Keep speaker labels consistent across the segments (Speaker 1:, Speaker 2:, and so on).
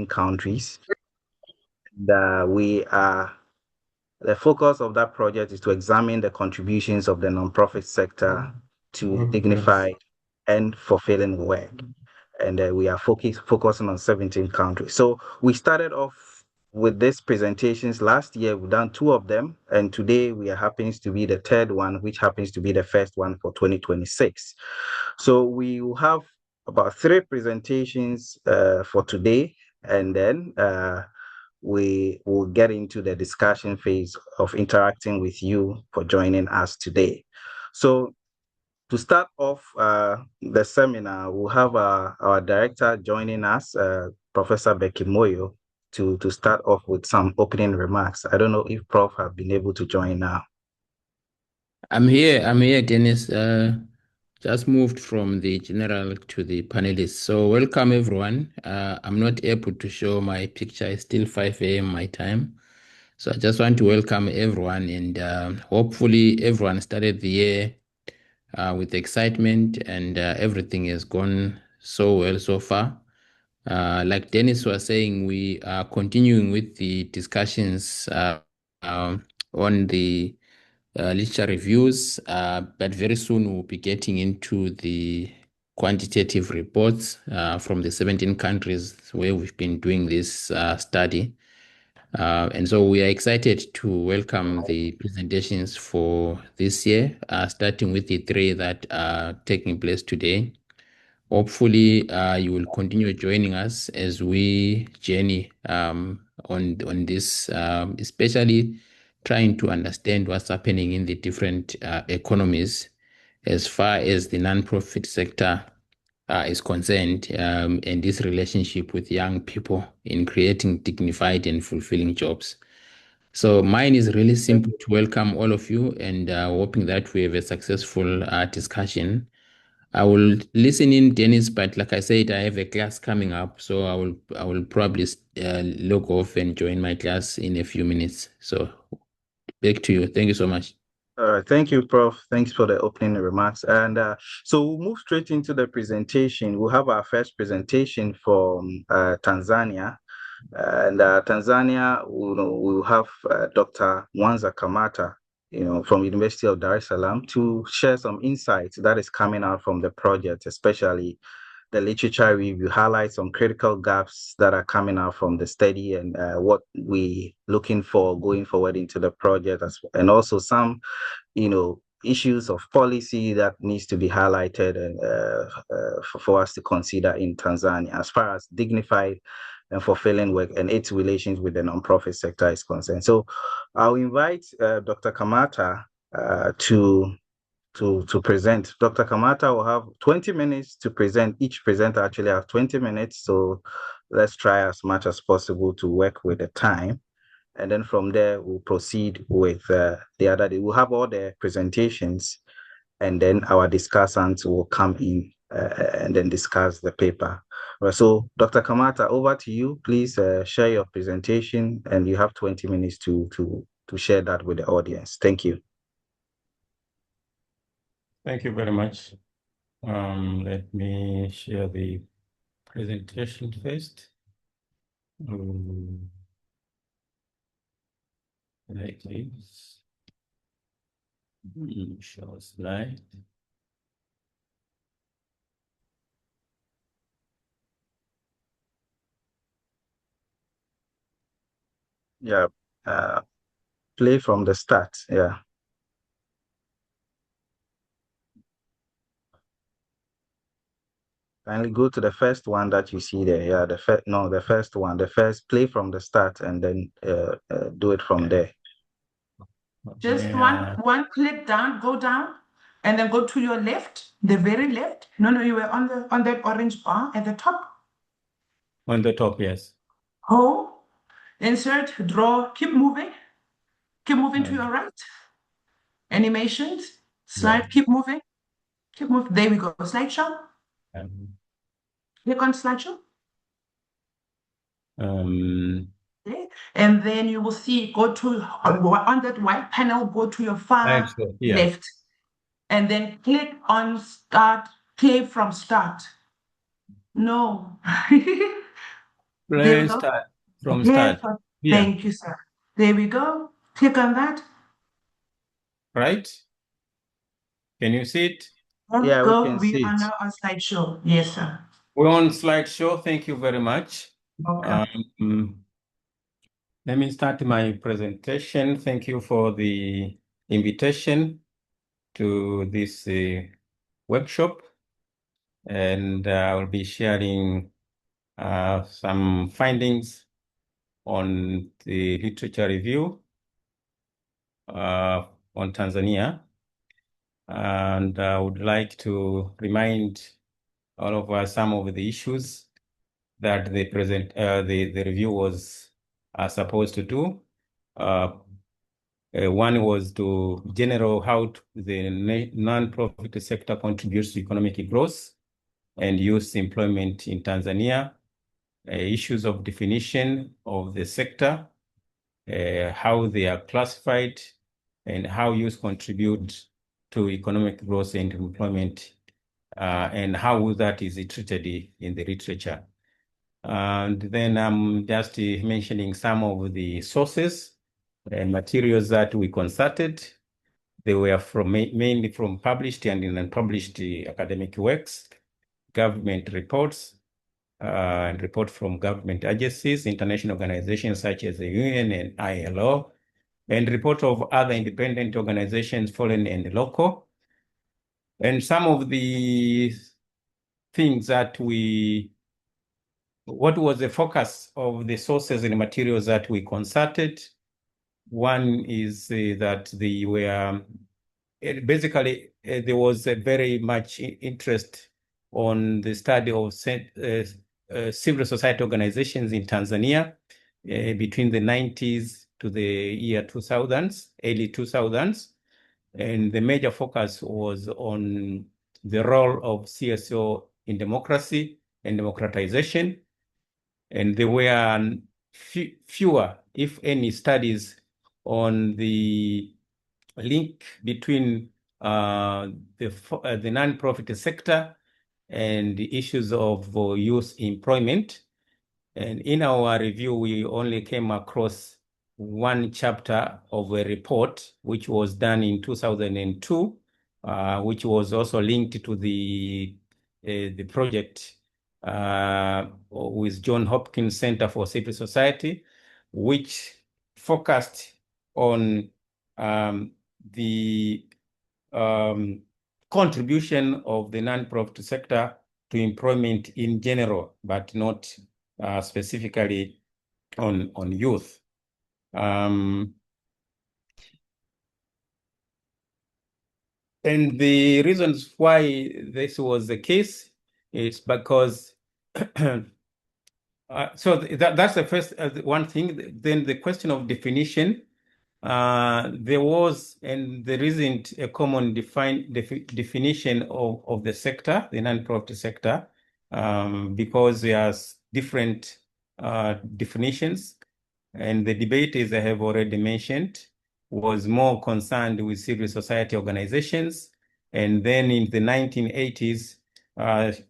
Speaker 1: countries. The focus of that project is to examine the contributions of the nonprofit sector to dignified and fulfilling work. And we are focusing on 17 countries. So we started off with these presentations last year. We've done 2 of them, and today we are happens to be the 3rd one, which happens to be the first one for 2026. So we will have about 3 presentations for today, and then we will get into the discussion phase of interacting with you for joining us today. So to start off the seminar, we'll have our director joining us, Professor Becky Moyo, to start off with some opening remarks. I don't know if Prof have been able to join now.
Speaker 2: I'm here, Dennis. Just moved from the general to the panelists. So welcome everyone. I'm not able to show my picture. It's still 5 a.m. my time. So I just want to welcome everyone, and hopefully everyone started the year with excitement, and everything has gone so well so far. Like Dennis was saying, we are continuing with the discussions on the literature reviews, but very soon we'll be getting into the quantitative reports from the 17 countries where we've been doing this study. And so we are excited to welcome the presentations for this year, starting with the 3 that are taking place today. Hopefully, you will continue joining us as we journey on this, especially trying to understand what's happening in the different economies as far as the nonprofit sector is concerned, and this relationship with young people in creating dignified and fulfilling jobs. So mine is really simple to welcome all of you, and hoping that we have a successful discussion. I will listen in, Dennis, but like I said, I have a class coming up, so I will probably log off and join my class in a few minutes. So back to you. Thank you so much.
Speaker 1: Thank you, Prof. Thanks for the opening remarks. And so we'll move straight into the presentation. We'll have our first presentation from Tanzania. And Tanzania, we'll have Dr. Mwanza Kamata, from University of Dar es Salaam, to share some insights that is coming out from the project, especially the literature review, highlight some critical gaps that are coming out from the study, and what we looking for going forward into the project, and also some, issues of policy that needs to be highlighted and for us to consider in Tanzania as far as dignified and fulfilling work and its relations with the nonprofit sector is concerned. So I'll invite Dr. Kamata to present. Dr. Kamata will have 20 minutes to present. Each presenter actually has 20 minutes. So let's try as much as possible to work with the time. And then from there, we'll proceed with the other day. We'll have all the presentations, and then our discussants will come in and then discuss the paper. So Dr. Kamata, over to you. Please share your presentation, and you have 20 minutes to share that with the audience. Thank you.
Speaker 3: Thank you very much. Let me share the presentation first. Like this. Show slide.
Speaker 1: Yeah, play from the start. Yeah. Kindly go to the first one that you see there. Yeah, the first one. The first, play from the start, and then do it from there.
Speaker 4: Just one click down, go down, and then go to your left, the very left. No, you were on that orange bar at the top.
Speaker 3: On the top, yes.
Speaker 4: Oh, insert, draw, keep moving to your right. Animations, slide, keep moving. There we go. Slideshow. Click on slideshow. Okay. And then you will see, go to on that white panel, go to your far left, and then click on start, play from start. No. There we
Speaker 3: Let's
Speaker 4: go.
Speaker 3: start from
Speaker 4: Yes,
Speaker 3: start. Yeah,
Speaker 4: thank you, sir. There we go. Click on that.
Speaker 3: right? Can you see it?
Speaker 1: Yeah, we
Speaker 4: Go.
Speaker 1: can
Speaker 4: We
Speaker 1: see
Speaker 4: are
Speaker 1: it.
Speaker 4: now on slideshow. Yes, sir.
Speaker 3: We're on slideshow. Thank you very much.
Speaker 4: Okay.
Speaker 3: Let me start my presentation. Thank you for the invitation to this workshop. And I will be sharing some findings on the literature review on Tanzania. And I would like to remind all of us some of the issues that the review was supposed to do. One was to general how the non-profit sector contributes to economic growth and youth employment in Tanzania, issues of definition of the sector, how they are classified, and how youth contribute to economic growth and employment, and how that is treated in the literature. And then I'm just mentioning some of the sources and materials that we consulted. They were mainly from published and unpublished academic works, government reports, and reports from government agencies, international organizations such as the UN and ILO, and report of other independent organizations, foreign and local. And some of the things that what was the focus of the sources and materials that we consulted? One is that they were basically there was a very much interest on the study of civil society organizations in Tanzania between the 90s to the year 2000s, early 2000s. And the major focus was on the role of CSO in democracy and democratization. And there were fewer, if any, studies on the link between the non-profit sector and the issues of youth employment. And in our review, we only came across one chapter of a report, which was done in 2002, which was also linked to the project with John Hopkins Center for Civil Society, which focused on the contribution of the non-profit sector to employment in general, but not specifically on youth. And the reasons why this was the case is because so that's the first one thing. Then the question of definition. There was and there isn't a common definition of the sector, the non-profit sector, because there's different definitions. And the debate, as I have already mentioned, was more concerned with civil society organizations. And then in the 1980s,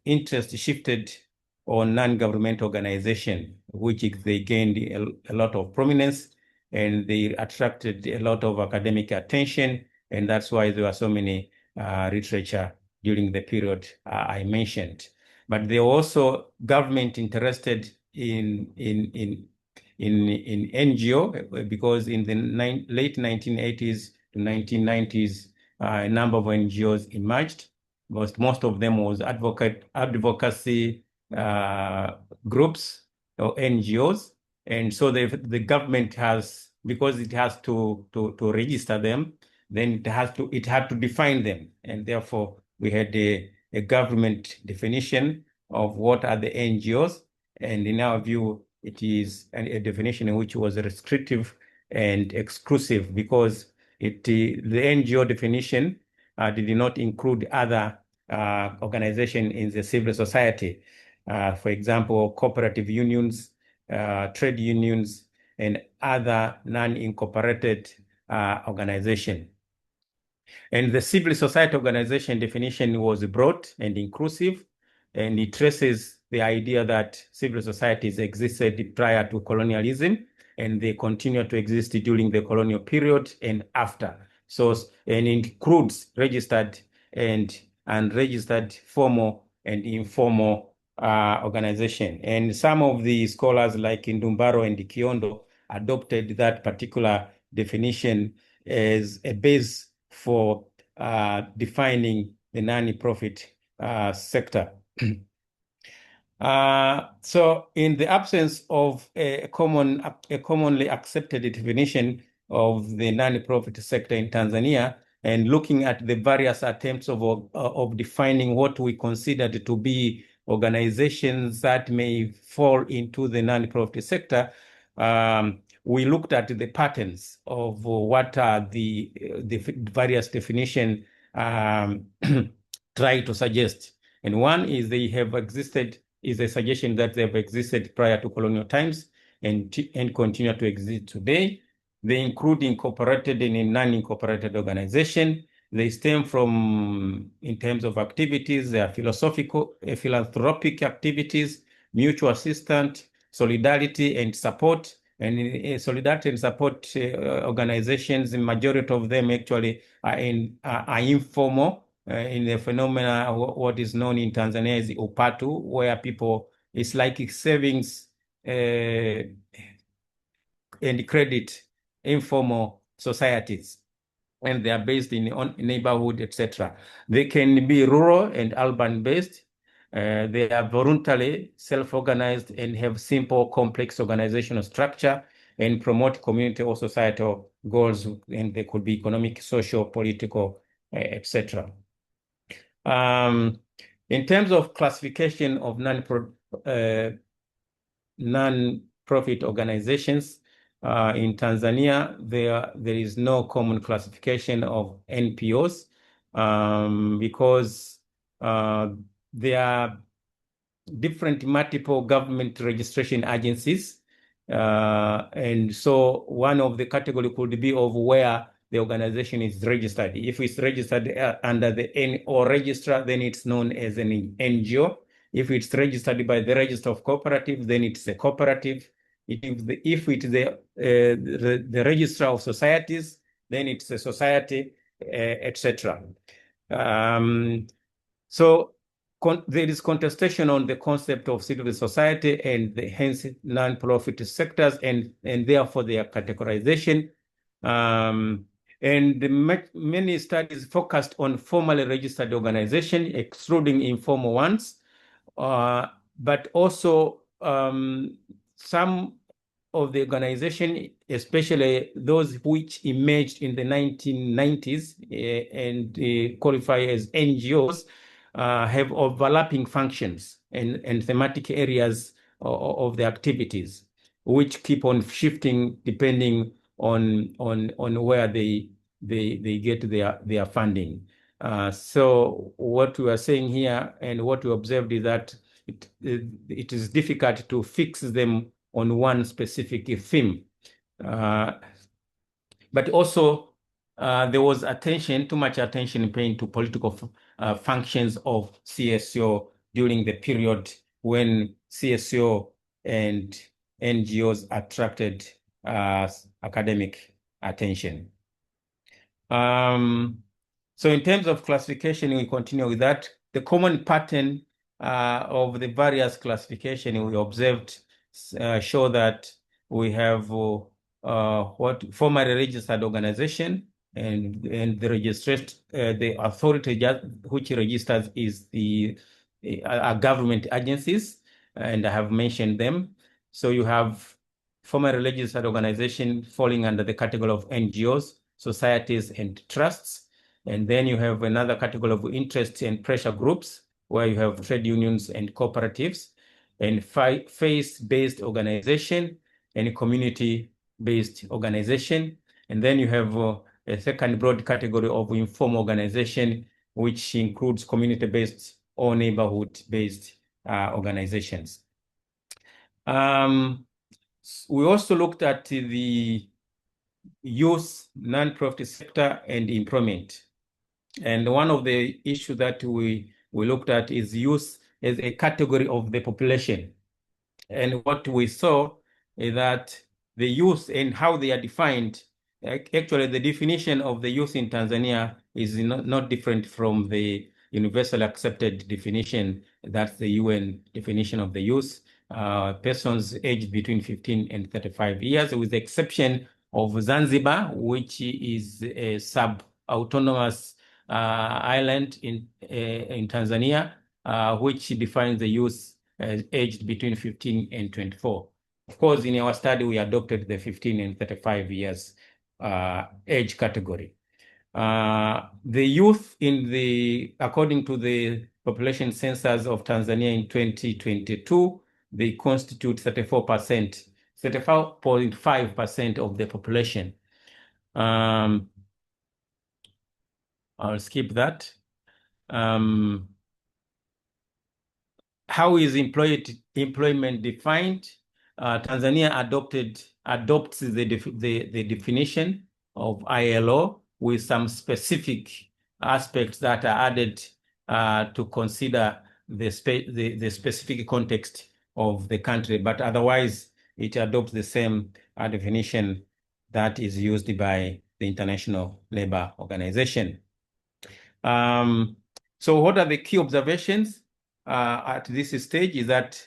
Speaker 3: interest shifted on non-government organization, which they gained a lot of prominence, and they attracted a lot of academic attention. And that's why there were so many literature during the period I mentioned. But there were also government interested in NGO, because in the late 1980s to 1990s, a number of NGOs emerged. Most of them was advocacy groups or NGOs. And so the government has, because it has to register them, then it had to define them. And therefore, we had a government definition of what are the NGOs. And in our view, it is a definition which was restrictive and exclusive, because the NGO definition did not include other organizations in the civil society. For example, cooperative unions, trade unions, and other non-incorporated organizations. And the civil society organization definition was broad and inclusive, and it traces the idea that civil societies existed prior to colonialism, and they continue to exist during the colonial period and after. So, and includes registered and unregistered formal and informal organization. And some of the scholars like Ndumbaro and Kiondo adopted that particular definition as a base for defining the non-profit sector. So in the absence of a commonly accepted definition of the non-profit sector in Tanzania, and looking at the various attempts of defining what we considered to be organizations that may fall into the non-profit sector, we looked at the patterns of what are the various definitions try to suggest. And one is they have existed, is a suggestion that they have existed prior to colonial times and continue to exist today. They include incorporated and non-incorporated organization. They stem from, in terms of activities, they are philosophical, philanthropic activities, mutual assistance, solidarity and support. And solidarity and support organizations, the majority of them actually are informal. In the phenomena, what is known in Tanzania is upatu, where people, it's like savings and credit, informal societies, and they are based in neighborhood, etc. They can be rural and urban based. They are voluntarily self-organized and have simple, complex organizational structure and promote community or societal goals, and they could be economic, social, political, etc. In terms of classification of non-profit organizations, in Tanzania, there is no common classification of NPOs because there are different multiple government registration agencies. And so one of the category could be of where the organization is registered. If it's registered under the NO registrar, then it's known as an NGO. If it's registered by the Register of Cooperatives, then it's a cooperative. If it's the Registrar of Societies, then it's a society, etc. So there is contestation on the concept of civil society and hence non-profit sectors, and therefore their categorization. And many studies focused on formally registered organizations, excluding informal ones, but also some of the organization, especially those which emerged in the 1990s and qualify as NGOs, have overlapping functions and thematic areas of the activities, which keep on shifting depending on where they get their funding. So what we are saying here and what we observed is that it is difficult to fix them on one specific theme. But also there was too much attention paid to political functions of CSO during the period when CSO and NGOs attracted academic attention. So in terms of classification, we continue with that. The common pattern of the various classification we observed show that we have what formally registered organization, and the registered the authority which registers is the government agencies, and I have mentioned them. So you have formally registered organization falling under the category of NGOs, societies, and trusts. And then you have another category of interest and pressure groups, where you have trade unions and cooperatives, and faith-based organization and community-based organization. And then you have a second broad category of informal organization, which includes community-based or neighborhood-based organizations. We also looked at the youth, non-profit sector, and employment. And one of the issues that we looked at is youth as a category of the population. And what we saw is that the youth and how they are defined, actually the definition of the youth in Tanzania is not different from the universal accepted definition. That's the UN definition of the youth. Persons aged between 15 and 35 years, with the exception of Zanzibar, which is a sub-autonomous island in Tanzania, which defines the youth aged between 15 and 24. Of course, in our study, we adopted the 15 and 35 years age category. The youth according to the population census of Tanzania in 2022, they constitute 34.5% of the population. I'll skip that. How is employment defined? Tanzania adopts the definition of ILO with some specific aspects that are added to consider the specific context of the country, but otherwise it adopts the same definition that is used by the International Labour Organization. So what are the key observations at this stage is that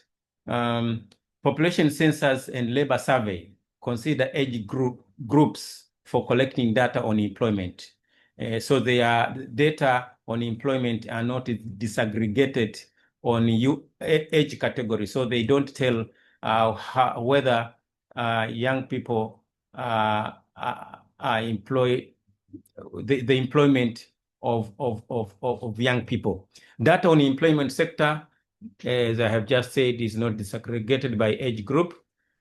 Speaker 3: population census and labor survey consider age groups for collecting data on employment. So their data on employment are not disaggregated on age category. So they don't tell whether young people are employed, the employment of young people. Data on the employment sector, as I have just said, is not disaggregated by age group.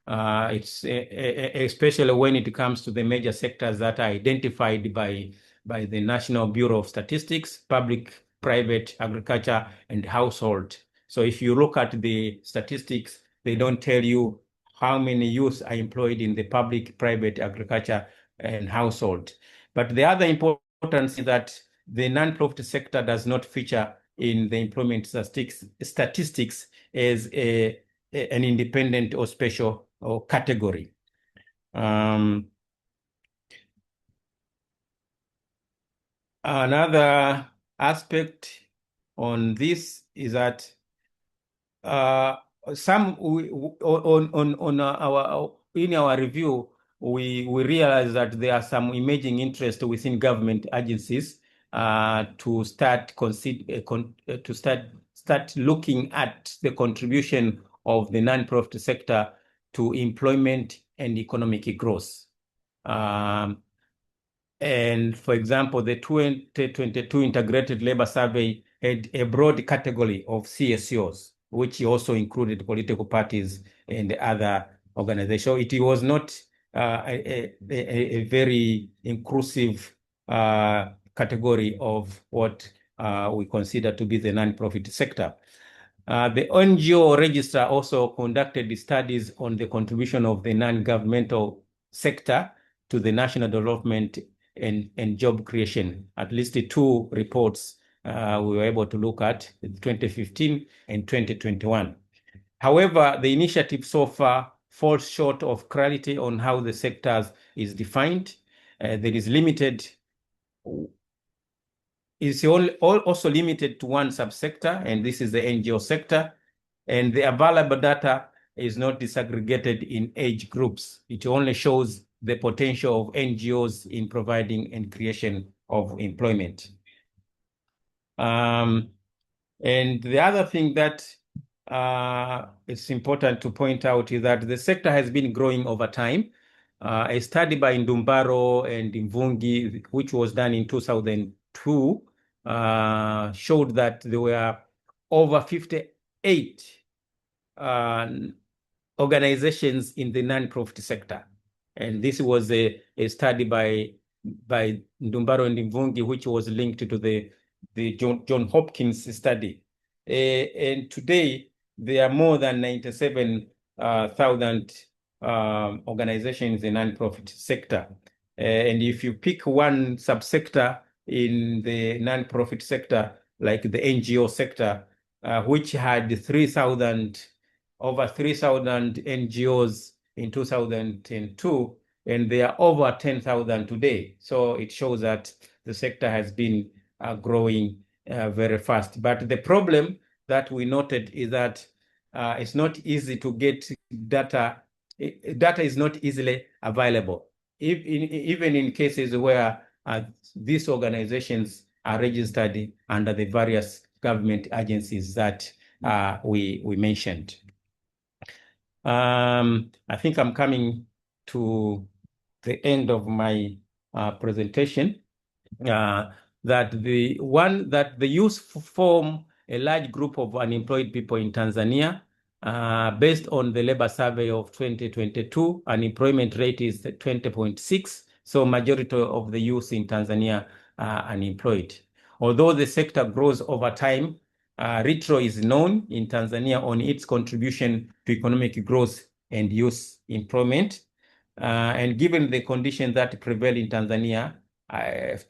Speaker 3: It's especially when it comes to the major sectors that are identified by the National Bureau of Statistics: public, private, agriculture, and household. So if you look at the statistics, they don't tell you how many youths are employed in the public, private, agriculture, and household. But the other importance is that the non-profit sector does not feature in the employment statistics as an independent or special category. Another aspect on this is that in our review, we realize that there are some emerging interest within government agencies to start looking at the contribution of the non-profit sector to employment and economic growth. And for example, the 2022 Integrated Labor Survey had a broad category of CSOs, which also included political parties and other organizations. It was not a very inclusive category of what we consider to be the non-profit sector. The NGO Register also conducted studies on the contribution of the non-governmental sector to the national development and job creation. At least 2 reports we were able to look at, 2015 and 2021. However, the initiative so far falls short of clarity on how the sectors is defined. There is limited. It's also limited to one subsector, and this is the NGO sector. And the available data is not disaggregated in age groups. It only shows the potential of NGOs in providing and creation of employment. And the other thing that it's important to point out is that the sector has been growing over time. A study by Ndumbaro and Mvungi, which was done in 2002, showed that there were over 58 organizations in the non-profit sector. And this was a study by Ndumbaro and Mvungi, which was linked to the John Hopkins study. And today, there are more than 97,000 organizations in the non-profit sector. And if you pick one subsector in the non-profit sector, like the NGO sector, which had over 3,000 NGOs in 2002, and they are over 10,000 today. So it shows that the sector has been growing very fast. But the problem that we noted is that it's not easy to get data. Data is not easily available, even in cases where these organizations are registered under the various government agencies that we mentioned. I think I'm coming to the end of my presentation. That the youth form a large group of unemployed people in Tanzania. Based on the labor survey of 2022, unemployment rate is 20.6. So majority of the youth in Tanzania are unemployed. Although the sector grows over time, Retro is known in Tanzania on its contribution to economic growth and youth employment. And given the conditions that prevail in Tanzania,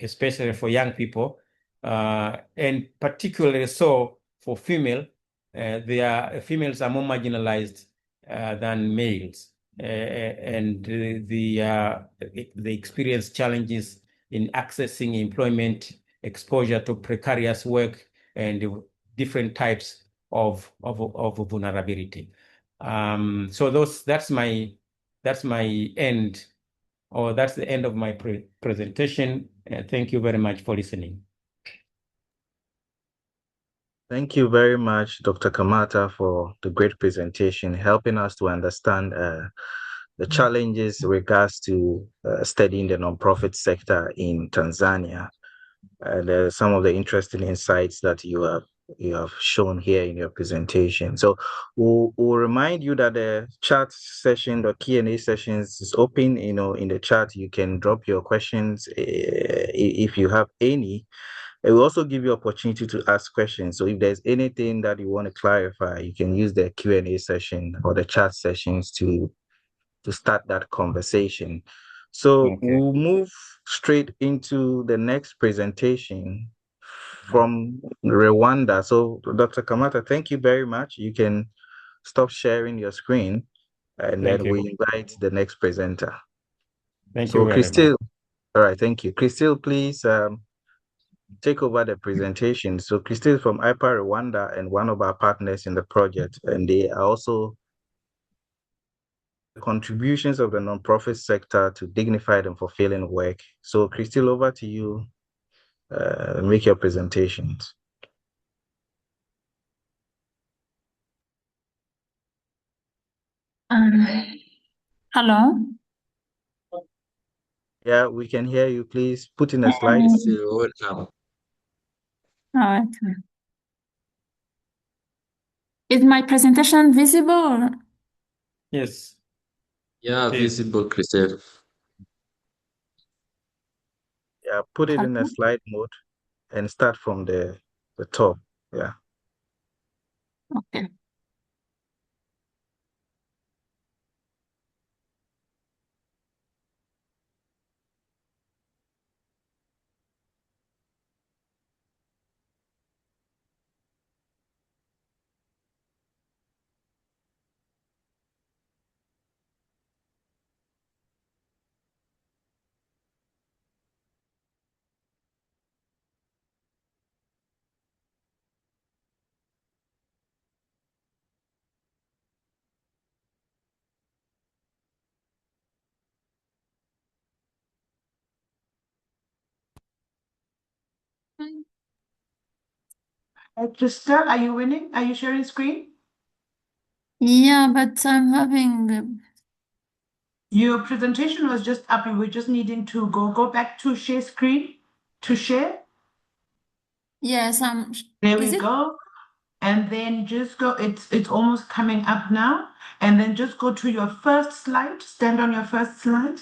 Speaker 3: especially for young people, and particularly so for females are more marginalized than males, and they experience challenges in accessing employment, exposure to precarious work, and different types of vulnerability. So that's my end, or that's the end of my presentation. Thank you very much for listening.
Speaker 1: Thank you very much, Dr. Kamata, for the great presentation, helping us to understand the challenges regards to studying the nonprofit sector in Tanzania, and some of the interesting insights that you have shown here in your presentation. So we'll remind you that the chat session, the Q&A sessions is open. In the chat, you can drop your questions if you have any. It will also give you opportunity to ask questions. So if there's anything that you want to clarify, you can use the Q&A session or the chat sessions to start that conversation. So
Speaker 3: Okay.
Speaker 1: we'll move straight into the next presentation from Rwanda. So Dr. Kamata, thank you very much. You can stop sharing your screen, and
Speaker 3: Thank
Speaker 1: then
Speaker 3: you.
Speaker 1: we invite the next presenter.
Speaker 3: Thank
Speaker 1: So
Speaker 3: you very
Speaker 1: Christelle,
Speaker 3: much.
Speaker 1: all right, thank you. Christelle, please take over the presentation. So Christelle from IPA Rwanda and one of our partners in the project, and they are also contributions of the nonprofit sector to dignified and fulfilling work. So Christelle, over to you. Make your presentations.
Speaker 5: Hello.
Speaker 1: Yeah, we can hear you. Please put in a slide.
Speaker 5: Welcome. All right. Is my presentation visible?
Speaker 3: Yes.
Speaker 6: Yeah,
Speaker 3: Please.
Speaker 6: visible, Christelle.
Speaker 1: Yeah, put it in a slide mode and start from the top. Yeah.
Speaker 5: Okay.
Speaker 4: Christelle, are you winning? Are you sharing screen?
Speaker 5: Yeah, but I'm having.
Speaker 4: Your presentation was just up. You were just needing to go back to share screen to share.
Speaker 5: Yes,
Speaker 4: There we go. And then just go. It's almost coming up now. And then just go to your first slide. Stand on your first slide.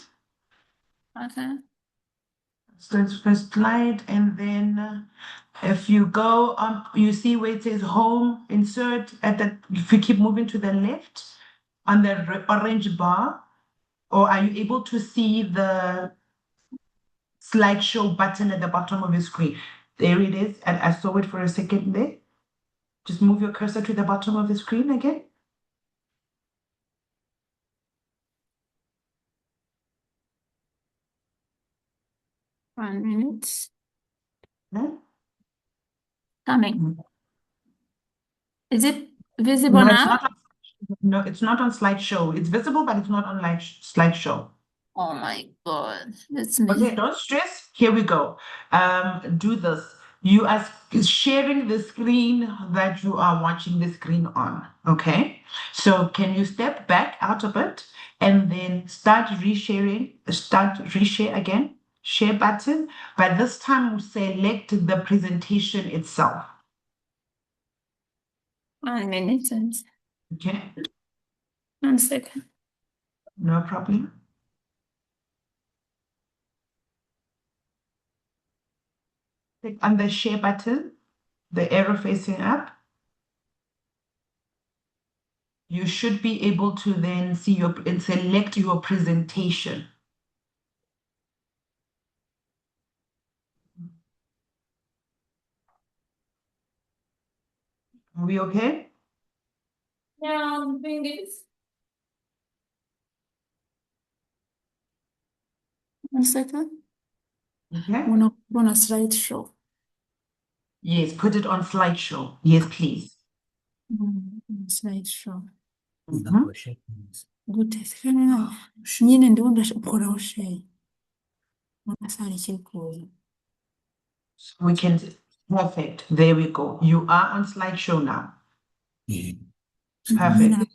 Speaker 5: Okay.
Speaker 4: So it's first slide, and then if you go you see where it says home, insert at the. If you keep moving to the left on the orange bar, or are you able to see the slideshow button at the bottom of your screen? There it is, and I saw it for a second there. Just move your cursor to the bottom of the screen again.
Speaker 5: One minute.
Speaker 4: No?
Speaker 5: Coming. Is it visible
Speaker 4: No, it's
Speaker 5: now?
Speaker 4: not. No, it's not on slideshow. It's visible, but it's not on slideshow.
Speaker 5: Oh my God, that's
Speaker 4: Okay,
Speaker 5: me.
Speaker 4: don't stress. Here we go. Do this. You are sharing the screen that you are watching the screen on. Okay. So can you step back out of it and then start resharing? Start reshare again. Share button. But this time select the presentation itself.
Speaker 5: 1 minute and
Speaker 4: Okay.
Speaker 5: 1 second.
Speaker 4: No problem. Click on the share button, the arrow facing up. You should be able to then see your and select your presentation. Are we okay?
Speaker 5: Yeah, I'm doing this. 1 second.
Speaker 4: Okay.
Speaker 5: On a slideshow.
Speaker 4: Yes, put it on slideshow. Yes, please.
Speaker 5: Slideshow.
Speaker 4: Mhm.
Speaker 5: Good. Nyine ndiwo ndashobora share. Unasali chikuyo.
Speaker 4: So we can, perfect. There we go. You are on slideshow now. Perfect.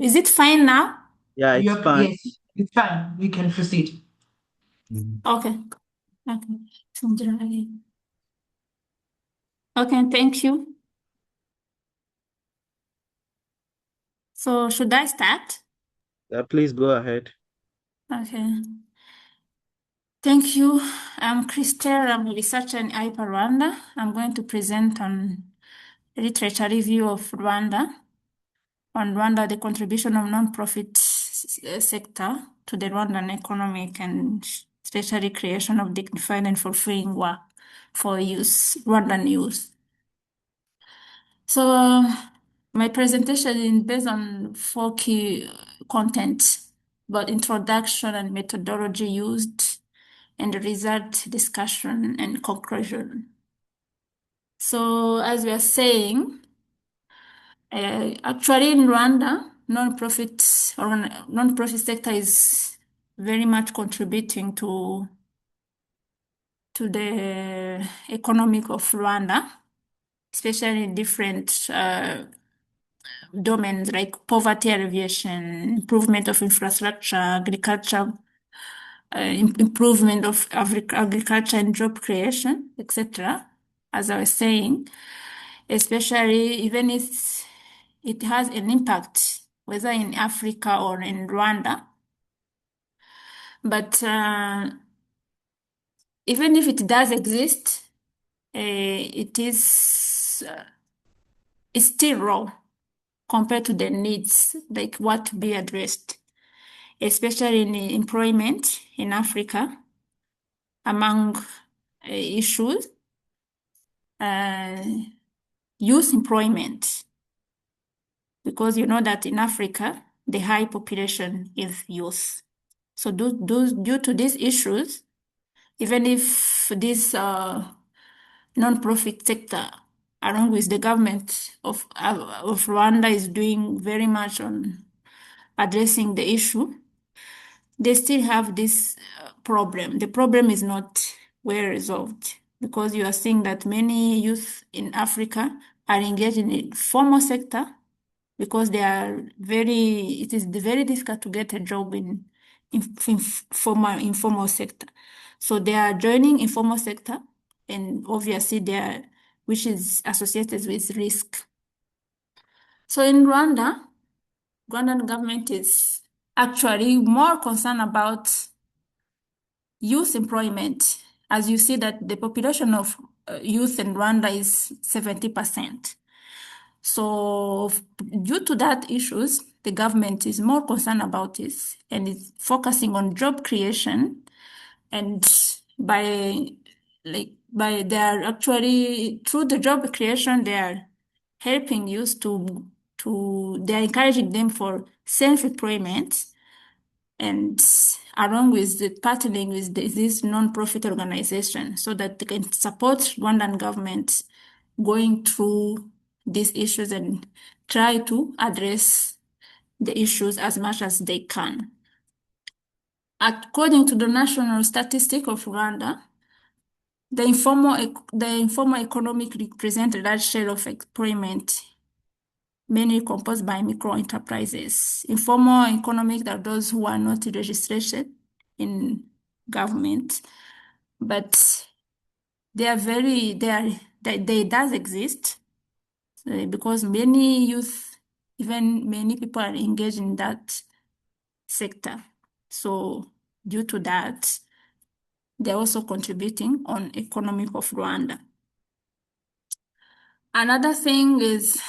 Speaker 5: Is it fine now?
Speaker 1: Yeah, it's fine.
Speaker 4: Yes, it's fine. We can proceed.
Speaker 5: Okay. Okay, thank you. So should I start?
Speaker 1: Please go ahead.
Speaker 5: Okay. Thank you. I'm Christelle. I'm a researcher in IPA Rwanda. I'm going to present on literature review of Rwanda. On Rwanda, the contribution of non-profit sector to the Rwandan economic and especially creation of dignified and fulfilling work for youth, Rwandan youth. So my presentation is based on 4 key contents, about introduction and methodology used, and the result, discussion, and conclusion. So as we are saying, actually in Rwanda, non-profit sector is very much contributing to the economic of Rwanda, especially in different domains like poverty alleviation, improvement of infrastructure, agriculture, improvement of agriculture and job creation, etc. As I was saying, especially even if it has an impact, whether in Africa or in Rwanda. But even if it does exist, it's still raw compared to the needs, like what to be addressed, especially in employment in Africa, among issues, youth employment, because you know that in Africa, the high population is youth. So due to these issues, even if this non-profit sector, along with the government of Rwanda, is doing very much on addressing the issue, they still have this problem. The problem is not well resolved because you are seeing that many youth in Africa are engaged in the formal sector because it is very difficult to get a job in informal sector. So they are joining informal sector, and obviously which is associated with risk. So in Rwanda, Rwandan government is actually more concerned about youth employment. As you see that the population of youth in Rwanda is 70%. So due to that issues, the government is more concerned about this and is focusing on job creation, and by they are actually, through the job creation, they are helping youth they are encouraging them for self-employment, and along with the partnering with this non-profit organization so that they can support Rwandan government going through these issues and try to address the issues as much as they can. According to the national statistic of Rwanda, the informal economic represents a large share of employment, mainly composed by micro enterprises. Informal economic are those who are not registered in government, but they does exist because many youth, even many people are engaged in that sector. So due to that, they're also contributing on economy of Rwanda. Another thing is,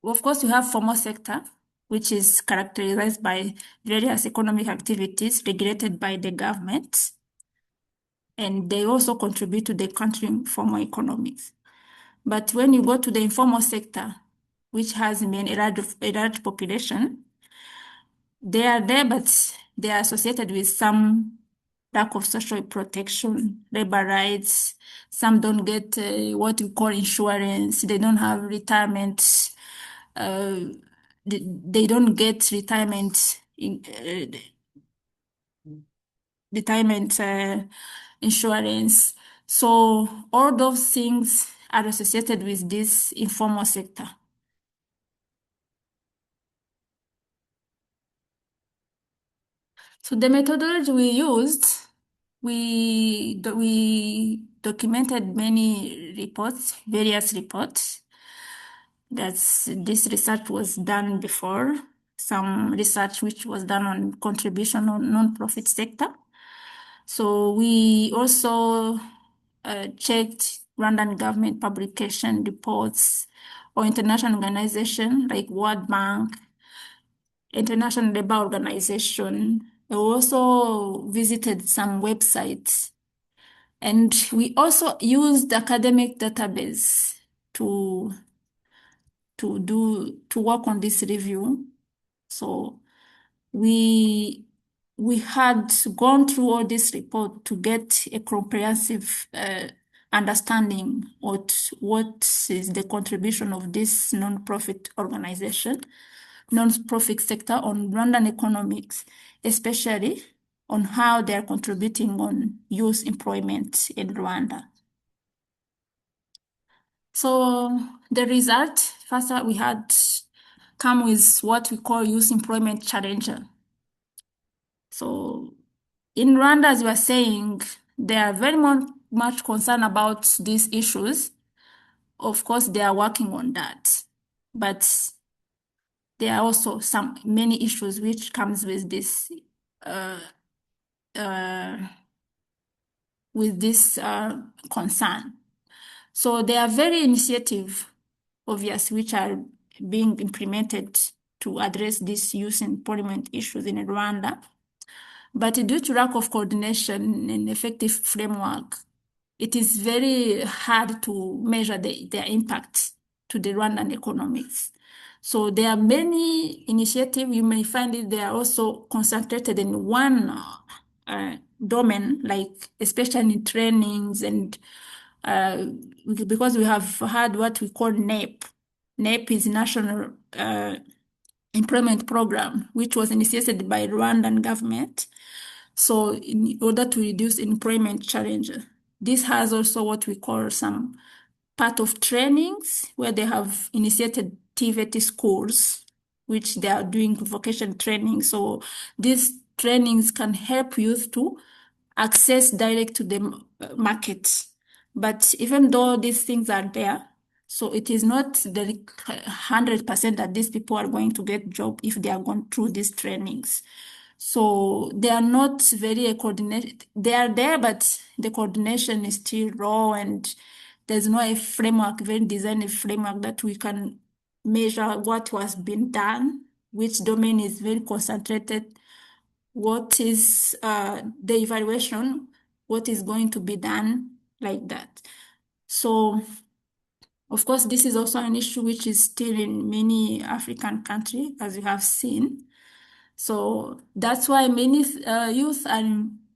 Speaker 5: of course, you have formal sector, which is characterized by various economic activities regulated by the government, and they also contribute to the country formal economies. But when you go to the informal sector, which has a large population, they are there, but they are associated with some lack of social protection, labor rights. Some don't get what we call insurance. They don't have retirement. They don't get retirement insurance. So all those things are associated with this informal sector. So the methodology we used, we documented many reports, various reports. This research was done before, some research which was done on contribution on non-profit sector. So we also checked Rwandan government publication reports or international organization like World Bank, International Labour Organization. We also visited some websites, and we also used academic database to work on this review. So we had gone through all this report to get a comprehensive understanding of what is the contribution of this non-profit organization, non-profit sector on Rwandan economics, especially on how they are contributing on youth employment in Rwanda. So the result, first we had come with what we call youth employment challenger. So in Rwanda, as you were saying, they are very much concerned about these issues. Of course, they are working on that, but there are also many issues which comes with this concern. So there are very initiative, obvious, which are being implemented to address these youth employment issues in Rwanda. But due to lack of coordination and effective framework, it is very hard to measure their impact to the Rwandan economics. So there are many initiatives. You may find it they are also concentrated in one domain, like especially in trainings and because we have had what we call NEP. NEP is National Employment Program, which was initiated by Rwandan government. So in order to reduce employment challenge, this has also what we call some part of trainings where they have initiated TVET schools, which they are doing vocation training. So these trainings can help youth to access direct to the market. But even though these things are there, so it is not the 100% that these people are going to get job if they are going through these trainings. So they are not very coordinated. They are there, but the coordination is still raw, and there's no framework, very designed framework that we can measure what was being done which domain is very concentrated, what is the evaluation, what is going to be done, like that. So, of course, this is also an issue which is still in many African countries, as you have seen. So that's why many youth are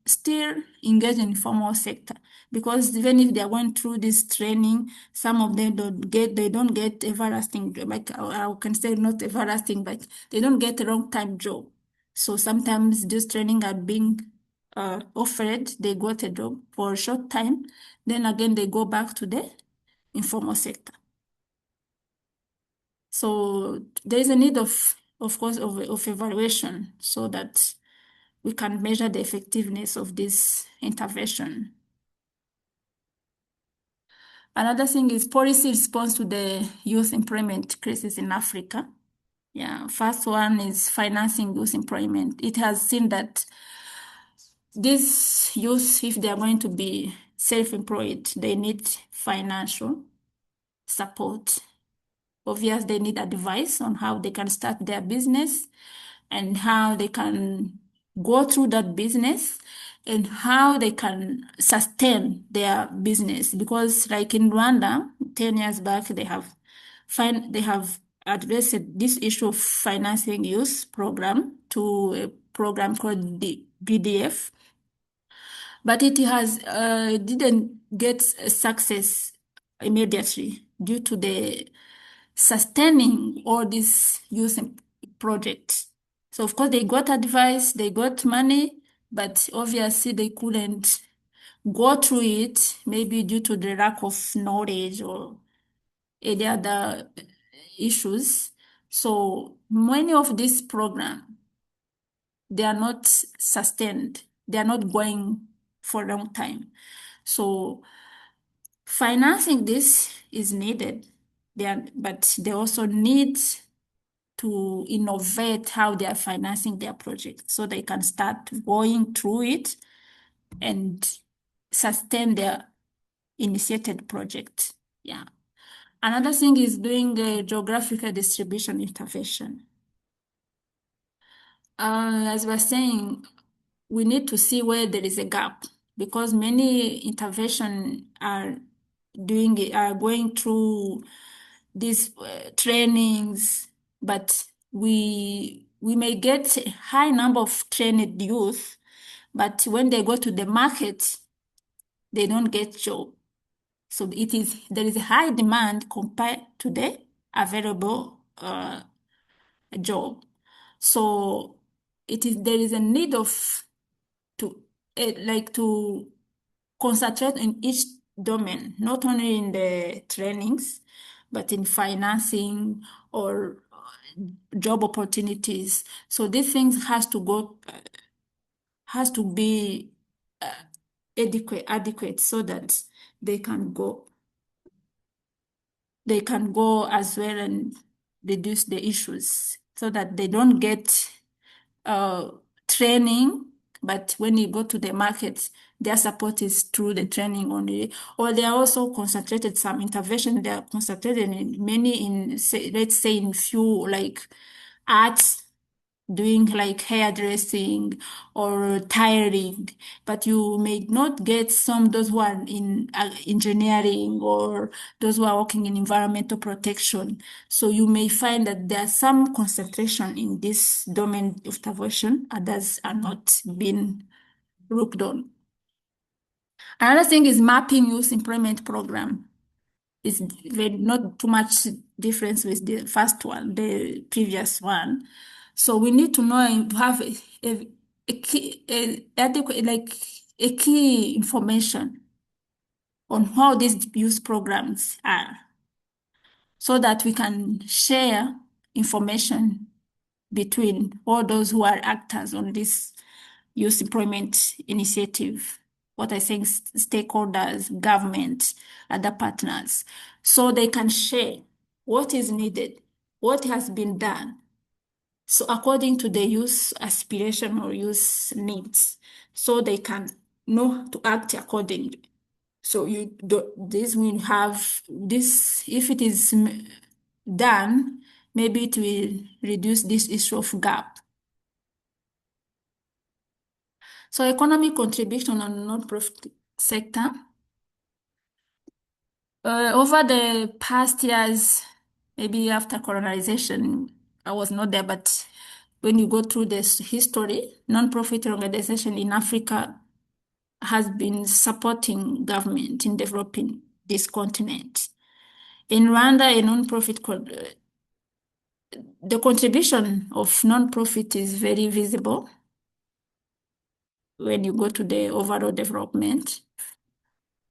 Speaker 5: still engaged in informal sector, because even if they are going through this training, some of them don't get everlasting, like I can say not everlasting, but they don't get a long-time job. So sometimes this training are being offered, they got a job for a short time, then again they go back to the informal sector. So there is a need of course, of evaluation so that we can measure the effectiveness of this intervention. Another thing is policy response to the youth employment crisis in Africa. Yeah, first one is financing youth employment. It has seen that these youth, if they are going to be self-employed, they need financial support. Obviously, they need advice on how they can start their business and how they can go through that business and how they can sustain their business. Because like in Rwanda, 10 years back, they have addressed this issue of financing youth program to a program called the BDF, but it has didn't get success immediately due to the sustaining all these youth projects. So of course they got advice, they got money, but obviously they couldn't go through it, maybe due to the lack of knowledge or any other issues. So many of these programs, they are not sustained. They are not going for a long time. So financing this is needed, but they also need to innovate how they are financing their project so they can start going through it and sustain their initiated project. Yeah. Another thing is doing a geographical distribution intervention. As we're saying, we need to see where there is a gap, because many intervention are going through these trainings, but we may get a high number of trained youth, but when they go to the market, they don't get job. So there is a high demand compared to the available job. So there is a need to concentrate in each domain, not only in the trainings, but in financing or job opportunities. So these things has to be adequate so that they can go as well and reduce the issues, so that they don't get training, but when you go to the market, their support is through the training only. Or they are also concentrated, some intervention, they are concentrated in many, let's say in few, like arts, doing like hairdressing or tailoring, but you may not get those who are in engineering or those who are working in environmental protection. So you may find that there's some concentration in this domain of intervention, others are not being looked on. Another thing is mapping youth employment program. It's not too much difference with the first one, the previous one. So we need to know and have a key information on how these youth programs are, so that we can share information between all those who are actors on this youth employment initiative. What I say, stakeholders, government, other partners, so they can share what is needed, what has been done. So according to the youth aspiration or youth needs, so they can know to act accordingly. So this will have this, if it is done, maybe it will reduce this issue of gap. So economic contribution on non-profit sector. Over the past years, maybe after colonization, I was not there, but when you go through this history, non-profit organization in Africa has been supporting government in developing this continent. In Rwanda, a non-profit, the contribution of non-profit is very visible when you go to the overall development.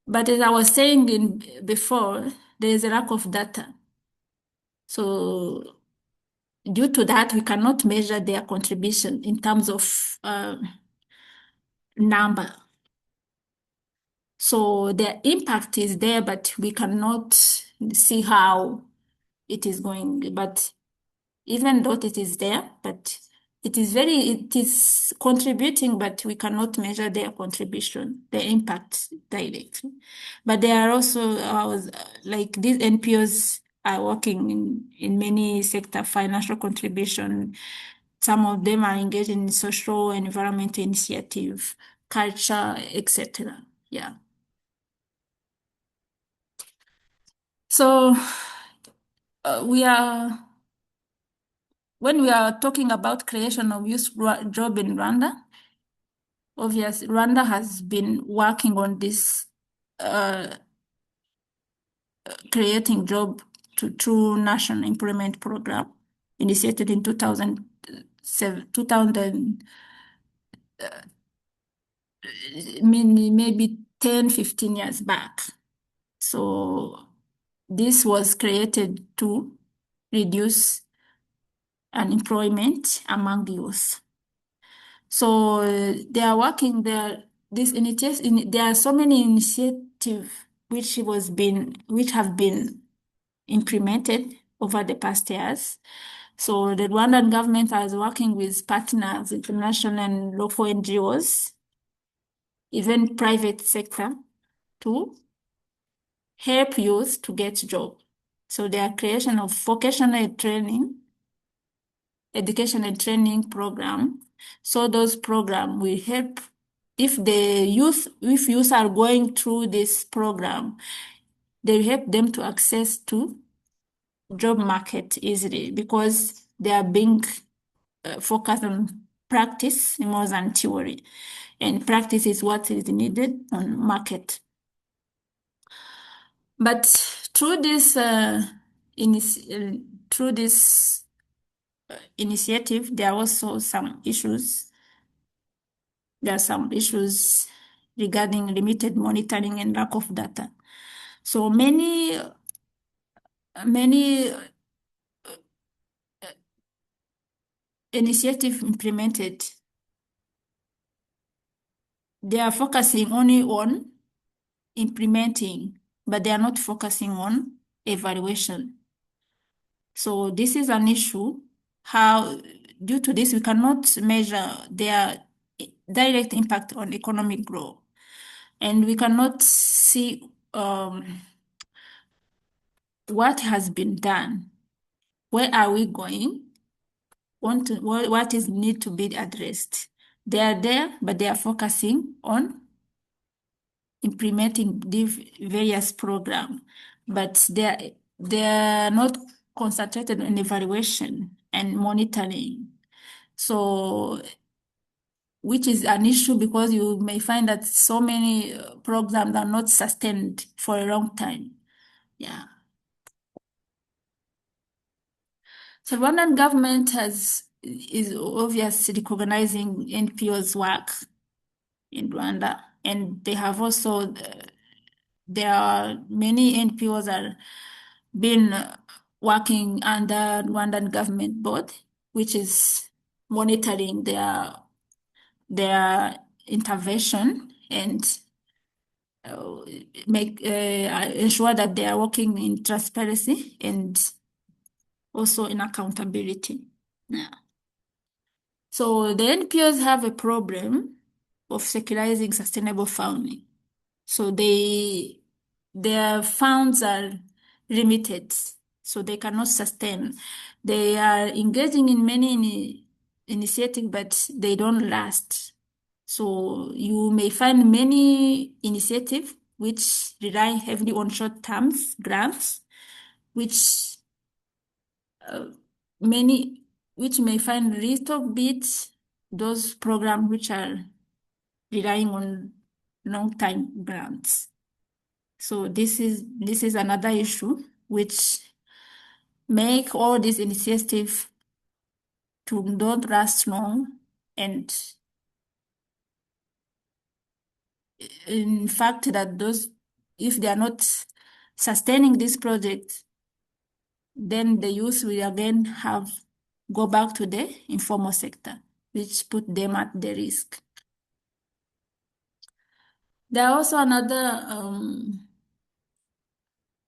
Speaker 5: But as I was saying before, there is a lack of data. So due to that, we cannot measure their contribution in terms of number. So their impact is there, but we cannot see how it is going. But even though it is there, but it is contributing, but we cannot measure their contribution, their impact directly. But there are also, like these NPOs are working in many sector, financial contribution. Some of them are engaged in social and environmental initiative, culture, etc. Yeah. So when we are talking about creation of youth job in Rwanda, obviously Rwanda has been working on this creating job through National Employment Program initiated in 2007, maybe 10, 15 years back. So this was created to reduce unemployment among youth. So they are working there. There are so many initiatives which have been implemented over the past years. So the Rwandan government is working with partners, international and local NGOs, even private sector, to help youth to get jobs. So there are creation of vocational training, education and training program. So those programs will help if youth are going through this program, they help them to access to job market easily because they are being focused on practice more than theory, and practice is what is needed on market. But through this initiative, there are also some issues. There are some issues regarding limited monitoring and lack of data. So many initiatives implemented, they are focusing only on implementing, but they are not focusing on evaluation. So this is an issue. Due to this, we cannot measure their direct impact on economic growth, and we cannot see what has been done. Where are we going? What is need to be addressed? They are there, but they are focusing on implementing the various programs, but they are not concentrated on evaluation and monitoring. So, which is an issue because you may find that so many programs are not sustained for a long time. Yeah. So Rwandan government is obviously recognizing NPO's work in Rwanda, and they have also there are many NPOs are been working under Rwandan government board, which is monitoring their intervention and ensure that they are working in transparency and also in accountability. Yeah. So the NPOs have a problem of secularizing sustainable farming. So their funds are limited. so they cannot sustain. They are engaging in many initiatives, but they don't last. So you may find many initiatives which rely heavily on short-term grants, which may find little bit those programs which are relying on long-time grants. So this is another issue which make all these initiatives to not last long, and in fact that those, if they are not sustaining this project, then the youth will again go back to the informal sector, which put them at the risk. There are also another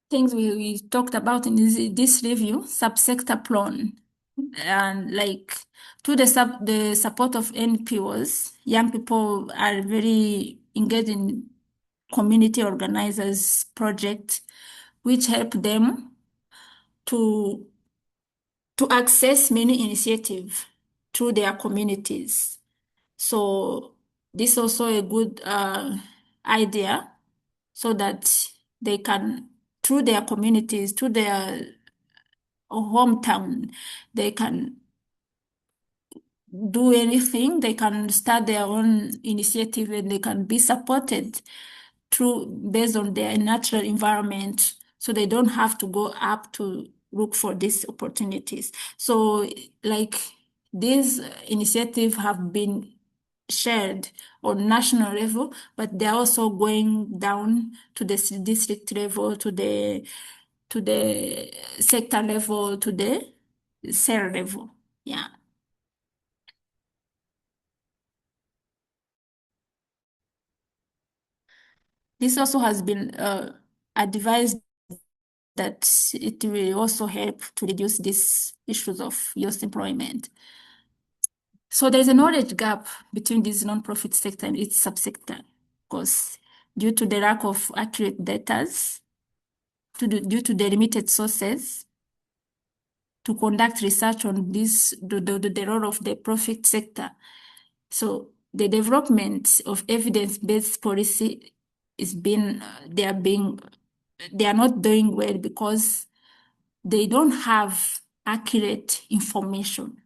Speaker 5: things we talked about in this review, subsector plan, and like to the support of NPOs, young people are very engaged in community organizers projects, which help them to access many initiatives through their communities. So this is also a good idea, so that they can, through their communities, through their hometown, they can do anything. They can start their own initiative, and they can be supported based on their natural environment, so they don't have to go up to look for these opportunities. So like these initiatives have been shared on national level, but they're also going down to the district level, to the sector level, to the cell level. Yeah. This also has been advised that it will also help to reduce these issues of youth employment. So there's a knowledge gap between this nonprofit sector and its subsector, because due to the lack of accurate data, due to the limited sources to conduct research on this, the role of the profit sector. So the development of evidence-based policy they are not doing well, because they don't have accurate information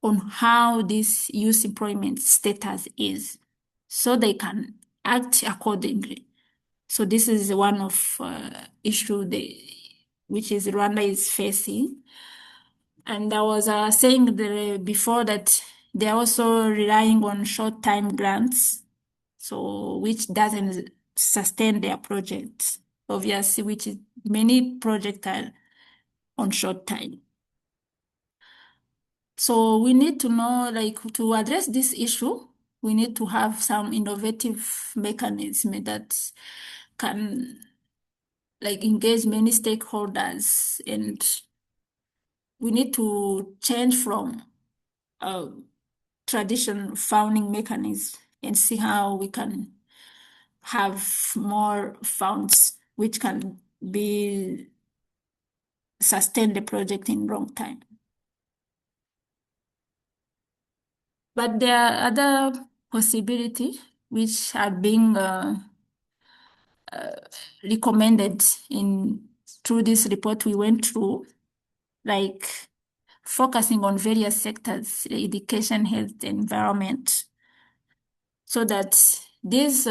Speaker 5: on how this youth employment status is, so they can act accordingly. So this is one of issue which is Rwanda is facing. And I was saying before that they're also relying on short-time grants, so which doesn't sustain their projects, obviously, which is many projects are on short time. So we need to know, like, to address this issue, we need to have some innovative mechanism that can like engage many stakeholders, and we need to change from traditional funding mechanism and see how we can have more funds which can be sustain the project in long time. But there are other possibilities which are being recommended through this report we went through, like focusing on various sectors, education, health, environment, so that these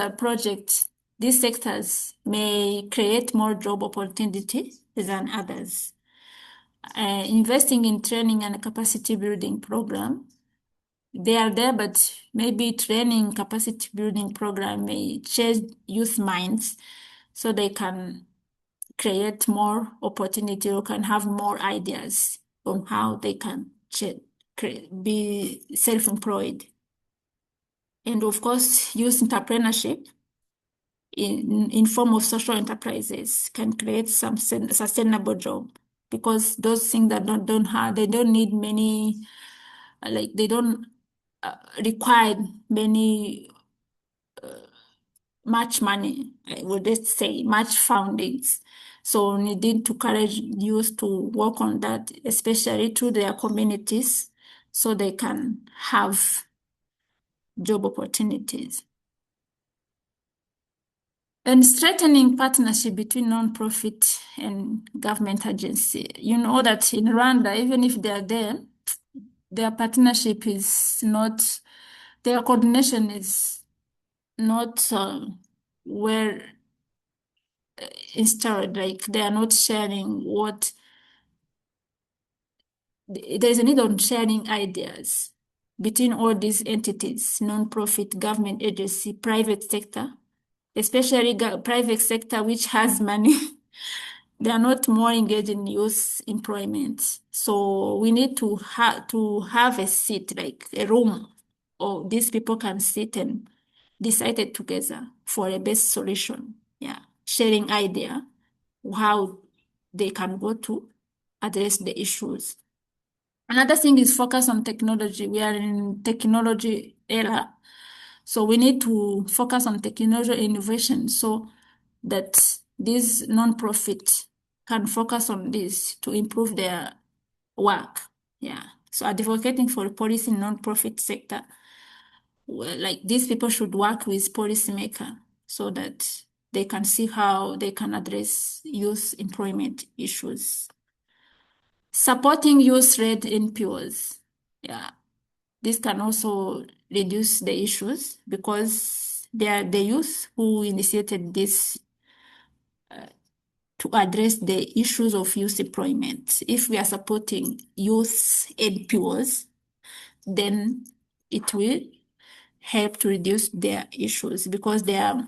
Speaker 5: these sectors may create more job opportunities than others. Investing in training and capacity building program, they are there, but maybe training capacity building program may change youth minds, so they can create more opportunity or can have more ideas on how they can be self-employed. And of course, youth entrepreneurship in form of social enterprises can create some sustainable job, because those things that they don't need many, like they don't require much money, I would just say much fundings. So we need to encourage youth to work on that, especially through their communities, so they can have job opportunities. And strengthening partnership between nonprofit and government agency. You know that in Rwanda, even if they are there, their partnership is not, their coordination is not well installed. Like they are not sharing what, there's a need on sharing ideas between all these entities, nonprofit, government agency, private sector, especially private sector, which has money. They are not more engaged in youth employment. So we need to have a seat, like a room, or these people can sit and decide it together for a best solution. Yeah, sharing idea how they can go to address the issues. Another thing is focus on technology. We are in technology era, so we need to focus on technology innovation so that these non-profit can focus on this to improve their work. Yeah. So advocating for policy in non-profit sector, like these people should work with policymaker so that they can see how they can address youth employment issues. Supporting youth-led NPOs. Yeah. This can also reduce the issues because they are the youth who initiated this to address the issues of youth employment. If we are supporting youth NPOs, then it will help to reduce their issues because they are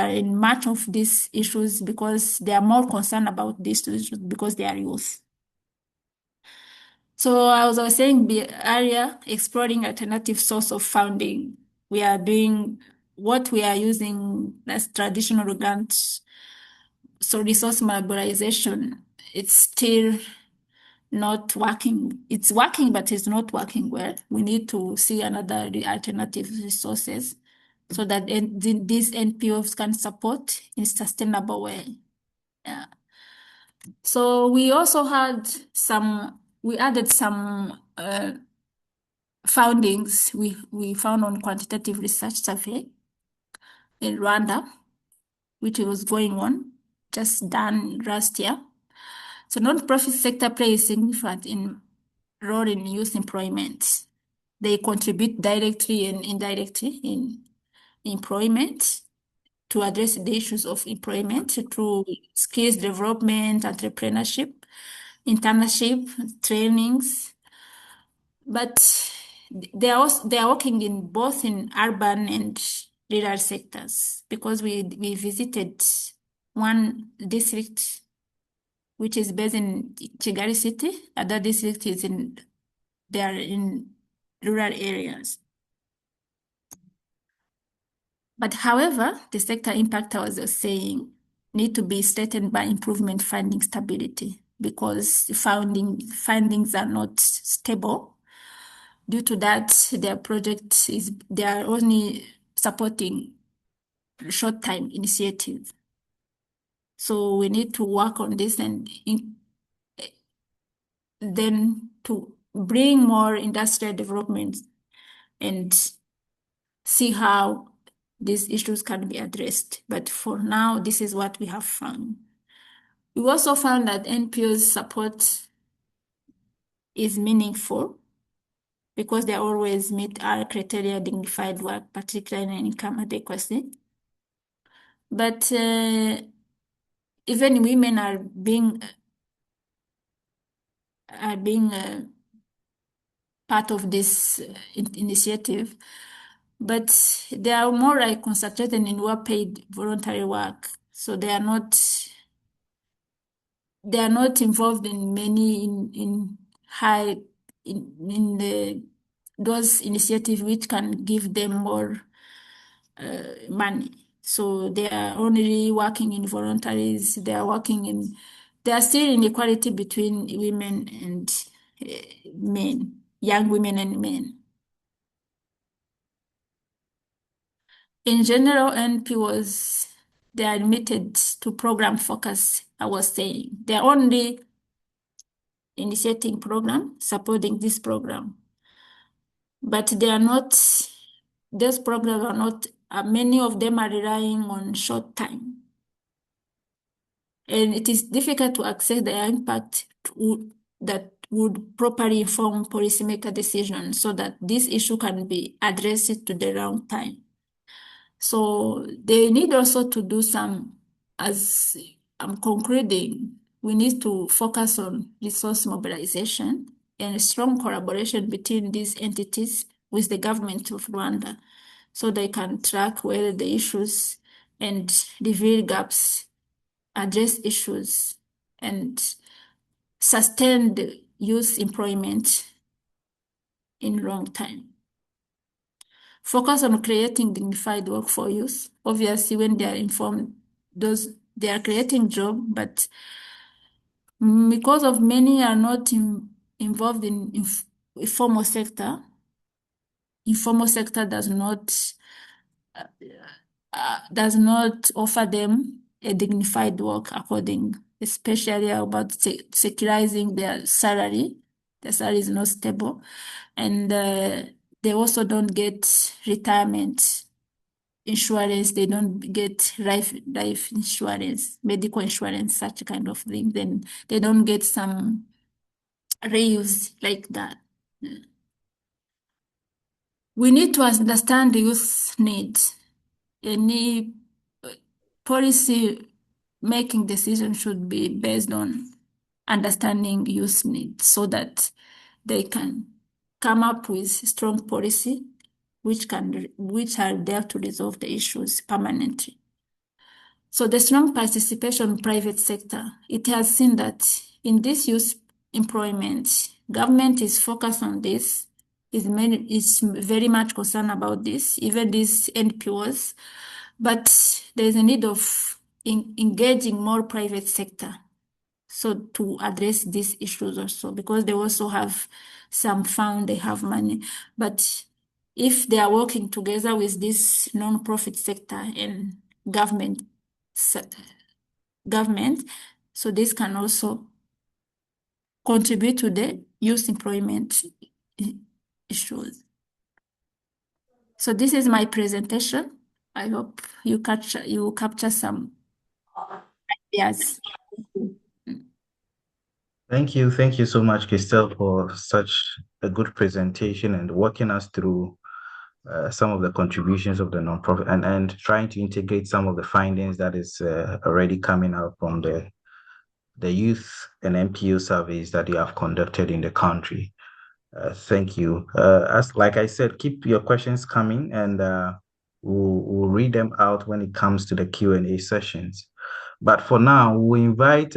Speaker 5: in much of these issues because they are more concerned about these issues because they are youth. So as I was saying earlier, exploring alternative source of funding. We are doing what we are using as traditional grants. So resource mobilization, it's still not working. It's working, but it's not working well. We need to see another alternative resources so that these NPOs can support in sustainable way. Yeah. So we also had we added some findings we found on quantitative research survey in Rwanda, which was going on, just done last year. So non-profit sector plays a significant role in youth employment. They contribute directly and indirectly in employment to address the issues of employment through skills development, entrepreneurship, internship, trainings. But they are working in both in urban and rural sectors because we visited one district which is based in Kigali city. Other district is they are in rural areas. But however, the sector impact, I was saying, need to be strengthened by improvement funding stability because findings are not stable. Due to that, their project they are only supporting short-time initiatives. So we need to work on this and then to bring more industrial development and see how these issues can be addressed. But for now, this is what we have found. We also found that NPO's support is meaningful because they always meet our criteria dignified work, particularly in income adequacy. But even women are being part of this initiative, but they are more like concentrated in well-paid voluntary work. So they are not involved in many in those initiatives which can give them more money. So they are only working in voluntaries. They are still in equality between women and men, young women and men. In general, NPOs they are limited to program focus, I was saying. They're only initiating program, supporting this program. But they are not, those programs are not, many of them are relying on short time. And it is difficult to access the impact that would properly inform policymaker decisions so that this issue can be addressed to the long time. So they need also to do some, as I'm concluding, we need to focus on resource mobilization and strong collaboration between these entities with the government of Rwanda so they can track where the issues and reveal gaps, address issues, and sustain the youth employment in long time. Focus on creating dignified work for youth. Obviously, when they are informed, they are creating job, but because of many are not involved in informal sector does not offer them a dignified work according, especially about securing their salary. The salary is not stable, and they also don't get retirement insurance. They don't get life insurance, medical insurance, such kind of thing. Then they don't get some rails like that. We need to understand the youth needs. Any policy making decision should be based on understanding youth needs so that they can come up with strong policy which are there to resolve the issues permanently. So the strong participation in private sector, it has seen that in this youth employment, government is focused on this, is very much concerned about this, even these NPOs, but there is a need of engaging more private sector. So to address these issues also, because they also have some fund, they have money, but if they are working together with this non-profit sector and government, so this can also contribute to the youth employment issues. So this is my presentation. I hope you capture some ideas.
Speaker 1: Thank you so much, Christelle, for such a good presentation and walking us through some of the contributions of the nonprofit and trying to integrate some of the findings that is already coming out from the youth and NPO surveys that you have conducted in the country. Thank you. As like I said, keep your questions coming, and we'll read them out when it comes to the Q&A sessions. But for now, we invite.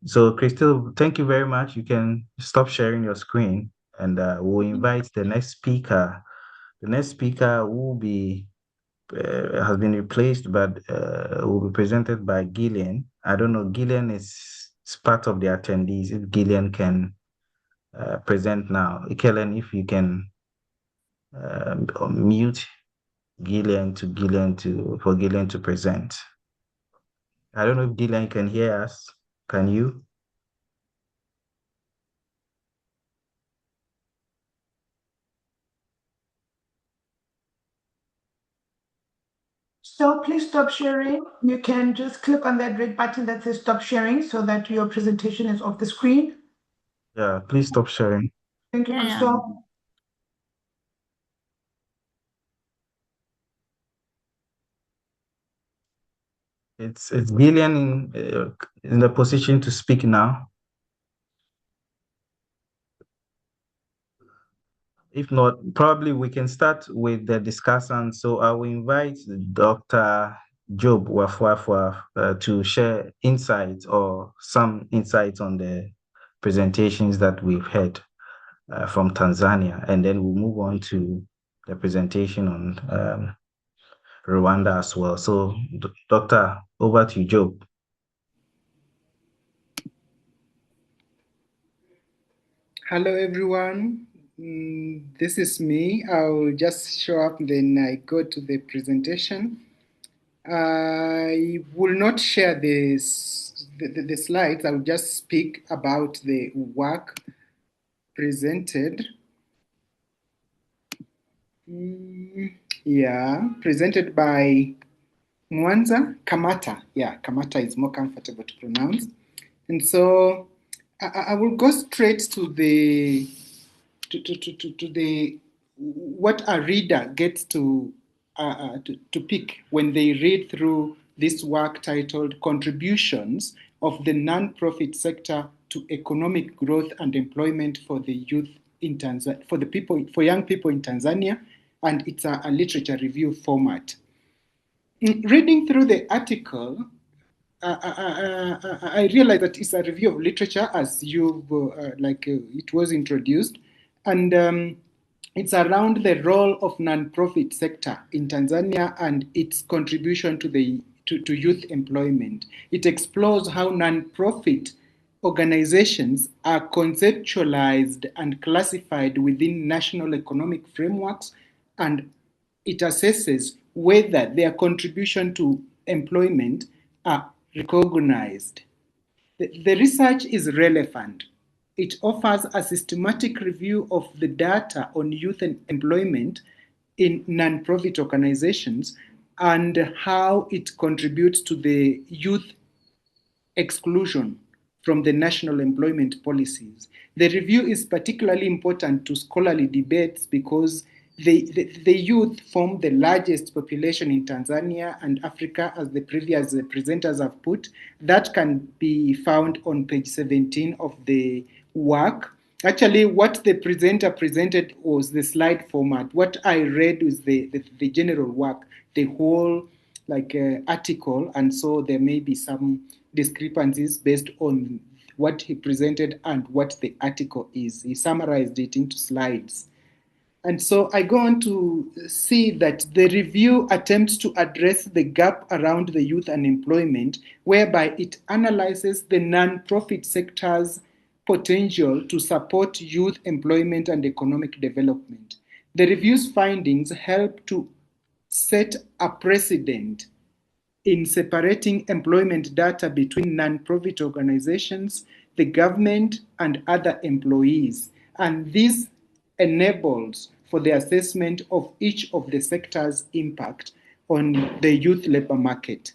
Speaker 1: So, Crystal, thank you very much. You can stop sharing your screen, and we'll invite the next speaker. The next speaker will be has been replaced, but will be presented by Gillian. I don't know. Gillian is part of the attendees. If Gillian can present now, Kellen, if you can mute Gillian for Gillian to present. I don't know if Gillian can hear us. Can you?
Speaker 4: So please stop sharing. You can just click on that red button that says stop sharing so that your presentation is off the screen.
Speaker 1: Yeah, please stop sharing.
Speaker 4: Thank you,
Speaker 5: Yeah.
Speaker 4: Crystal.
Speaker 1: It's Gillian in the position to speak now. If not, probably we can start with the discussion. So I will invite Dr. Job Wafuafua to share insights or some insights on the presentations that we've had from Tanzania, and then we'll move on to the presentation on Rwanda as well. So, Doctor, over to you, Job.
Speaker 7: Hello, everyone. This is me. I'll just show up, then I go to the presentation. I will not share the slides. I will just speak about the work presented. Presented by Mwanza Kamata. Yeah, Kamata is more comfortable to pronounce. And so I will go straight to the what a reader gets to pick when they read through this work titled Contributions of the Non-Profit Sector to Economic Growth and Employment for the Youth in Tanzania, for young people in Tanzania, and it's a literature review format. Reading through the article, I realized that it's a review of literature, as it was introduced, and it's around the role of non-profit sector in Tanzania and its contribution to youth employment. It explores how non-profit organizations are conceptualized and classified within national economic frameworks, and it assesses whether their contribution to employment are recognized. The research is relevant. It offers a systematic review of the data on youth and employment in non-profit organizations and how it contributes to the youth exclusion from the national employment policies. The review is particularly important to scholarly debates because the youth form the largest population in Tanzania and Africa, as the previous presenters have put. That can be found on page 17 of the work. Actually, what the presenter presented was the slide format. What I read was the general work, the whole article, and so there may be some discrepancies based on what he presented and what the article is. He summarized it into slides. And so I go on to see that the review attempts to address the gap around the youth unemployment, whereby it analyzes the non-profit sector's potential to support youth employment and economic development. The review's findings help to set a precedent in separating employment data between non-profit organizations, the government, and other employees. And this enables for the assessment of each of the sector's impact on the youth labor market.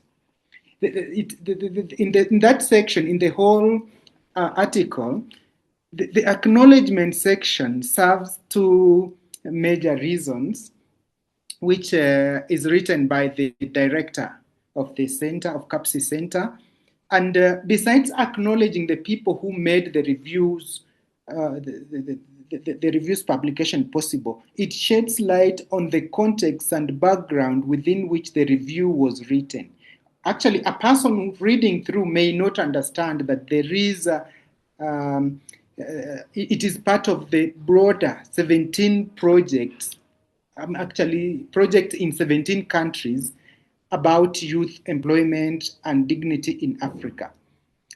Speaker 7: In that section, in the whole article, the acknowledgement section serves two major reasons, which is written by the director of the center, of CAPSI Center. And besides acknowledging the people who made the reviews, the reviews publication possible, it sheds light on the context and background within which the review was written. Actually, a person reading through may not understand that there is it is part of the broader 17 projects, actually projects in 17 countries about youth employment and dignity in Africa.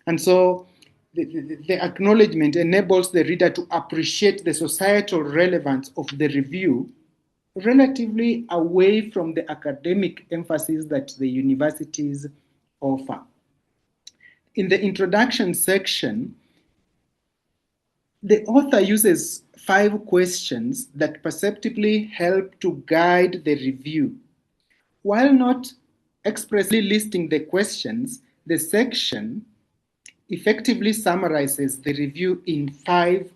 Speaker 7: And so the acknowledgement enables the reader to appreciate the societal relevance of the review relatively away from the academic emphasis that the universities offer. In the introduction section, the author uses 5 questions that perceptibly help to guide the review. While not expressly listing the questions, the section effectively summarizes the review in 5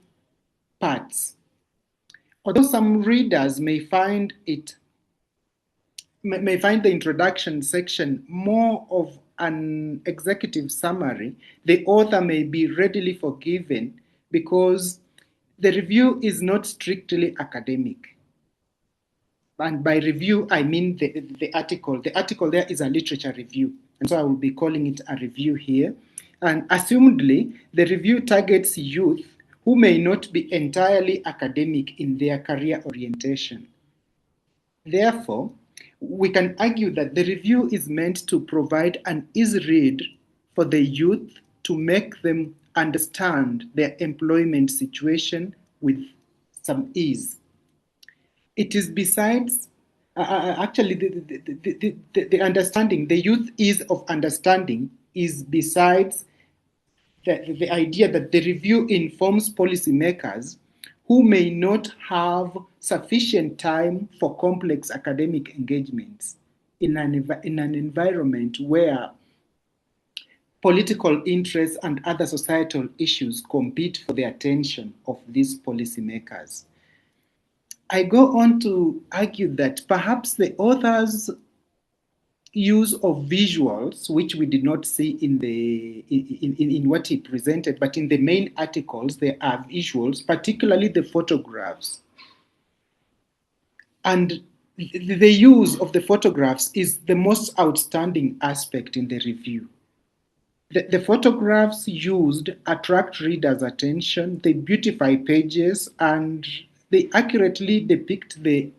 Speaker 7: parts. Although some readers may find the introduction section more of an executive summary, the author may be readily forgiven because the review is not strictly academic. And by review, I mean the article. The article there is a literature review. And so I will be calling it a review here. And assumedly, the review targets youth who may not be entirely academic in their career orientation. Therefore, we can argue that the review is meant to provide an easy read for the youth to make them understand their employment situation with some ease. It is besides Actually, the understanding, the youth ease of understanding is besides the idea that the review informs policymakers who may not have sufficient time for complex academic engagements in an environment where political interests and other societal issues compete for the attention of these policymakers. I go on to argue that perhaps the authors' use of visuals, which we did not see in what he presented, but in the main articles, there are visuals, particularly the photographs. And the use of the photographs is the most outstanding aspect in the review. The photographs used attract readers' attention, they beautify pages, and they accurately depict the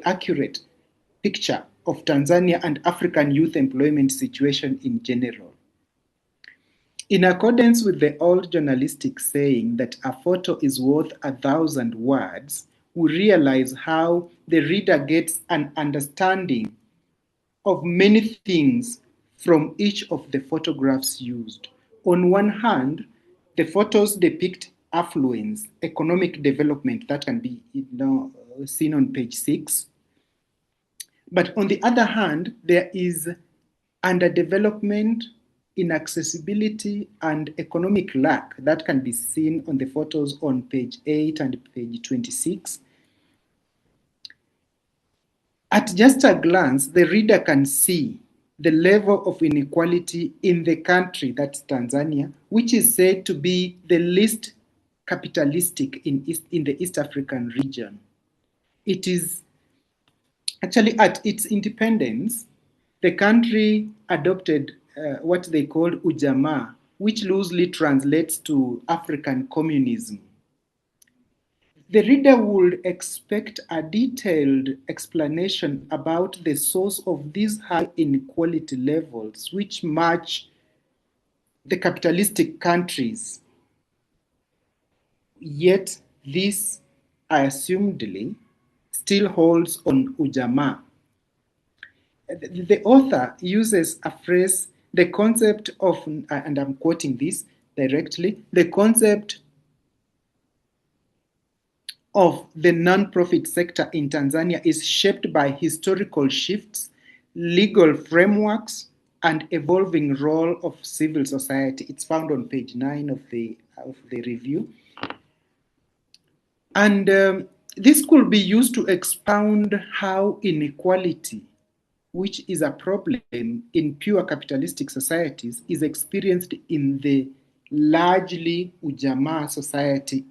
Speaker 7: accurate picture of Tanzania and African youth employment situation in general. In accordance with the old journalistic saying that a photo is worth 1,000 words, we realize how the reader gets an understanding of many things from each of the photographs used. On one hand, the photos depict affluence, economic development, that can be seen on page 6. But on the other hand, there is underdevelopment, inaccessibility, and economic lack that can be seen on the photos on page 8 and page 26. At just a glance, the reader can see the level of inequality in the country, that's Tanzania, which is said to be the least capitalistic in the East African region. It is actually at its independence, the country adopted what they call ujamaa, which loosely translates to African communism. The reader would expect a detailed explanation about the source of these high inequality levels, which match the capitalistic countries. Yet this, assumedly, still holds on ujamaa. The author uses a phrase, the concept of, and I'm quoting this directly, the concept of the non-profit sector in Tanzania is shaped by historical shifts, legal frameworks, and evolving role of civil society. It's found on page 9 of the review. And this could be used to expound how inequality, which is a problem in pure capitalistic societies, is experienced in the largely ujamaa society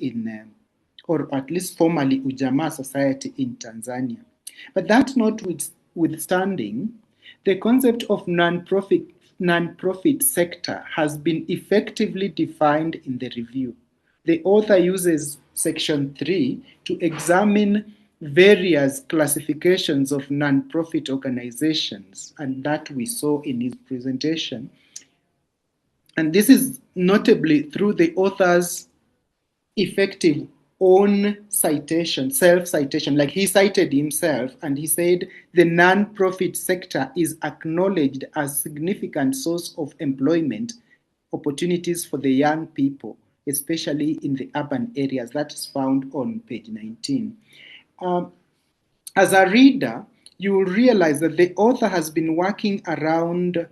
Speaker 7: or at least formerly ujamaa society in Tanzania. But that notwithstanding, the concept of non-profit sector has been effectively defined in the review. The author uses section 3 to examine various classifications of non-profit organizations, and that we saw in his presentation. And this is notably through the author's effective own citation, self-citation, like he cited himself, and he said the non-profit sector is acknowledged as a significant source of employment opportunities for the young people, especially in the urban areas. That is found on page 19. As a reader, you will realize that the author has been working around,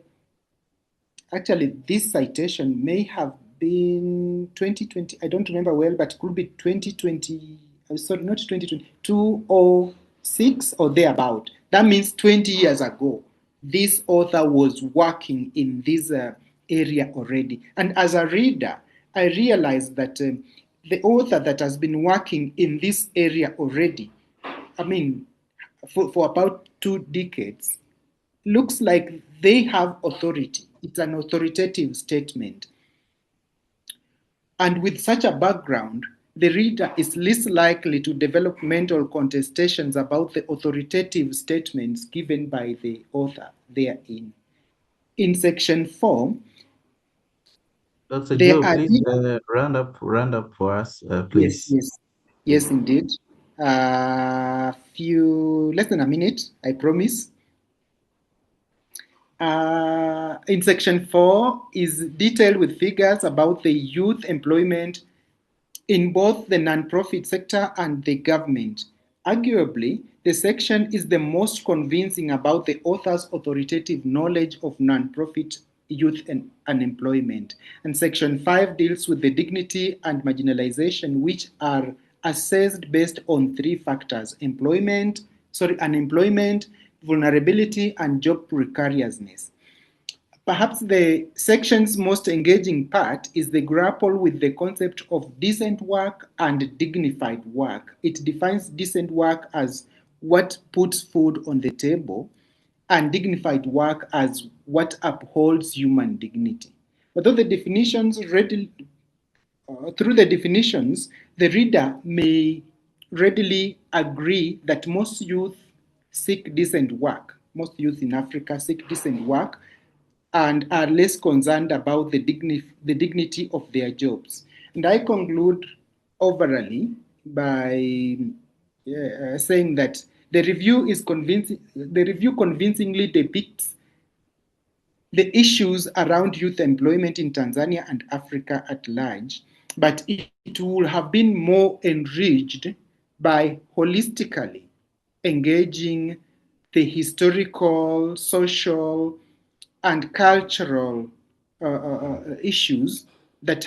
Speaker 7: actually this citation may have been 2020, I don't remember well, but it could be 2020, sorry, not 2020, 2006 or thereabout. That means 20 years ago, this author was working in this area already. And as a reader, I realized that the author that has been working in this area already, I mean, for about 2 decades, looks like they have authority. It's an authoritative statement. And with such a background, the reader is least likely to develop mental contestations about the authoritative statements given by the author therein. In section 4,
Speaker 1: Dr. Joe, please round up for us, please.
Speaker 7: Yes, indeed. less than a minute, I promise. In section 4 is detailed with figures about the youth employment in both the non-profit sector and the government. Arguably, the section is the most convincing about the author's authoritative knowledge of non-profit youth and unemployment. And section 5 deals with the dignity and marginalization, which are assessed based on 3 factors: unemployment, vulnerability, and job precariousness. Perhaps the section's most engaging part is the grapple with the concept of decent work and dignified work. It defines decent work as what puts food on the table, and dignified work as what upholds human dignity. Although the definitions through the definitions, the reader may readily agree that most youth seek decent work. Most youth in Africa seek decent work and are less concerned about the dignity of their jobs. And I conclude overally by saying that the review convincingly depicts the issues around youth employment in Tanzania and Africa at large, but it would have been more enriched by holistically engaging the historical, social, and cultural issues that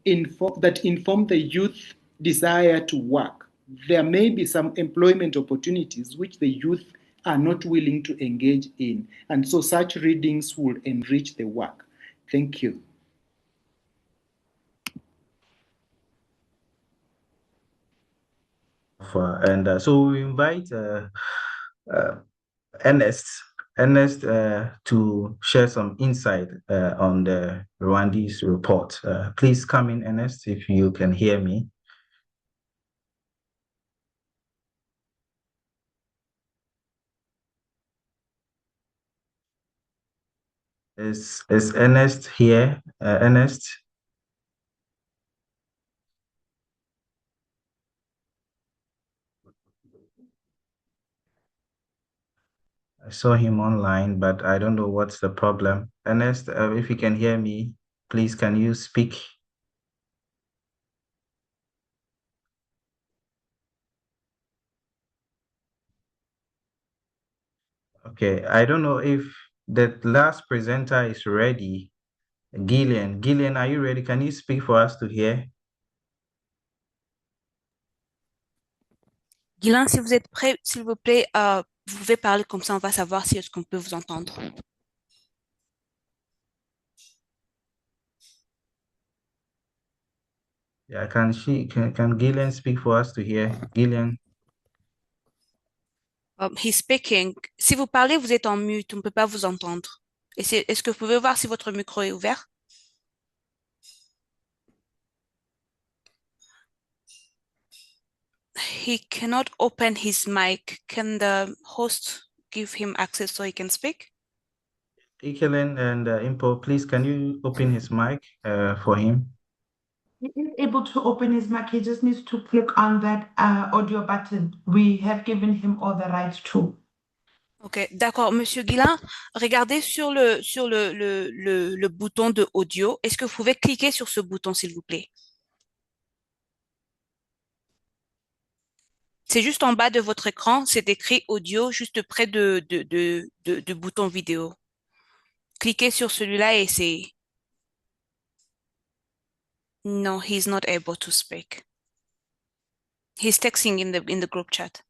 Speaker 7: inform the youth desire to work. There may be some employment opportunities which the youth are not willing to engage in, and so such readings will enrich the work. Thank you.
Speaker 1: And so we invite Ernest to share some insight on the Rwandese report. Please come in, Ernest, if you can hear me. Is Ernest here? Ernest? I saw him online, but I don't know what's the problem. Ernest, if you can hear me, please can you speak? Okay, I don't know if the last presenter is ready. Gillian, are you ready? Can you speak for us to hear?
Speaker 8: Guylain, si vous êtes prêt, s'il vous plaît, vous pouvez parler comme ça, on va savoir si est-ce qu'on peut vous entendre.
Speaker 1: Yeah, can Gillian speak for us to hear? Gillian?
Speaker 8: He's speaking. Si vous parlez, vous êtes en mute, on ne peut pas vous entendre. Est-ce que vous pouvez voir si votre micro est ouvert? He cannot open his mic. Can the host give him access so he can speak?
Speaker 1: Gillian and Impo, please, can you open his mic for him?
Speaker 4: He is able to open his mic. He just needs to click on that audio button. We have given him all the rights to.
Speaker 8: Ok, d'accord. Monsieur Guylain, regardez sur le bouton de audio. Est-ce que vous pouvez cliquer sur ce bouton, s'il vous plaît? C'est juste en bas de votre écran, c'est écrit audio, juste près du bouton vidéo. Cliquez sur celui-là et c'est... No, he's not able to speak. He's texting in the group chat.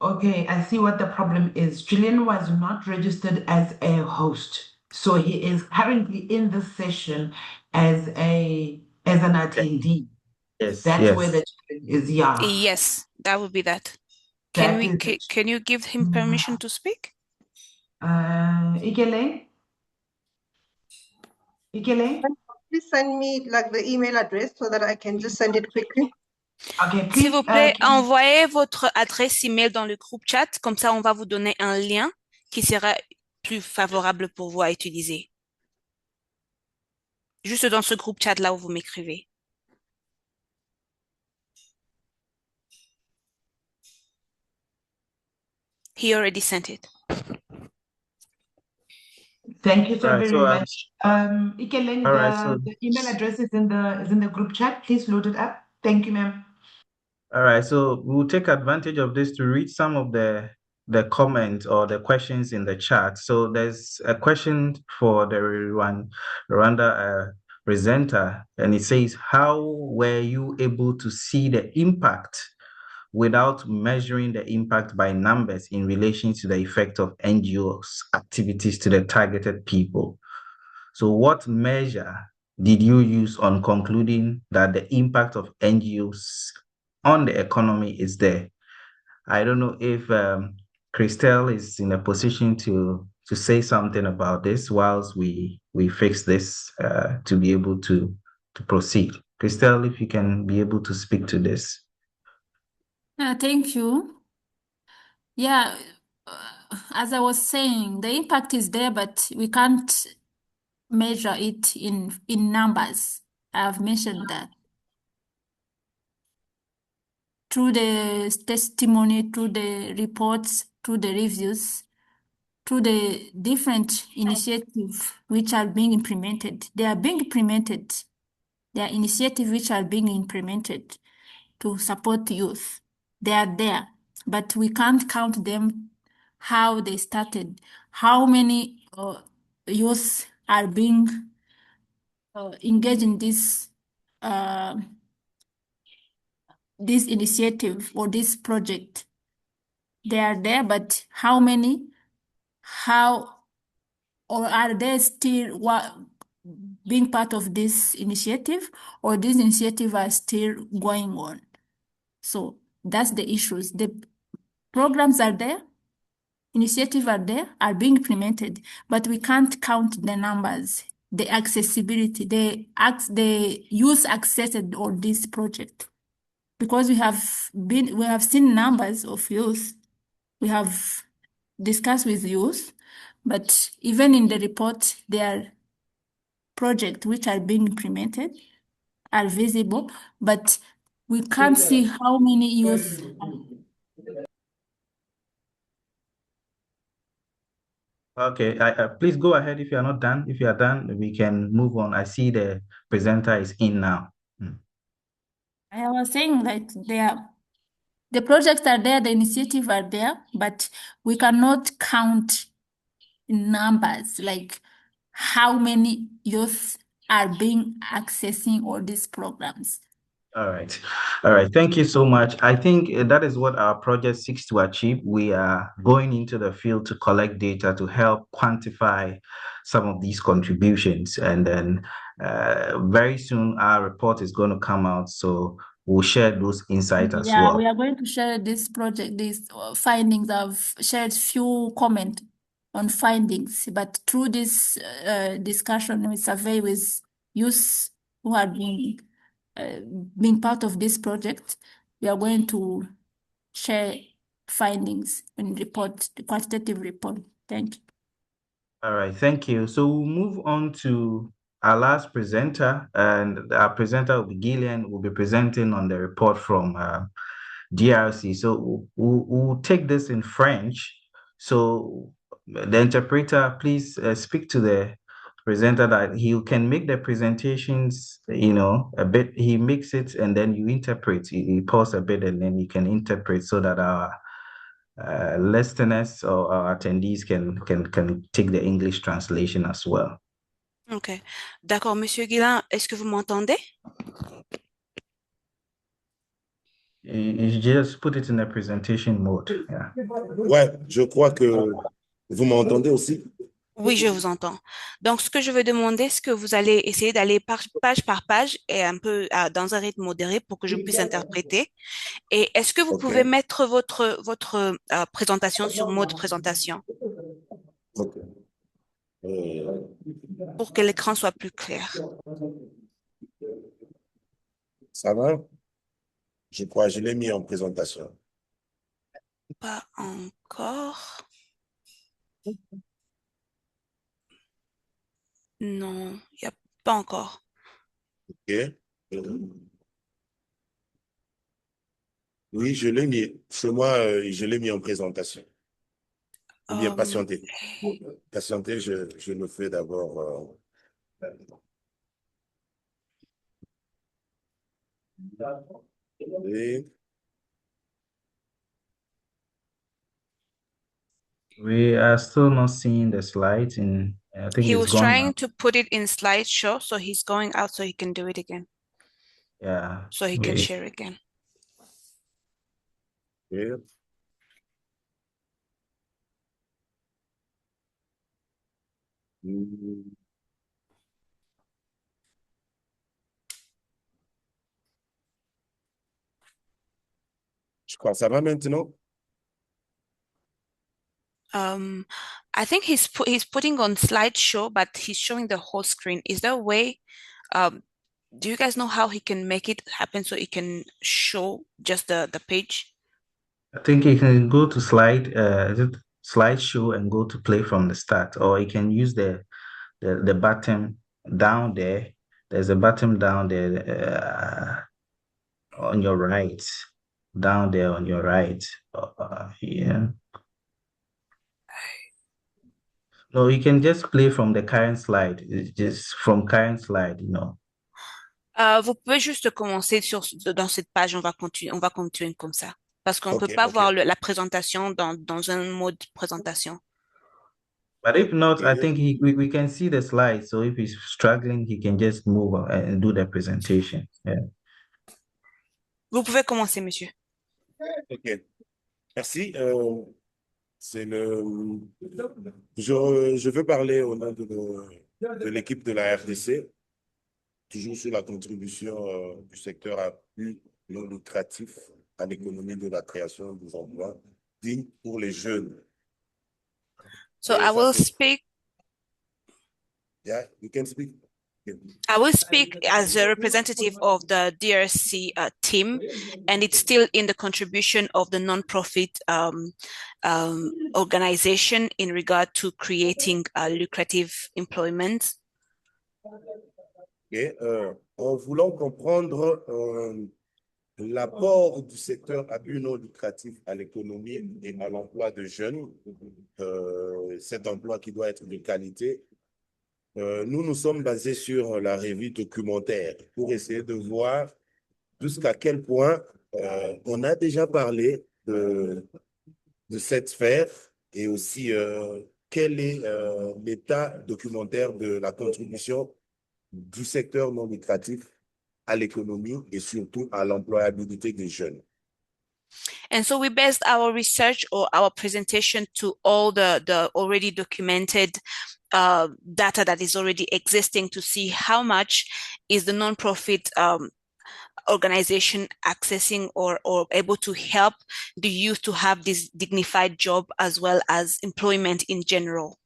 Speaker 4: Okay, I see what the problem is. Julian was not registered as a host, so he is currently in the session as an attendee.
Speaker 1: Yes,
Speaker 4: That's
Speaker 1: yes.
Speaker 4: where the challenge is. Yeah.
Speaker 8: Yes, that would be that.
Speaker 4: That
Speaker 8: Can you give him permission to speak?
Speaker 4: Ikele?
Speaker 9: Please send me like the email address so that I can just send it quickly.
Speaker 4: Okay, please,
Speaker 8: s'il vous plaît, envoyez votre adresse email dans le groupe chat. Comme ça, on va vous donner un lien qui sera plus favorable pour vous à utiliser. Juste dans ce groupe chat là où vous m'écrivez. He already sent it.
Speaker 4: Thank you so
Speaker 1: Right.
Speaker 4: very
Speaker 1: So
Speaker 4: much. Ikeleng,
Speaker 1: all right. So
Speaker 4: the email address is in the group chat. Please load it up. Thank you, ma'am.
Speaker 1: all right. So we'll take advantage of this to read some of the comments or the questions in the chat. So there's a question for the Rwanda presenter, and it says, "How were you able to see the impact without measuring the impact by numbers in relation to the effect of NGOs activities to the targeted people? So what measure did you use on concluding that the impact of NGOs on the economy is there?" I don't know if Christelle is in a position to say something about this whilst we fix this to be able to proceed. Christelle, if you can be able to speak to this.
Speaker 5: Thank you. Yeah, as I was saying, the impact is there, but we can't measure it in numbers. I've mentioned that. Through the testimony, through the reports, through the reviews, through the different initiatives which are being implemented. They are being implemented. There are initiatives which are being implemented to support youth. They are there, but we can't count them, how they started, how many youth are being engaged in this initiative or this project. They are there, but how many, or are they still being part of this initiative, or this initiative are still going on? So that's the issues. The programs are there, initiatives are there, are being implemented, but we can't count the numbers, the accessibility, the youth access on this project. Because we have seen numbers of youth, we have discussed with youth, but even in the report, there are projects which are being implemented, are visible, but we can't see how many youth.
Speaker 1: Okay, please go ahead if you are not done. If you are done, we can move on. I see the presenter is in now.
Speaker 5: I was saying that the projects are there, the initiatives are there, but we cannot count in numbers, like how many youth are being accessing all these programs.
Speaker 1: All right. All right. Thank you so much. I think that is what our project seeks to achieve. We are going into the field to collect data to help quantify some of these contributions. And then very soon our report is going to come out. So we'll share those insights as
Speaker 5: Yeah,
Speaker 1: well.
Speaker 5: we are going to share this project, these findings. I've shared few comments on findings, but through this discussion, we survey with youth who are being part of this project, we are going to share findings and report, the quantitative report. Thank you.
Speaker 1: All right, thank you. So we'll move on to our last presenter, and our presenter will be Gillian, will be presenting on the report from DRC. So we'll take this in French. So the interpreter, please speak to the presenter that he can make the presentations, a bit, he makes it and then you interpret, you pause a bit and then you can interpret so that our listeners or our attendees can take the English translation as well.
Speaker 8: Ok. D'accord, Monsieur Guillain, est-ce que vous m'entendez?
Speaker 1: You just put it in the presentation mode. Yeah.
Speaker 10: Ouais, je crois que vous m'entendez aussi.
Speaker 8: Oui, je vous entends. Donc, ce que je veux demander, c'est que vous allez essayer d'aller page par page et un peu dans un rythme modéré pour que je puisse interpréter. Et est-ce que vous pouvez mettre votre présentation sur mode présentation
Speaker 10: Okay.
Speaker 8: pour que l'écran soit plus clair?
Speaker 10: Ça va? Je crois, je l'ai mis en présentation.
Speaker 8: Pas encore. Non, il n'y a pas encore.
Speaker 10: OK. Oui, je l'ai mis. C'est moi, je l'ai mis en présentation. Ou bien patienter. Patienter, je le fais d'abord. Et
Speaker 1: We are still not seeing the slides in, I think
Speaker 8: He
Speaker 1: it's
Speaker 8: was
Speaker 1: gone
Speaker 8: trying
Speaker 1: now.
Speaker 8: to put it in slideshow, so he's going out so he can do it again,
Speaker 1: Yeah.
Speaker 8: so he can share again.
Speaker 10: et je crois que ça va maintenant.
Speaker 8: I think he's putting on slideshow, but he's showing the whole screen. Is there a way? Do you guys know how he can make it happen so he can show just the page?
Speaker 1: I think you can go to is it slideshow and go to play from the start, or you can use the button down there. There's a button down there on your right, down there on your right. Yeah. No, you can just play from the current slide. It's just from current slide, you know.
Speaker 8: Vous pouvez juste commencer dans cette page, on va continuer comme ça. Parce qu'on ne peut
Speaker 10: Ok,
Speaker 8: pas
Speaker 10: ok.
Speaker 8: voir la présentation dans un mode présentation.
Speaker 1: But if not, I
Speaker 10: Et
Speaker 1: think we can see the slides. So if he's struggling, he can just move and do the presentation. Yeah.
Speaker 8: Vous pouvez commencer, monsieur.
Speaker 10: ok. Merci. C'est je veux parler au nom de l'équipe de la RDC, toujours sur la contribution du secteur à but non lucratif à l'économie de la création des emplois dignes pour les jeunes.
Speaker 8: So
Speaker 10: Et
Speaker 8: I
Speaker 10: ça,
Speaker 8: will
Speaker 10: c'est...
Speaker 8: speak.
Speaker 10: Yeah, you can speak.
Speaker 8: I will speak as a representative of the DRC team, and it's still in the contribution of the non-profit organization in regard to creating lucrative employment.
Speaker 10: Et, en voulant comprendre l'apport du secteur à but non lucratif à l'économie et à l'emploi de jeunes, cet emploi qui doit être de qualité, nous nous sommes basés sur la revue documentaire pour essayer de voir jusqu'à quel point on a déjà parlé de cette sphère et aussi quel est l'état documentaire de la contribution du secteur non lucratif à l'économie et surtout à l'employabilité des jeunes.
Speaker 8: And so we based our research or our presentation to all the already documented data that is already existing to see how much is the nonprofit organization accessing or able to help the youth to have this dignified job as well as employment in general.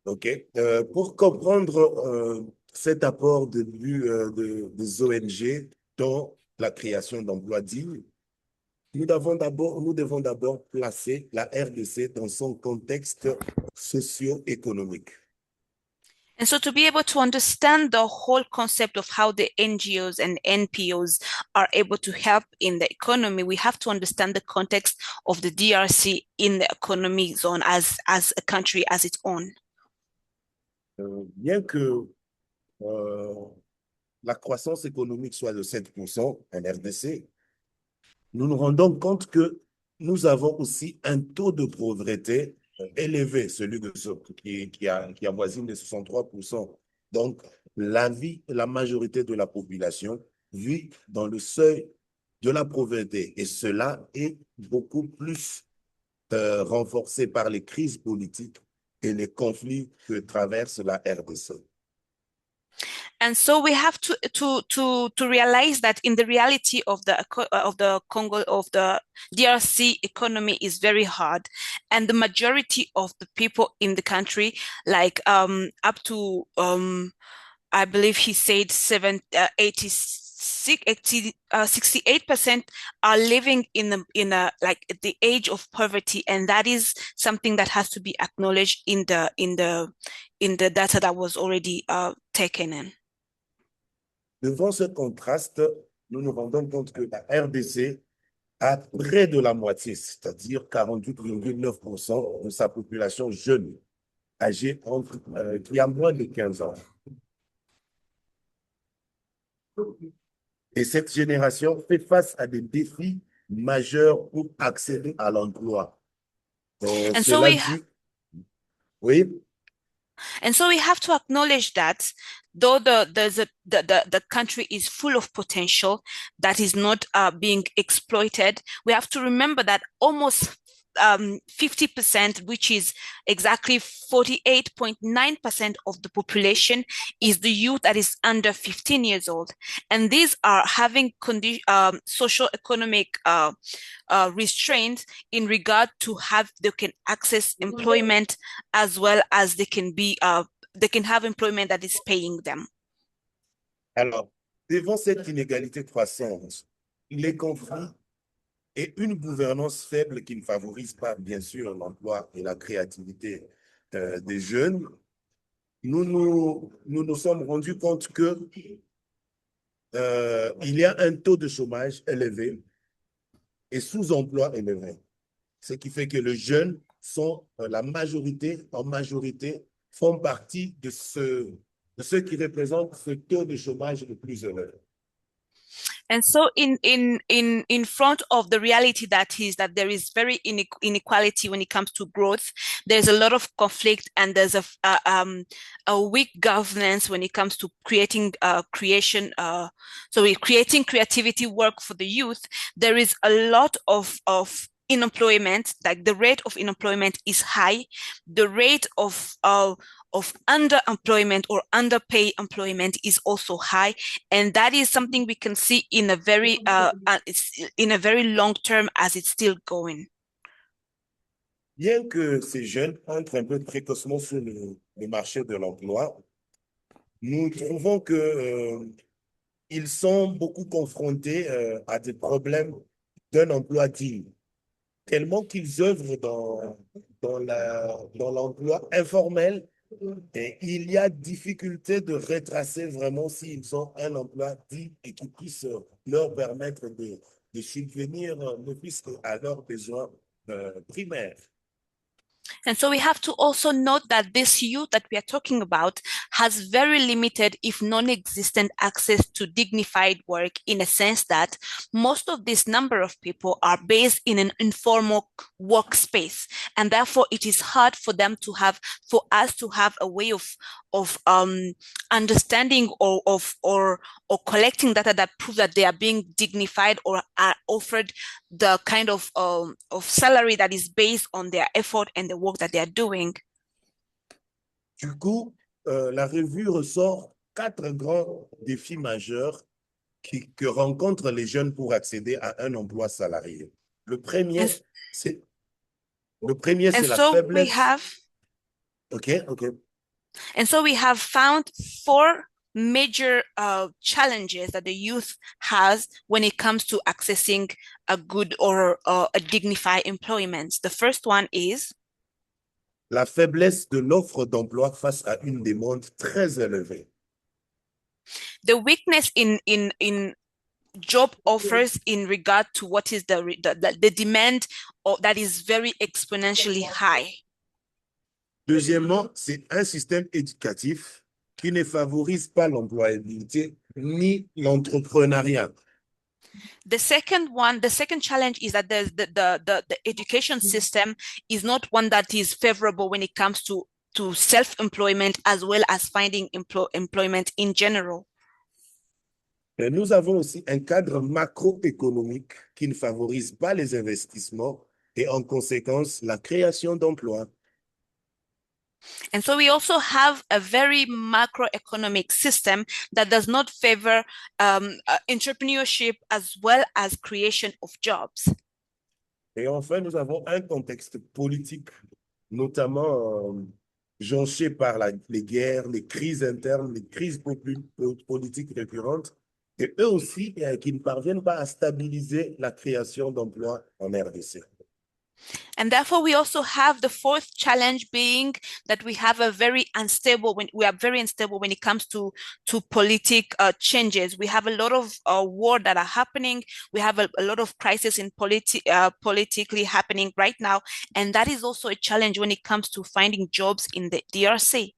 Speaker 10: OK. Pour comprendre cet apport des ONG dans la création d'emplois dignes, nous devons d'abord placer la RDC dans son contexte socio-économique.
Speaker 8: And so to be able to understand the whole concept of how the NGOs and NPOs are able to help in the economy, we have to understand the context of the DRC in the economic zone as a country as its own.
Speaker 10: Bien que la croissance économique soit de 7% en RDC, nous nous rendons compte que nous avons aussi un taux de pauvreté élevé, celui qui avoisine les 63%. Donc, la majorité de la population vit dans le seuil de la pauvreté. Et cela est beaucoup plus renforcé par les crises politiques et les conflits que traverse la RDC.
Speaker 8: And so we have to realize that in the reality of the Congo, of the DRC economy is very hard, and the majority of the people in the country, like up to I believe he said 68% are living in a like at the age of poverty, and that is something that has to be acknowledged in the data that was already taken in.
Speaker 10: Devant ce contraste, nous nous rendons compte que la RDC à près de la moitié, c'est-à-dire 48,9% de sa population jeune, âgée qui a moins de 15 ans. Et cette génération fait face à des défis majeurs pour accéder à l'emploi.
Speaker 8: And so we
Speaker 10: Oui.
Speaker 8: And so we have to acknowledge that though the country is full of potential that is not being exploited, we have to remember that almost 50%, which is exactly 48.9% of the population, is the youth that is under 15 years old. And these are having social economic restraints in regard to they can access employment as well as they can have employment that is paying them.
Speaker 10: Alors, devant cette inégalité croissante, les conflits et une gouvernance faible qui ne favorise pas, bien sûr, l'emploi et la créativité des jeunes, nous nous sommes rendus compte que il y a un taux de chômage élevé et sous-emploi élevé. Ce qui fait que les jeunes sont en majorité, font partie de ceux qui représentent ce taux de chômage le plus élevé.
Speaker 8: And so in front of the reality that there is very inequality when it comes to growth, there's a lot of conflict and there's a weak governance when it comes to creating creating creativity work for the youth. There is a lot of unemployment, like the rate of unemployment is high. The rate of underemployment or underpaid employment is also high, and that is something we can see in a very long term as it's still going.
Speaker 10: Bien que ces jeunes entrent un peu précocement sur le marché de l'emploi, nous trouvons que ils sont beaucoup confrontés à des problèmes d'un emploi digne, tellement qu'ils œuvrent dans l'emploi informel. Et il y a difficulté de retracer vraiment s'ils ont un emploi digne et qui puisse leur permettre de subvenir ne fût-ce qu'à leurs besoins primaires.
Speaker 8: And so we have to also note that this youth that we are talking about has very limited, if non-existent, access to dignified work, in a sense that most of this number of people are based in an informal workspace. And therefore it is hard for us to have a way of understanding or collecting data that prove that they are being dignified or are offered the kind of salary that is based on their effort and the work that they are doing.
Speaker 10: Du coup, la revue ressort 4 grands défis majeurs que rencontrent les jeunes pour accéder à un emploi salarié. Le premier, c'est la faiblesse. Okay.
Speaker 8: And so we have found 4 major challenges that the youth has when it comes to accessing a good or a dignified employment. The first one is
Speaker 10: la faiblesse de l'offre d'emploi face à une demande très élevée.
Speaker 8: The weakness in job offers in regard to what is the demand that is very exponentially high.
Speaker 10: Deuxièmement, c'est un système éducatif qui ne favorise pas l'employabilité ni l'entrepreneuriat.
Speaker 8: The second challenge is that the education system is not one that is favorable when it comes to self-employment as well as finding employment in general.
Speaker 10: Et nous avons aussi un cadre macroéconomique qui ne favorise pas les investissements et en conséquence la création d'emplois.
Speaker 8: And so we also have a very macroeconomic system that does not favor entrepreneurship as well as creation of jobs.
Speaker 10: Et enfin, nous avons un contexte politique, notamment jonché par les guerres, les crises internes, les crises politiques récurrentes, et eux aussi qui ne parviennent pas à stabiliser la création d'emplois en RDC.
Speaker 8: And therefore, we also have the fourth challenge being that we have a very unstable, when we are very unstable when it comes to politic changes. We have a lot of war that are happening. We have a lot of crisis in politically happening right now. And that is also a challenge when it comes to finding jobs in the DRC.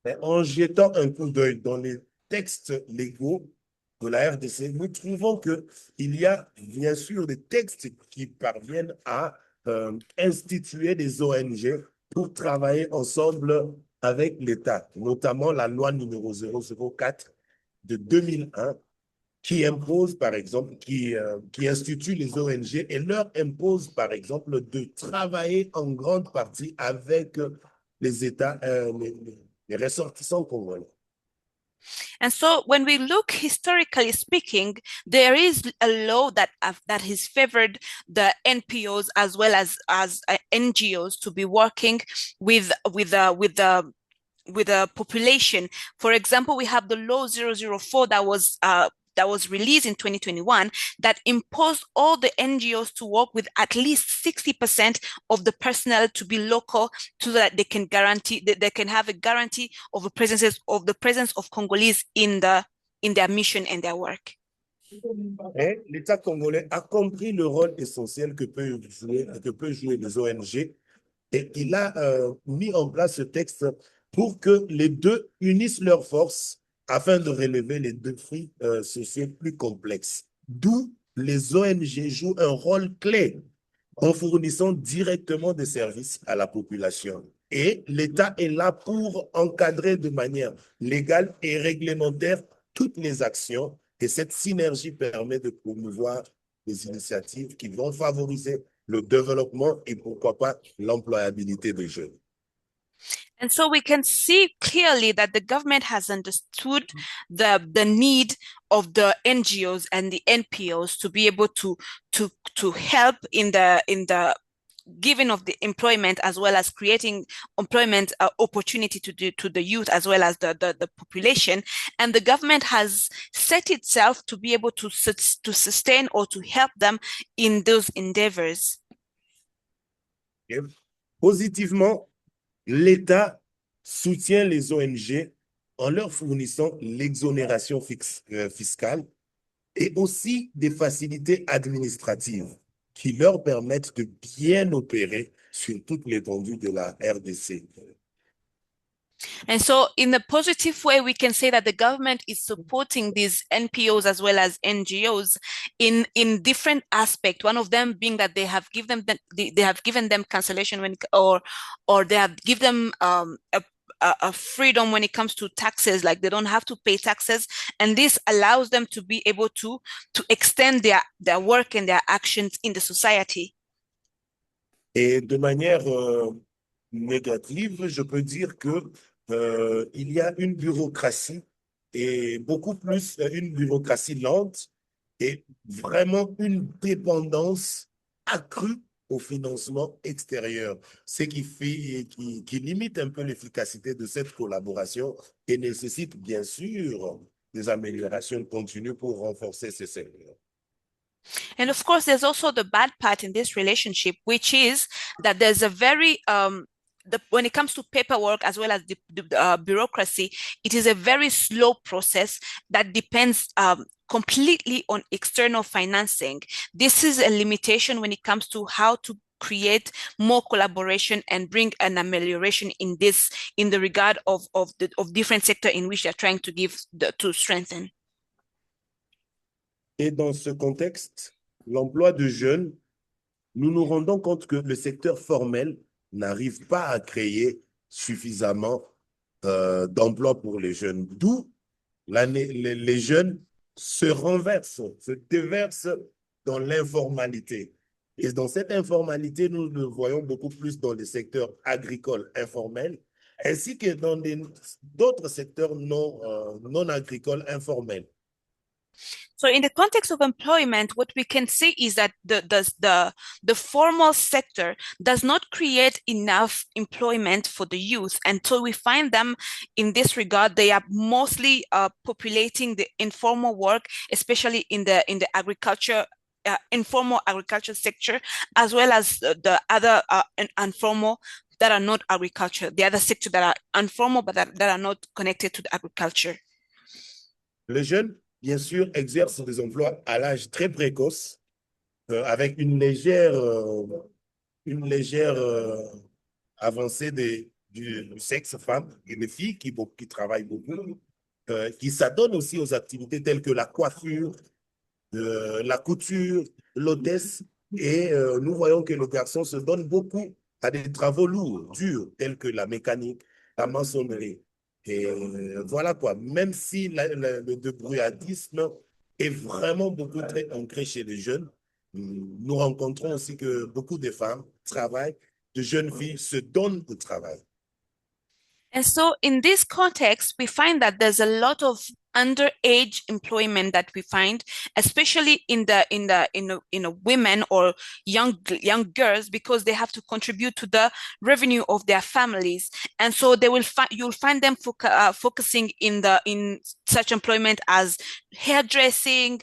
Speaker 10: Mais en jetant un coup d'œil dans les textes légaux de la RDC, nous trouvons qu'il y a bien sûr des textes qui parviennent à instituer des ONG pour travailler ensemble avec l'État, notamment la loi numéro 004 de 2001 qui impose, par exemple, qui institue les ONG et leur impose, par exemple, de travailler en grande partie avec les États, les ressortissants congolais.
Speaker 8: And so when we look historically speaking, there is a law that has favored the NPOs as well as NGOs to be working with the population. For example, we have the law 004 that was released in 2021 that imposed all the NGOs to work with at least 60% of the personnel to be local, so that they can have a guarantee of the presence of Congolese in their mission and their work.
Speaker 10: Et l'État congolais a compris le rôle essentiel que peut jouer les ONG et il a mis en place ce texte pour que les deux unissent leurs forces afin de relever les défis sociaux plus complexes. D'où les ONG jouent un rôle clé en fournissant directement des services à la population. Et l'État est là pour encadrer de manière légale et réglementaire toutes les actions. Et cette synergie permet de promouvoir des initiatives qui vont favoriser le développement et pourquoi pas l'employabilité des jeunes.
Speaker 8: And so we can see clearly that the government has understood the need of the NGOs and the NPOs to be able to help in the giving of the employment, as well as creating employment opportunity to the youth as well as the population. And the government has set itself to be able to sustain or to help them in those endeavors.
Speaker 10: Okay. Positivement, l'État soutient les ONG en leur fournissant l'exonération fiscale et aussi des facilités administratives qui leur permettent de bien opérer sur toute l'étendue de la RDC.
Speaker 8: And so in a positive way, we can say that the government is supporting these NPOs as well as NGOs in different aspects. One of them being that they have given them cancellation or they have given them a freedom when it comes to taxes, like they don't have to pay taxes, and this allows them to be able to extend their work and their actions in the society.
Speaker 10: Et de manière négative, je peux dire que il y a une bureaucratie et beaucoup plus une bureaucratie lente et vraiment une dépendance accrue au financement extérieur, ce qui limite un peu l'efficacité de cette collaboration et nécessite bien sûr des améliorations continues pour renforcer ces secteurs.
Speaker 8: And of course, there's also the bad part in this relationship, which is that there's a very when it comes to paperwork as well as the bureaucracy, it is a very slow process that depends completely on external financing. This is a limitation when it comes to how to create more collaboration and bring an amelioration in the regard of different sectors in which they're trying to strengthen.
Speaker 10: Et dans ce contexte, l'emploi de jeunes, nous nous rendons compte que le secteur formel n'arrive pas à créer suffisamment d'emplois pour les jeunes. D'où les jeunes se renversent, se déversent dans l'informalité. Et dans cette informalité, nous le voyons beaucoup plus dans les secteurs agricoles informels, ainsi que dans d'autres secteurs non agricoles informels.
Speaker 8: So in the context of employment, what we can see is that the formal sector does not create enough employment for the youth. And so we find them in this regard, they are mostly populating the informal work, especially in the agriculture informal agriculture sector, as well as the other informal that are not agriculture, the other sector that are informal but that are not connected to the agriculture.
Speaker 10: Les jeunes, bien sûr, exercent des emplois à l'âge très précoce, avec une légère avancée du sexe femme et des filles qui travaillent beaucoup, qui s'adonnent aussi aux activités telles que la coiffure, la couture, l'hôtesse, et nous voyons que les garçons se donnent beaucoup à des travaux lourds, durs, tels que la mécanique, la maçonnerie. Et voilà quoi, même si le débrouillardisme est vraiment beaucoup très ancré chez les jeunes, nous rencontrons aussi que beaucoup de femmes travaillent, de jeunes filles se donnent au travail.
Speaker 8: And so in this context, we find that there's a lot of underage employment that we find, especially in women or young girls, because they have to contribute to the revenue of their families, and so you'll find them focusing in such employment as hairdressing,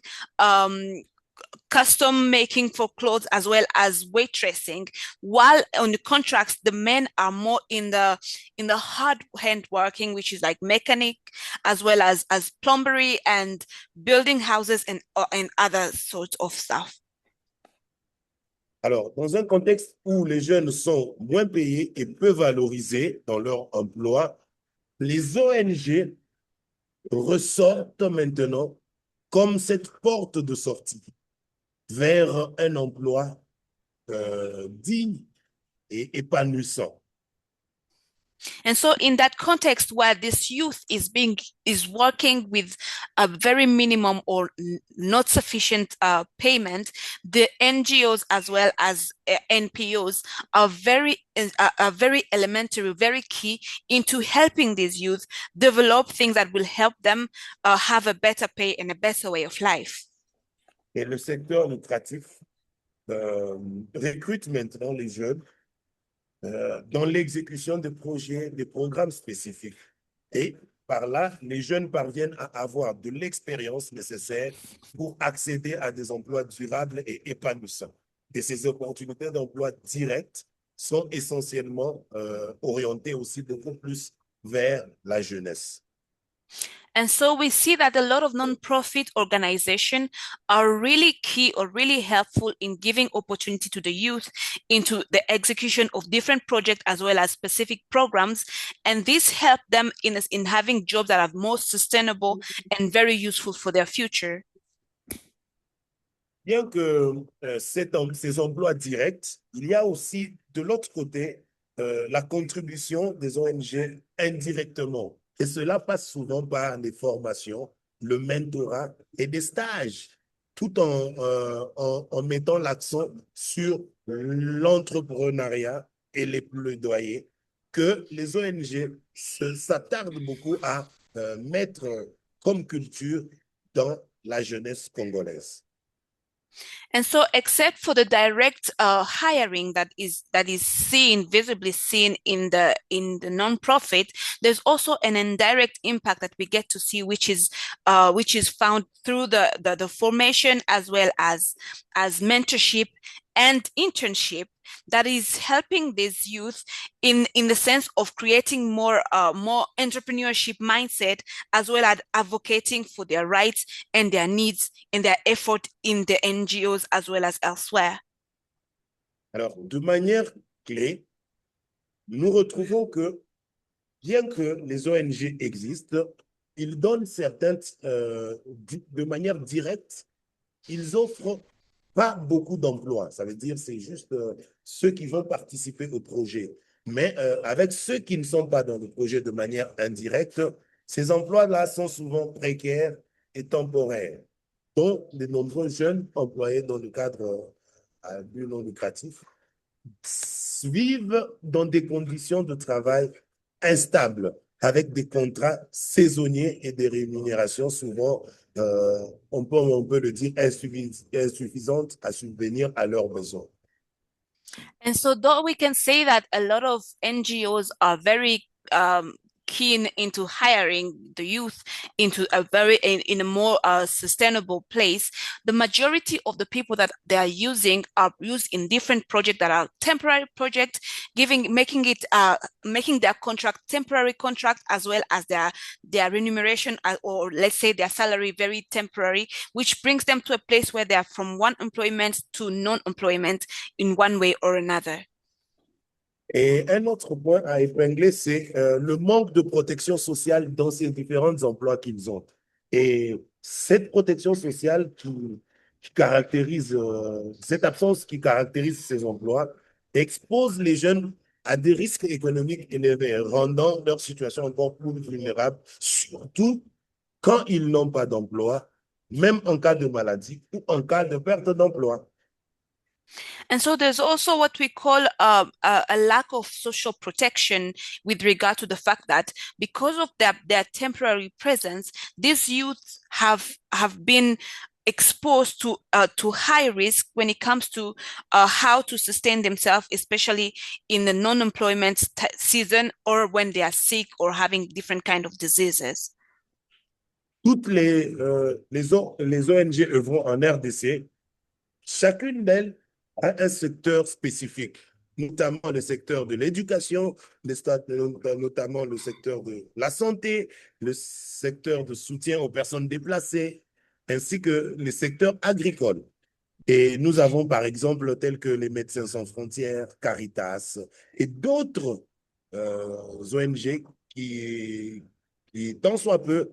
Speaker 8: custom making for clothes, as well as waitressing, while on the contracts the men are more in the hard hand working, which is like mechanic, as well as plumbery and building houses and other sorts of stuff.
Speaker 10: Alors, dans un contexte où les jeunes sont moins payés et peu valorisés dans leur emploi, les ONG ressortent maintenant comme cette porte de sortie vers un emploi digne et épanouissant.
Speaker 8: And so in that context where this youth is working with a very minimum or not sufficient payment, the NGOs as well as NPOs are very elementary, very key into helping these youth develop things that will help them have a better pay and a better way of life.
Speaker 10: Et le secteur lucratif recrute maintenant les jeunes dans l'exécution de projets, des programmes spécifiques. Et par là, les jeunes parviennent à avoir de l'expérience nécessaire pour accéder à des emplois durables et épanouissants. Et ces opportunités d'emploi directes sont essentiellement orientées aussi beaucoup plus vers la jeunesse.
Speaker 8: And so we see that a lot of non-profit organizations are really key or really helpful in giving opportunity to the youth into the execution of different projects as well as specific programs. And this helps them in having jobs that are more sustainable and very useful for their future.
Speaker 10: Bien que ces emplois directs, il y a aussi de l'autre côté la contribution des ONG indirectement. Et cela passe souvent par des formations, le mentorat et des stages, tout en mettant l'accent sur l'entrepreneuriat et les plaidoyers que les ONG s'attardent beaucoup à mettre comme culture dans la jeunesse congolaise.
Speaker 8: And so, except for the direct hiring that is visibly seen in the nonprofit, there's also an indirect impact that we get to see, which is found through the formation as well as mentorship and internship that is helping these youth in the sense of creating more entrepreneurship mindset, as well as advocating for their rights and their needs and their effort in the NGOs as well as elsewhere.
Speaker 10: Alors, de manière clé, nous retrouvons que bien que les ONG existent, ils donnent de manière directe, ils offrent pas beaucoup d'emplois. Ça veut dire c'est juste ceux qui vont participer au projet. Mais avec ceux qui ne sont pas dans le projet de manière indirecte, ces emplois-là sont souvent précaires et temporaires. Donc, de nombreux jeunes employés dans le cadre à but non lucratif vivent dans des conditions de travail instables, avec des contrats saisonniers et des rémunérations souvent, on peut le dire, insuffisantes à subvenir à leurs besoins.
Speaker 8: And so though we can say that a lot of NGOs are very keen into hiring the youth into in a more sustainable place, the majority of the people that they are using are used in different projects that are temporary projects, making their contract temporary contract, as well as their remuneration, or let's say their salary, very temporary, which brings them to a place where they are from one employment to non-employment in one way or another.
Speaker 10: Et un autre point à épingler, c'est le manque de protection sociale dans ces différents emplois qu'ils ont. Et cette protection sociale qui caractérise, cette absence qui caractérise ces emplois expose les jeunes à des risques économiques élevés, rendant leur situation encore plus vulnérable, surtout quand ils n'ont pas d'emploi, même en cas de maladie ou en cas de perte d'emploi.
Speaker 8: And so there's also what we call a lack of social protection with regard to the fact that because of their temporary presence, these youths have been exposed to high risk when it comes to how to sustain themselves, especially in the non-employment season, or when they are sick or having different kind of diseases.
Speaker 10: Toutes les ONG œuvrant en RDC, chacune d'elles a un secteur spécifique, notamment le secteur de l'éducation, notamment le secteur de la santé, le secteur de soutien aux personnes déplacées, ainsi que le secteur agricole. Et nous avons par exemple tels que les Médecins sans frontières, Caritas et d'autres ONG qui tant soit peu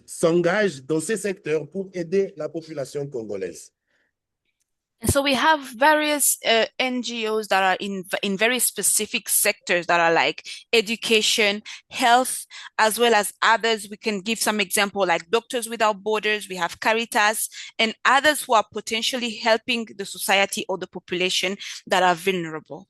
Speaker 10: s'engagent dans ces secteurs pour aider la population congolaise.
Speaker 8: And so we have various NGOs that are in very specific sectors that are like education, health, as well as others. We can give some example like Doctors Without Borders, we have Caritas, and others who are potentially helping the society or the population that are vulnerable.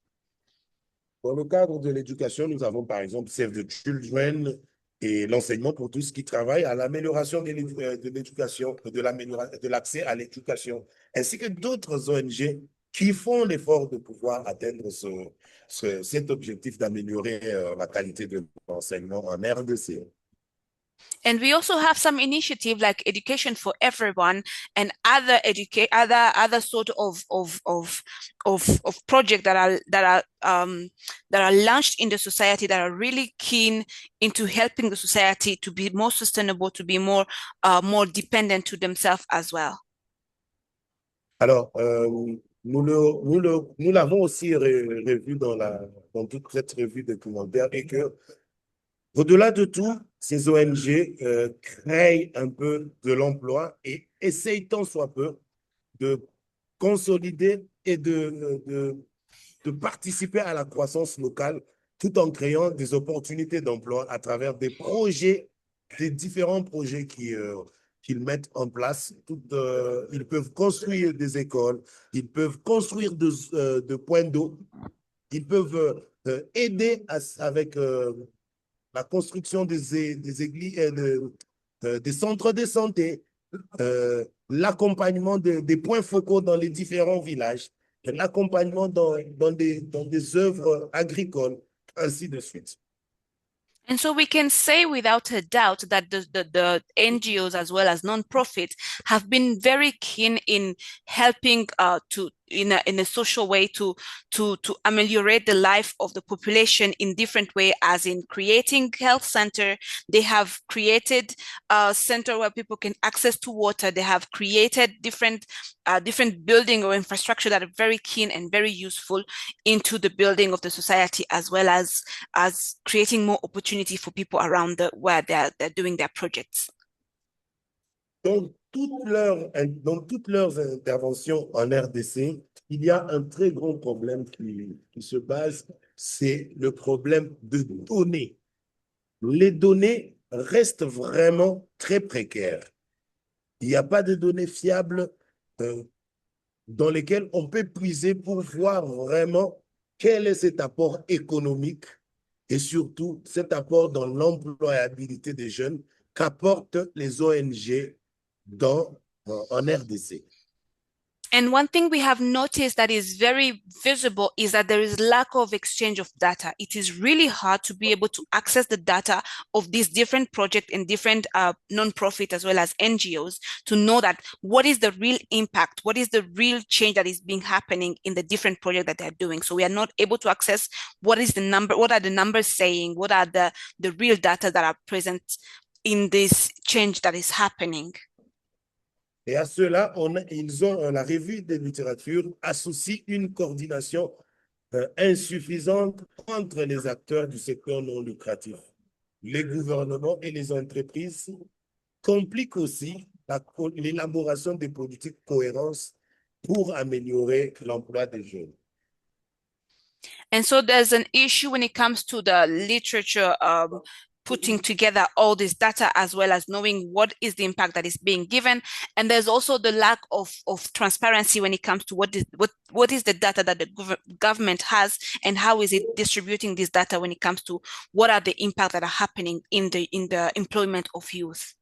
Speaker 10: Dans le cadre de l'éducation, nous avons par exemple Save the Children et l'enseignement pour tous qui travaillent à l'amélioration de l'éducation, de l'accès à l'éducation, ainsi que d'autres ONG qui font l'effort de pouvoir atteindre cet objectif d'améliorer la qualité de l'enseignement en RDC.
Speaker 8: And we also have some initiative like Education for Everyone and other sort of projects that are launched in the society that are really keen into helping the society to be more sustainable, to be more dependent to themselves as well.
Speaker 10: Alors, nous l'avons aussi revu dans toute cette revue documentaire, et que au-delà de tout, ces ONG créent un peu de l'emploi et essayent tant soit peu de consolider et de participer à la croissance locale tout en créant des opportunités d'emploi à travers des différents projets qu'ils mettent en place. Ils peuvent construire des écoles, ils peuvent construire de points d'eau, ils peuvent aider avec la construction des églises, des centres de santé, l'accompagnement des points focaux dans les différents villages, l'accompagnement dans des œuvres agricoles, ainsi de suite.
Speaker 8: And so we can say without a doubt that the NGOs as well as non-profits have been very keen in helping in a social way to ameliorate the life of the population in different way, as in creating health center. They have created a center where people can access to water. They have created different building or infrastructure that are very keen and very useful into the building of the society, as well as creating more opportunity for people around where they're doing their projects.
Speaker 10: Dans toutes leurs interventions en RDC, il y a un très grand problème qui se base, c'est le problème de données. Les données restent vraiment très précaires. Il n'y a pas de données fiables dans lesquelles on peut puiser pour voir vraiment quel est cet apport économique et surtout cet apport dans l'employabilité des jeunes qu'apportent les ONG en RDC.
Speaker 8: And one thing we have noticed that is very visible is that there is lack of exchange of data. It is really hard to be able to access the data of these different projects and different non-profit as well as NGOs to know that what is the real impact, what is the real change that is being happening in the different projects that they're doing. So we are not able to access what is the number, what are the numbers saying, what are the real data that are present in this change that is happening.
Speaker 10: Et à cela, la revue de littérature associe une coordination insuffisante entre les acteurs du secteur non lucratif. Les gouvernements et les entreprises compliquent aussi l'élaboration des politiques cohérentes pour améliorer l'emploi des jeunes.
Speaker 8: And so there's an issue when it comes to the literature putting together all this data as well as knowing what is the impact that is being given. And there's also the lack of transparency when it comes to what is the data that the government has and how is it distributing this data when it comes to what are the impacts that are happening in the employment of youth.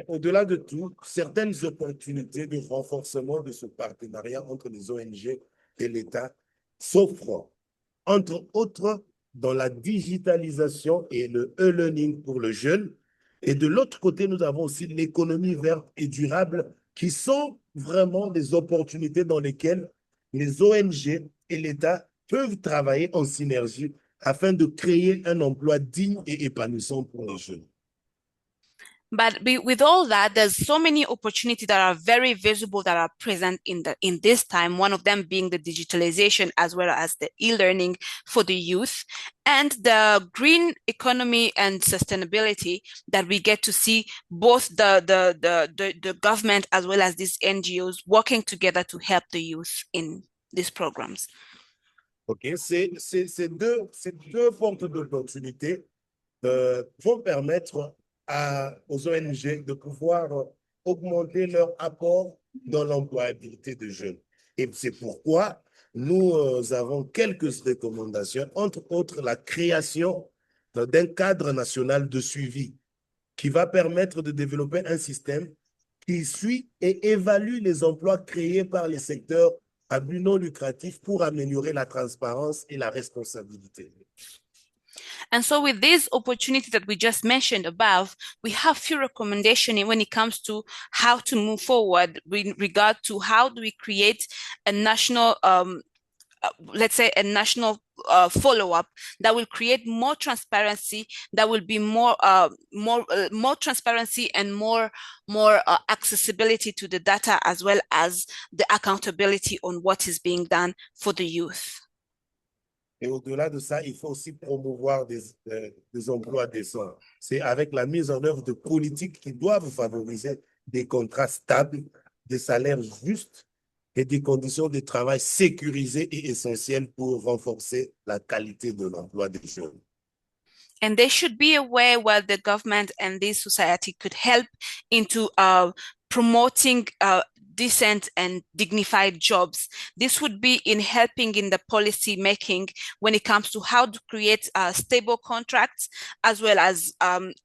Speaker 10: Au-delà de tout, certaines opportunités de renforcement de ce partenariat entre les ONG et l'État s'offrent, entre autres, dans la digitalisation et le e-learning pour le jeune. Et de l'autre côté, nous avons aussi l'économie verte et durable qui sont vraiment des opportunités dans lesquelles les ONG et l'État peuvent travailler en synergie afin de créer un emploi digne et épanouissant pour les jeunes.
Speaker 8: But with all that, there's so many opportunities that are very visible that are present in this time. One of them being the digitalization as well as the e-learning for the youth and the green economy and sustainability that we get to see both the government as well as these NGOs working together to help the youth in these programs.
Speaker 10: Ok, ces deux portes d'opportunité vont permettre aux ONG de pouvoir augmenter leur apport dans l'employabilité des jeunes. Et c'est pourquoi nous avons quelques recommandations, entre autres la création d'un cadre national de suivi qui va permettre de développer un système qui suit et évalue les emplois créés par les secteurs à but non lucratif pour améliorer la transparence et la responsabilité.
Speaker 8: And so with these opportunities that we just mentioned above, we have few recommendations when it comes to how to move forward with regard to how do we create a national, let's say a national follow-up that will create more transparency, that will be more transparency and more accessibility to the data as well as the accountability on what is being done for the youth.
Speaker 10: Et au-delà de ça, il faut aussi promouvoir des emplois décents. C'est avec la mise en œuvre de politiques qui doivent favoriser des contrats stables, des salaires justes et des conditions de travail sécurisées et essentielles pour renforcer la qualité de l'emploi des jeunes.
Speaker 8: And they should be aware where the government and this society could help into promoting decent and dignified jobs. This would be in helping in the policy making when it comes to how to create stable contracts as well as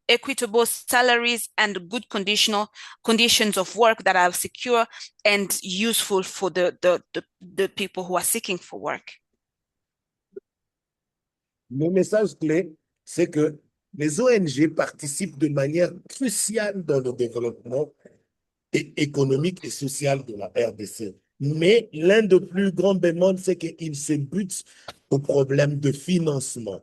Speaker 8: equitable salaries and good conditions of work that are secure and useful for the people who are seeking for work.
Speaker 10: Le message clé, c'est que les ONG participent de manière cruciale dans le développement économique et social de la RDC. Mais l'un des plus grands bémols, c'est qu'ils se butent au problème de financement.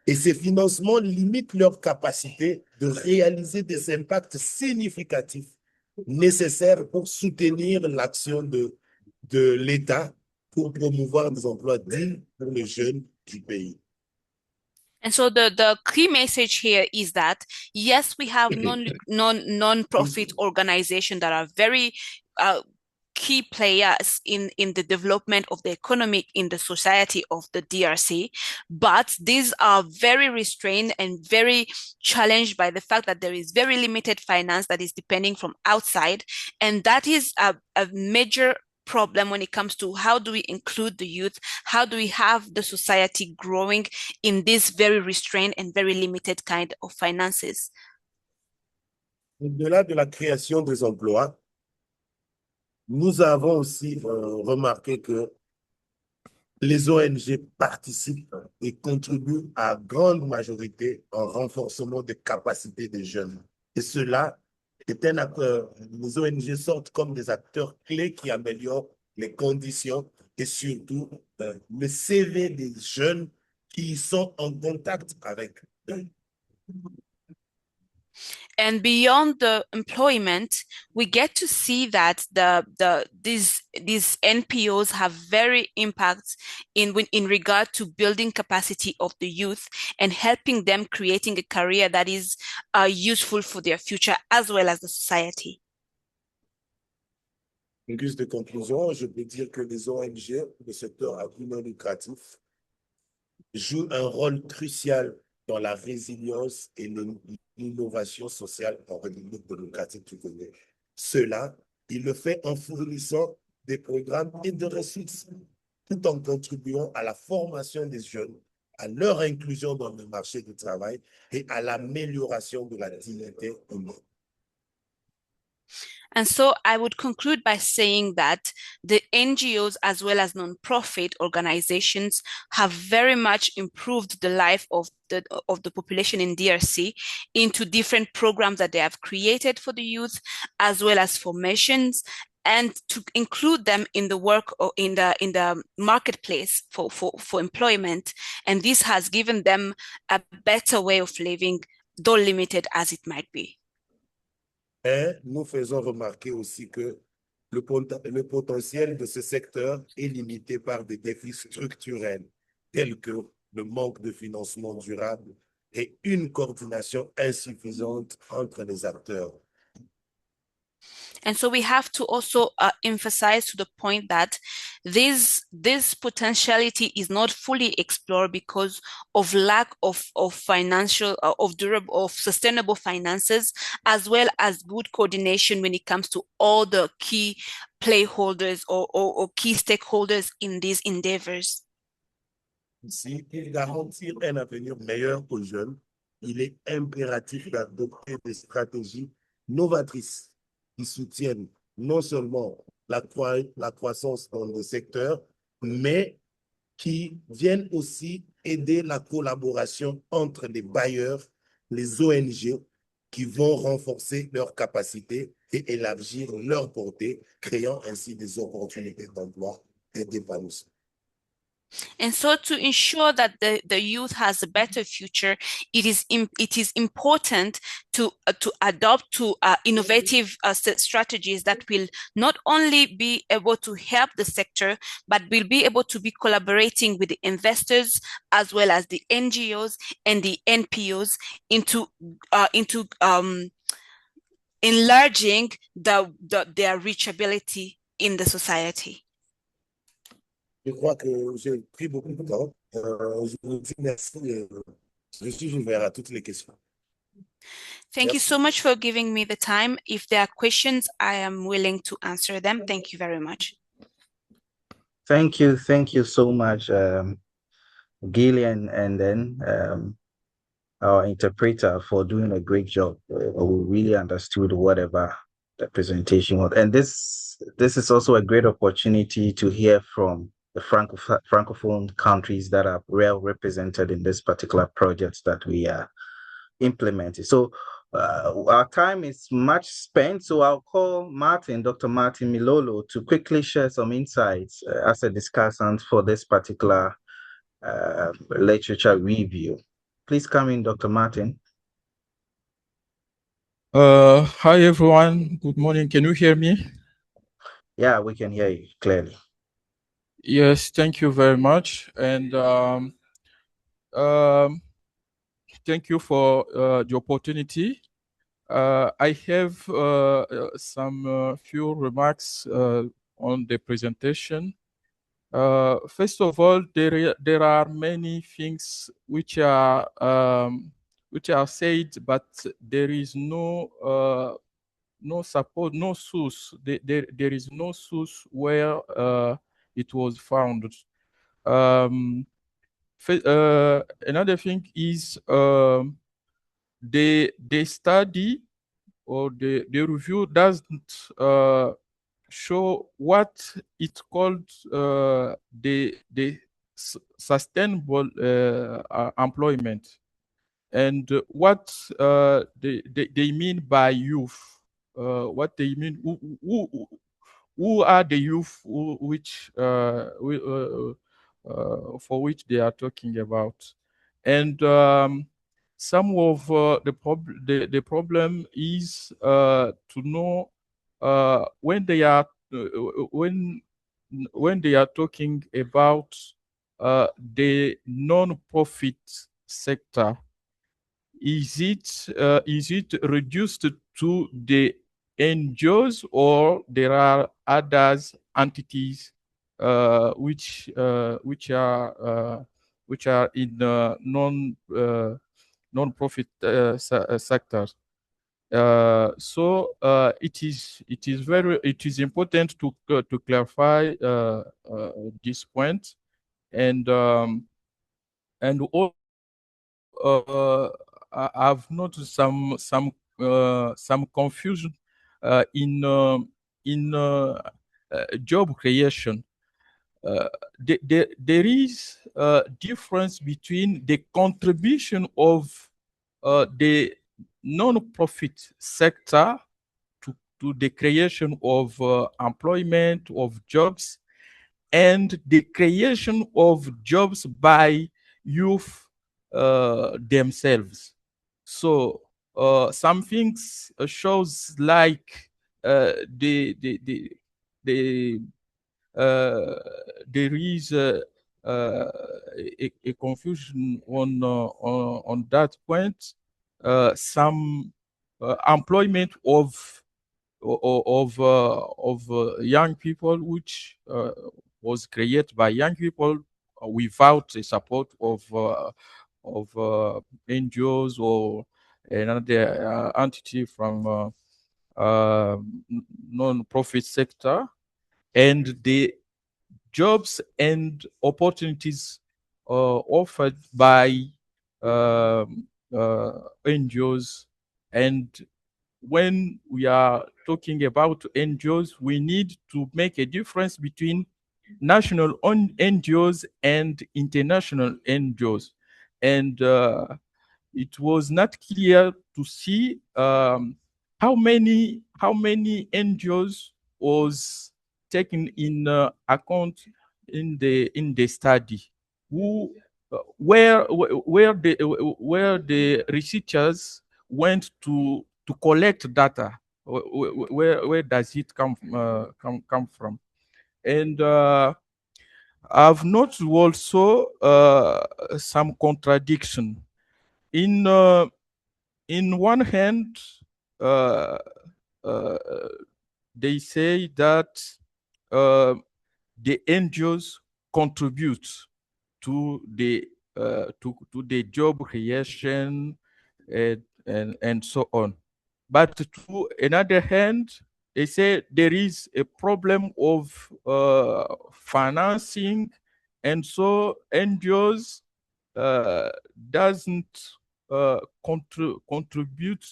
Speaker 10: Et ces financements limitent leur capacité de réaliser des impacts significatifs nécessaires pour soutenir l'action de l'État pour promouvoir des emplois dignes pour les jeunes du pays.
Speaker 8: And so the key message here is that, yes, we have non-profit organizations that are very key players in the development of the economy in the society of the DRC, but these are very restrained and very challenged by the fact that there is very limited finance that is depending from outside. And that is a major problem when it comes to how do we include the youth, how do we have the society growing in this very restrained and very limited kind of finances.
Speaker 10: Au-delà de la création des emplois, Nous avons aussi remarqué que les ONG participent et contribuent à grande majorité au renforcement des capacités des jeunes. Et cela est un acteur. Les ONG sortent comme des acteurs clés qui améliorent les conditions et surtout le CV des jeunes qui sont en contact avec eux.
Speaker 8: And beyond the employment, we get to see that these NPOs have very impact in regard to building capacity of the youth and helping them creating a career that is useful for their future as well as the society.
Speaker 10: En guise de conclusion, je peux dire que les ONG, le secteur à but non lucratif, jouent un rôle crucial dans la résilience et l'innovation sociale en République démocratique du Congo. Cela, il le fait en fournissant des programmes et de ressources, tout en contribuant à la formation des jeunes, à leur inclusion dans le marché du travail et à l'amélioration de la dignité humaine.
Speaker 8: And so I would conclude by saying that the NGOs as well as non-profit organizations have very much improved the life of the population in DRC into different programs that they have created for the youth, as well as formations, and to include them in the work or in the marketplace for employment. And this has given them a better way of living, though limited as it might be.
Speaker 10: Et nous faisons remarquer aussi que le potentiel de ce secteur est limité par des défis structurels tels que le manque de financement durable et une coordination insuffisante entre les acteurs.
Speaker 8: And so we have to also emphasize to the point that this potentiality is not fully explored because of lack of financial, of durable, of sustainable finances, as well as good coordination when it comes to all the key playholders or key stakeholders in these endeavors.
Speaker 10: Ici, pour garantir un avenir meilleur aux jeunes, il est impératif d'adopter des stratégies novatrices qui soutiennent non seulement la croissance dans le secteur, mais qui viennent aussi aider la collaboration entre les bailleurs, les ONG, qui vont renforcer leurs capacités et élargir leur portée, créant ainsi des opportunités d'emploi et d'épanouissement.
Speaker 8: And so to ensure that the youth has a better future, it is important to adopt innovative strategies that will not only be able to help the sector, but will be able to be collaborating with the investors as well as the NGOs and the NPOs into enlarging their reachability in the society.
Speaker 10: Je crois que j'ai pris beaucoup de temps. Je vous dis merci. Je suis ouvert à toutes les questions.
Speaker 8: Thank you so much for giving me the time. If there are questions, I am willing to answer them. Thank you very much.
Speaker 1: Thank you so much, Gillian, and then our interpreter for doing a great job. We really understood whatever the presentation was. And this is also a great opportunity to hear from the Francophone countries that are well represented in this particular project that we are implementing. So our time is much spent, so I'll call Dr. Martin Milolo, to quickly share some insights as a discussant for this particular literature review. Please come in, Dr. Martin.
Speaker 11: Hi, everyone. Good morning. Can you hear me?
Speaker 1: Yeah, we can hear you clearly.
Speaker 11: Yes, thank you very much. And thank you for the opportunity. I have some few remarks on the presentation. First of all, there are many things which are said, but there is no support, no source. There is no source where it was found. Another thing is the study or the review doesn't show what it's called the sustainable employment, and what they mean by youth, what they mean, who are the youth for which they are talking about. And some of the problem is to know when they are when they are talking about the non-profit sector, is it reduced to the NGOs, or there are others entities which are in non-profit sectors? So it is important to clarify this point, and I've noticed some confusion in job creation. There is a difference between the contribution of the non-profit sector to the creation of employment, of jobs, and the creation of jobs by youth themselves. So some things shows like there is a confusion on that point. Some employment of young people, which was created by young people without the support of NGOs or another entity from non-profit sector, and the jobs and opportunities offered by NGOs. And when we are talking about NGOs, we need to make a difference between national NGOs and international NGOs. And it was not clear to see how many NGOs was taken in account in the study. Where the researchers went to collect data, where does it come from? And I've noticed also some contradiction. In one hand, they say that the NGOs contribute to the job creation and so on. But to another hand, they say there is a problem of financing, and so NGOs doesn't contribute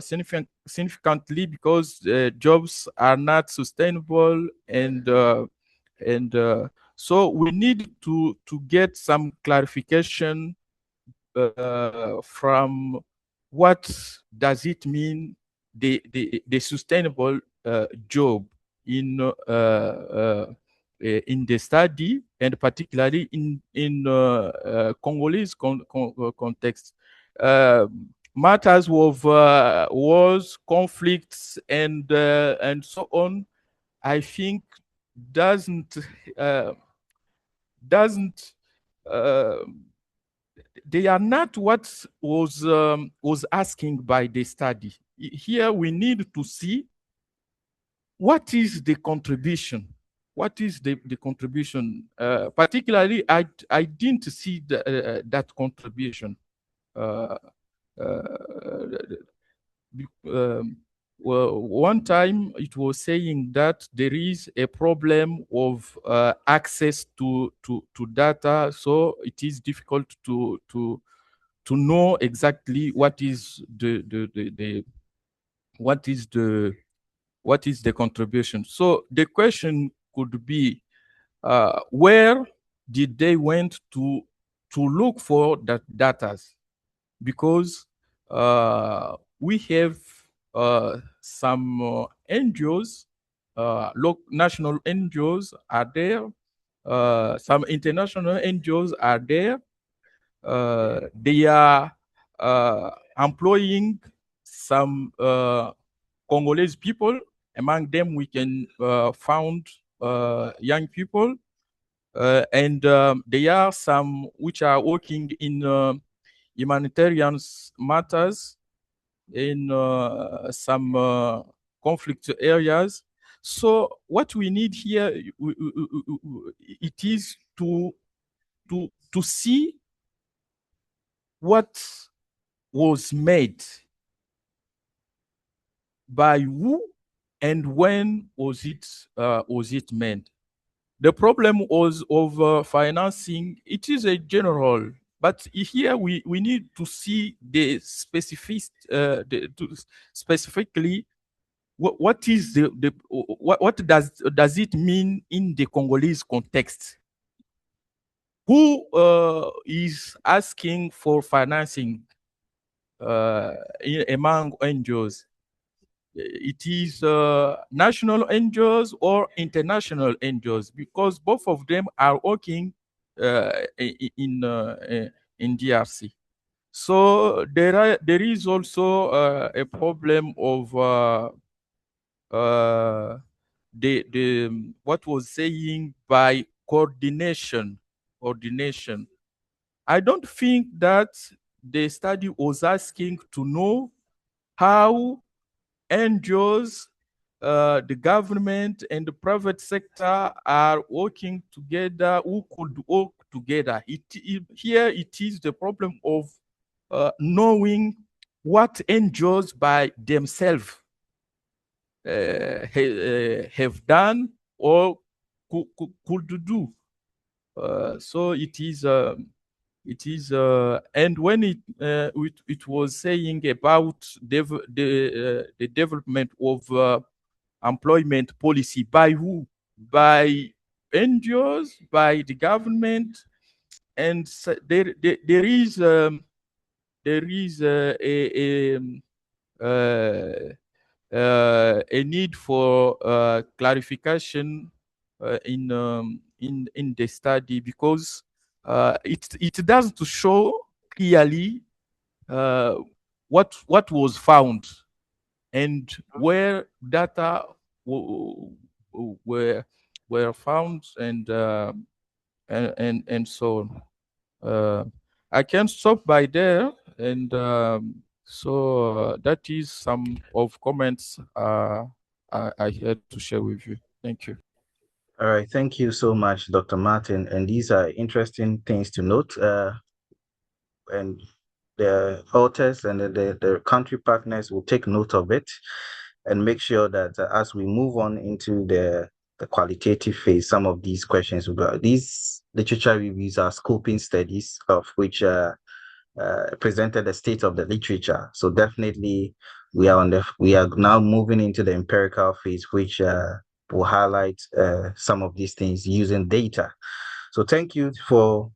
Speaker 11: significantly because jobs are not sustainable, and so we need to get some clarification from what does it mean the sustainable job in the study, and particularly in Congolese context. Matters of wars, conflicts, and so on, I think doesn't they are not what was asking by the study. Here we need to see what is the contribution. What is the contribution? Particularly, I didn't see that contribution. Well, one time it was saying that there is a problem of access to data, so it is difficult to know exactly what is the What is the contribution? So the question could be, where did they went to look for that data? Because we have some NGOs, national NGOs are there, some international NGOs are there. They are employing some Congolese people. Among them, we can found young people. And there are some which are working in humanitarian matters in some conflict areas. So what we need here, it is to see what was made by who and when was it made. The problem was of financing. It is a general, but here we need to see the specific, specifically what is what does it mean in the Congolese context? Who is asking for financing among NGOs? It is national NGOs or international NGOs, because both of them are working in DRC. So there is also a problem of what was saying by coordination. I don't think that the study was asking to know how NGOs, the government and the private sector are working together, who could work together. Here it is the problem of knowing what NGOs by themselves have done or could do. So it is, and when it was saying about the development of employment policy, by who? By NGOs, by the government, and so there is a need for clarification in the study, because it does to show clearly what was found and where data were found, and so on. I can stop by there, and so that is some of comments I had to share with you. Thank you.
Speaker 1: All right, thank you so much, Dr. Martin. And these are interesting things to note. And the authors and the country partners will take note of it and make sure that as we move on into the qualitative phase, some of these questions will go. These literature reviews are scoping studies, of which presented the state of the literature. So definitely we are now moving into the empirical phase, which will highlight some of these things using data. So thank you for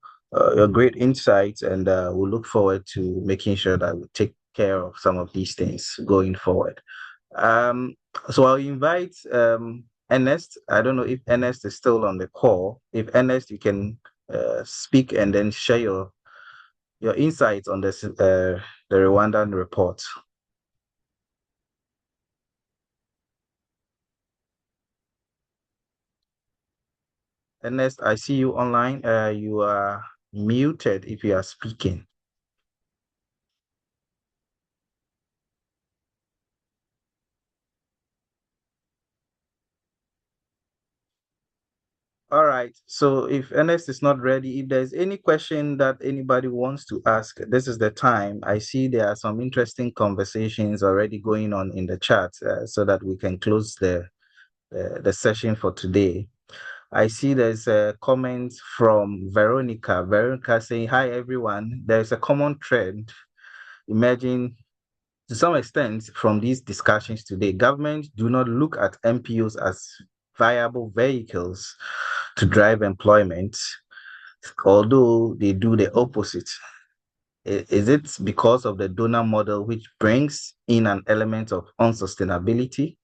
Speaker 1: your great insights, and we'll look forward to making sure that we take care of some of these things going forward. So I'll invite Ernest. I don't know if Ernest is still on the call. If Ernest, you can speak and then share your insights on this the Rwandan report. Ernest, I see you online. You are muted if you are speaking. All right. So if Ernest is not ready, if there's any question that anybody wants to ask, this is the time. I see there are some interesting conversations already going on in the chat, so that we can close the session for today. I see there's a comment from Veronica. Veronica saying, "Hi everyone. There's a common trend emerging to some extent, from these discussions today, governments do not look at NPOs as viable vehicles to drive employment, although they do the opposite. Is it because of the donor model, which brings in an element of unsustainability?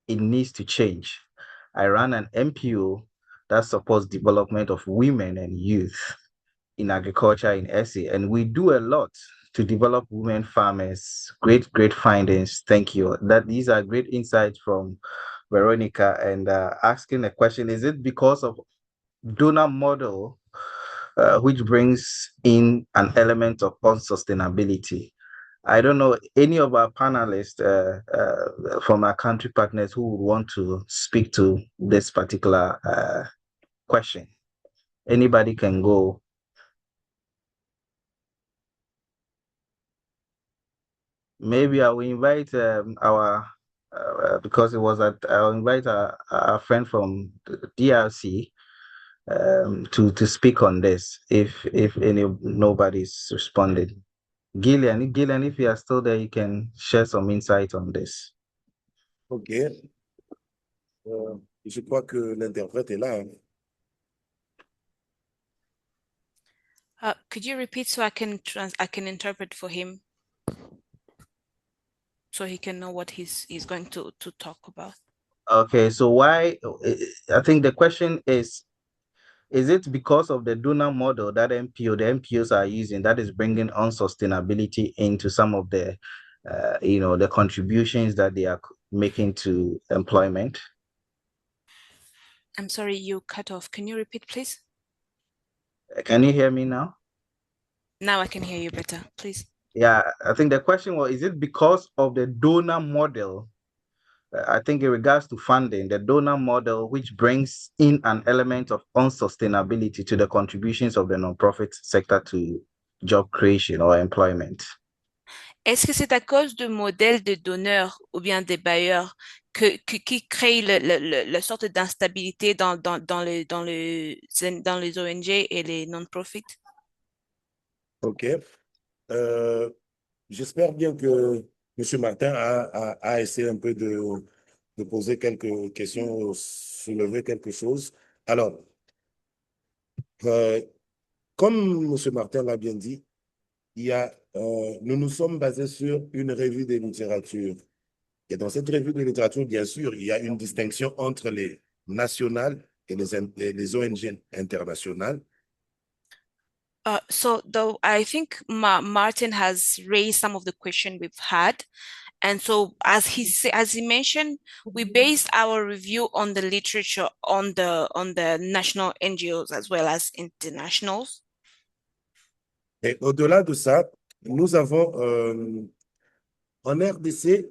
Speaker 1: It needs to change. I run an NPO that supports development of women and youth in agriculture in SA, and we do a lot to develop women farmers. Great findings. Thank you. These are great insights from Veronica. And asking a question: is it because of donor model which brings in an element of unsustainability? I don't know any of our panelists from our country partners who would want to speak to this particular question. Anybody can go. Maybe I will invite because it was I'll invite our friend from the DRC to speak on this if nobody's responded. Gillian, if you are still there, you can share some insight on this.
Speaker 10: Ok. Je crois que l'interprète est là.
Speaker 8: Could you repeat so I can interpret for him, so he can know what he's going to talk about?
Speaker 1: Okay, so why? I think the question is it because of the donor model that the NPOs are using that is bringing unsustainability into some of the, the contributions that they are making to employment?
Speaker 8: I'm sorry, you cut off. Can you repeat, please?
Speaker 1: Can you hear me now?
Speaker 8: Now I can hear you better, please.
Speaker 1: Yeah, I think the question was, is it because of the donor model? I think in regards to funding, the donor model, which brings in an element of unsustainability to the contributions of the nonprofit sector to job creation or employment.
Speaker 8: Est-ce que c'est à cause du modèle de donneurs ou bien des bailleurs qui crée la sorte d'instabilité dans les ONG et les non-profits?
Speaker 10: OK. J'espère bien que M. Martin a essayé un peu de poser quelques questions, soulever quelque chose. Alors, comme M. Martin l'a bien dit, nous nous sommes basés sur une revue de littérature. Et dans cette revue de littérature, bien sûr, il y a une distinction entre les nationales et les ONG internationales.
Speaker 8: So though I think Martin has raised some of the question we've had. And so as he mentioned, we based our review on the literature on the national NGOs as well as internationals.
Speaker 10: Et au-delà de ça, nous avons en RDC,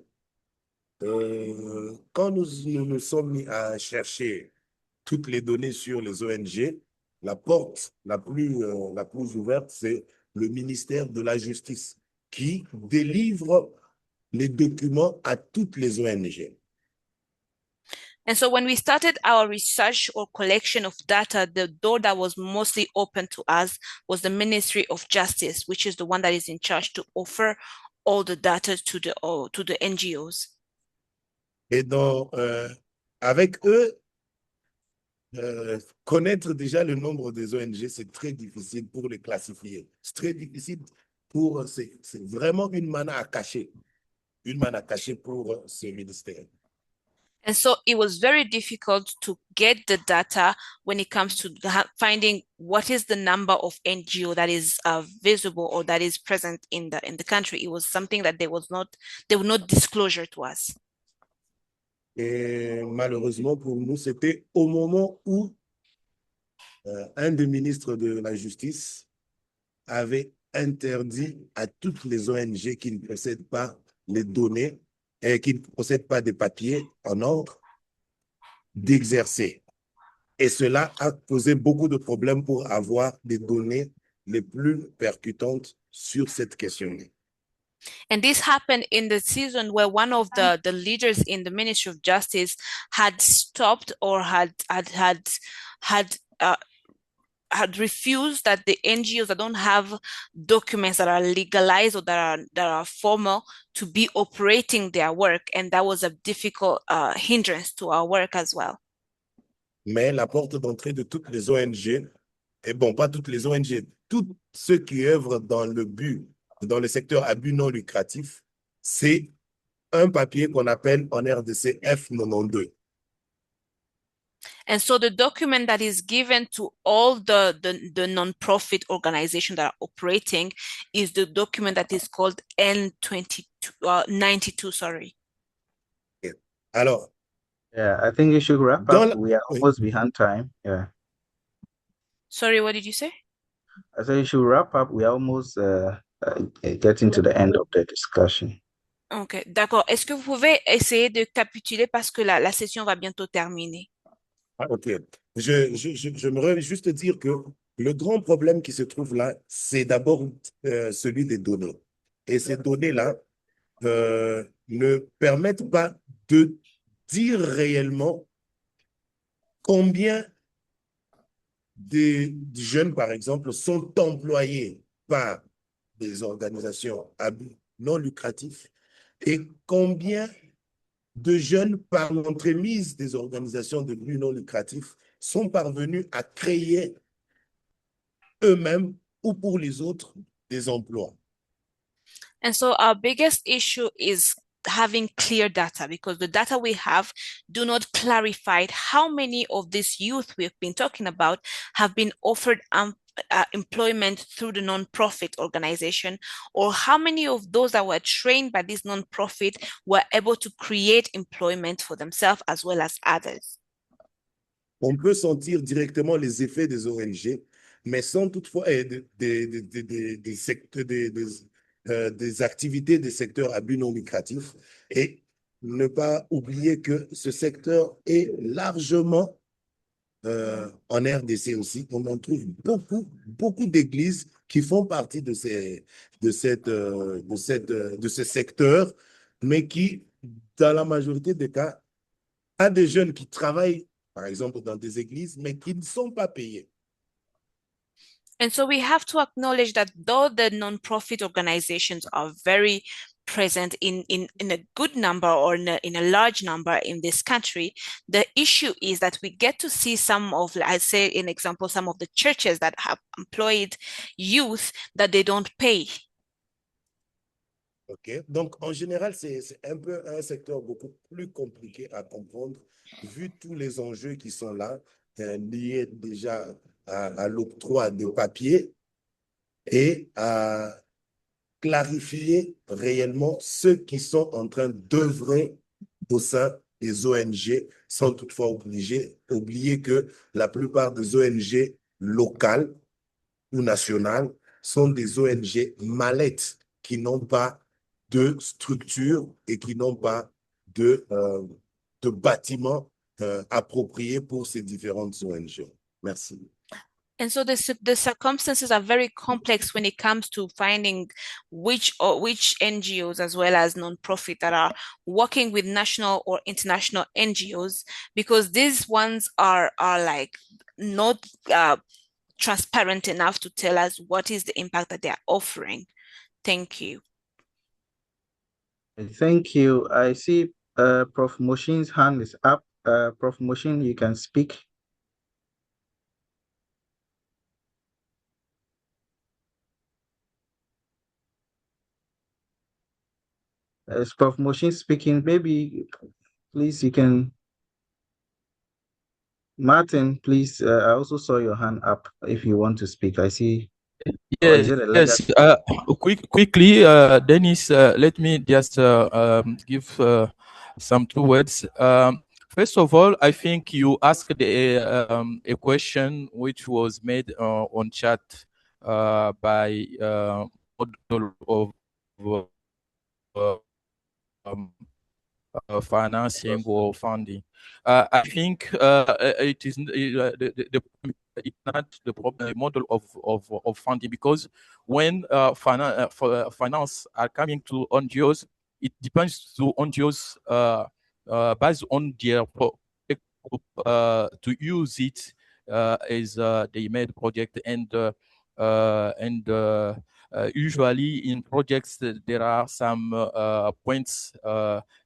Speaker 10: quand nous nous sommes mis à chercher toutes les données sur les ONG, la porte la plus ouverte, c'est le ministère de la Justice qui délivre les documents à toutes les ONG.
Speaker 8: And so when we started our research or collection of data, the door that was mostly open to us was the Ministry of Justice, which is the one that is in charge to offer all the data to the NGOs.
Speaker 10: Et donc, avec eux, connaître déjà le nombre des ONG, c'est très difficile pour les classifier. C'est très difficile c'est vraiment une manne à cacher pour ce ministère.
Speaker 8: And so it was very difficult to get the data when it comes to finding what is the number of NGO that is visible or that is present in the country. It was something that there would not disclosure to us.
Speaker 10: Et malheureusement pour nous, c'était au moment où un des ministres de la Justice avait interdit à toutes les ONG qui ne possèdent pas les données et qui ne possèdent pas des papiers en ordre d'exercer. Et cela a posé beaucoup de problèmes pour avoir des données les plus percutantes sur cette question.
Speaker 8: And this happened in the season where one of the leaders in the Ministry of Justice had stopped or had had refused that the NGOs that don't have documents that are legalized or that are formal to be operating their work, and that was a difficult hindrance to our work as well.
Speaker 10: Mais la porte d'entrée de toutes les ONG, et bon, pas toutes les ONG, tous ceux qui œuvrent dans le secteur à but non lucratif, c'est un papier qu'on appelle en RDC F92.
Speaker 8: And so the document that is given to all the non-profit organizations that are operating is the document that is called N92, sorry.
Speaker 10: Yeah. Alors,
Speaker 1: yeah, I think you should wrap up. We are almost behind time. Yeah.
Speaker 8: Sorry, what did you say?
Speaker 1: I said you should wrap up. We are almost getting to the end of the discussion.
Speaker 8: Ok, d'accord. Est-ce que vous pouvez essayer de capituler parce que la session va bientôt terminer?
Speaker 10: Ah, ok. Je me juste dire que le grand problème qui se trouve là, c'est d'abord celui des données. Et ces données-là ne permettent pas de dire réellement combien de jeunes, par exemple, sont employés par des organisations à but non lucratif et combien de jeunes, par l'entremise des organisations de but non lucratif, sont parvenus à créer eux-mêmes ou pour les autres des emplois.
Speaker 8: And so our biggest issue is having clear data, because the data we have do not clarify how many of this youth we've been talking about have been offered employment through the non-profit organization, or how many of those that were trained by this non-profit were able to create employment for themselves as well as others.
Speaker 10: On peut sentir directement les effets des ONG, mais sans toutefois des activités des secteurs à but non lucratif, et ne pas oublier que ce secteur est largement en RDC aussi. On en trouve beaucoup d'églises qui font partie de ce secteur, mais qui, dans la majorité des cas, a des jeunes qui travaillent, par exemple, dans des églises, mais qui ne sont pas payés.
Speaker 8: And so we have to acknowledge that though the non-profit organizations are very present in a good number or in a large number in this country, the issue is that we get to see some of, I say in example, some of the churches that have employed youth that they don't pay.
Speaker 10: OK. Donc, en général, c'est un peu un secteur beaucoup plus compliqué à comprendre, vu tous les enjeux qui sont là, liés déjà à l'octroi de papier et à clarifier réellement ceux qui sont en train d'œuvrer au sein des ONG, sans toutefois oublier que la plupart des ONG locales ou nationales sont des ONG mallettes qui n'ont pas de structure et qui n'ont pas de bâtiments appropriés pour ces différentes ONG. Merci.
Speaker 8: And so the circumstances are very complex when it comes to finding which NGOs as well as non-profit that are working with national or international NGOs, because these ones are like not transparent enough to tell us what is the impact that they are offering. Thank you.
Speaker 1: Thank you. I see Prof. Moshin's hand is up. Prof. Moshin, you can speak. Is Prof. Moshin speaking? Maybe, please, you can. Martin, please, I also saw your hand up if you want to speak. I see.
Speaker 11: Yes, quickly, Dennis, let me just give some 2 words. First of all, I think you asked a question which was made on chat by model of financing or funding. I think it is it's not the problem, the model of funding, because when finance are coming to NGOs, it depends to NGOs based on their to use it as they made project, and usually in projects there are some points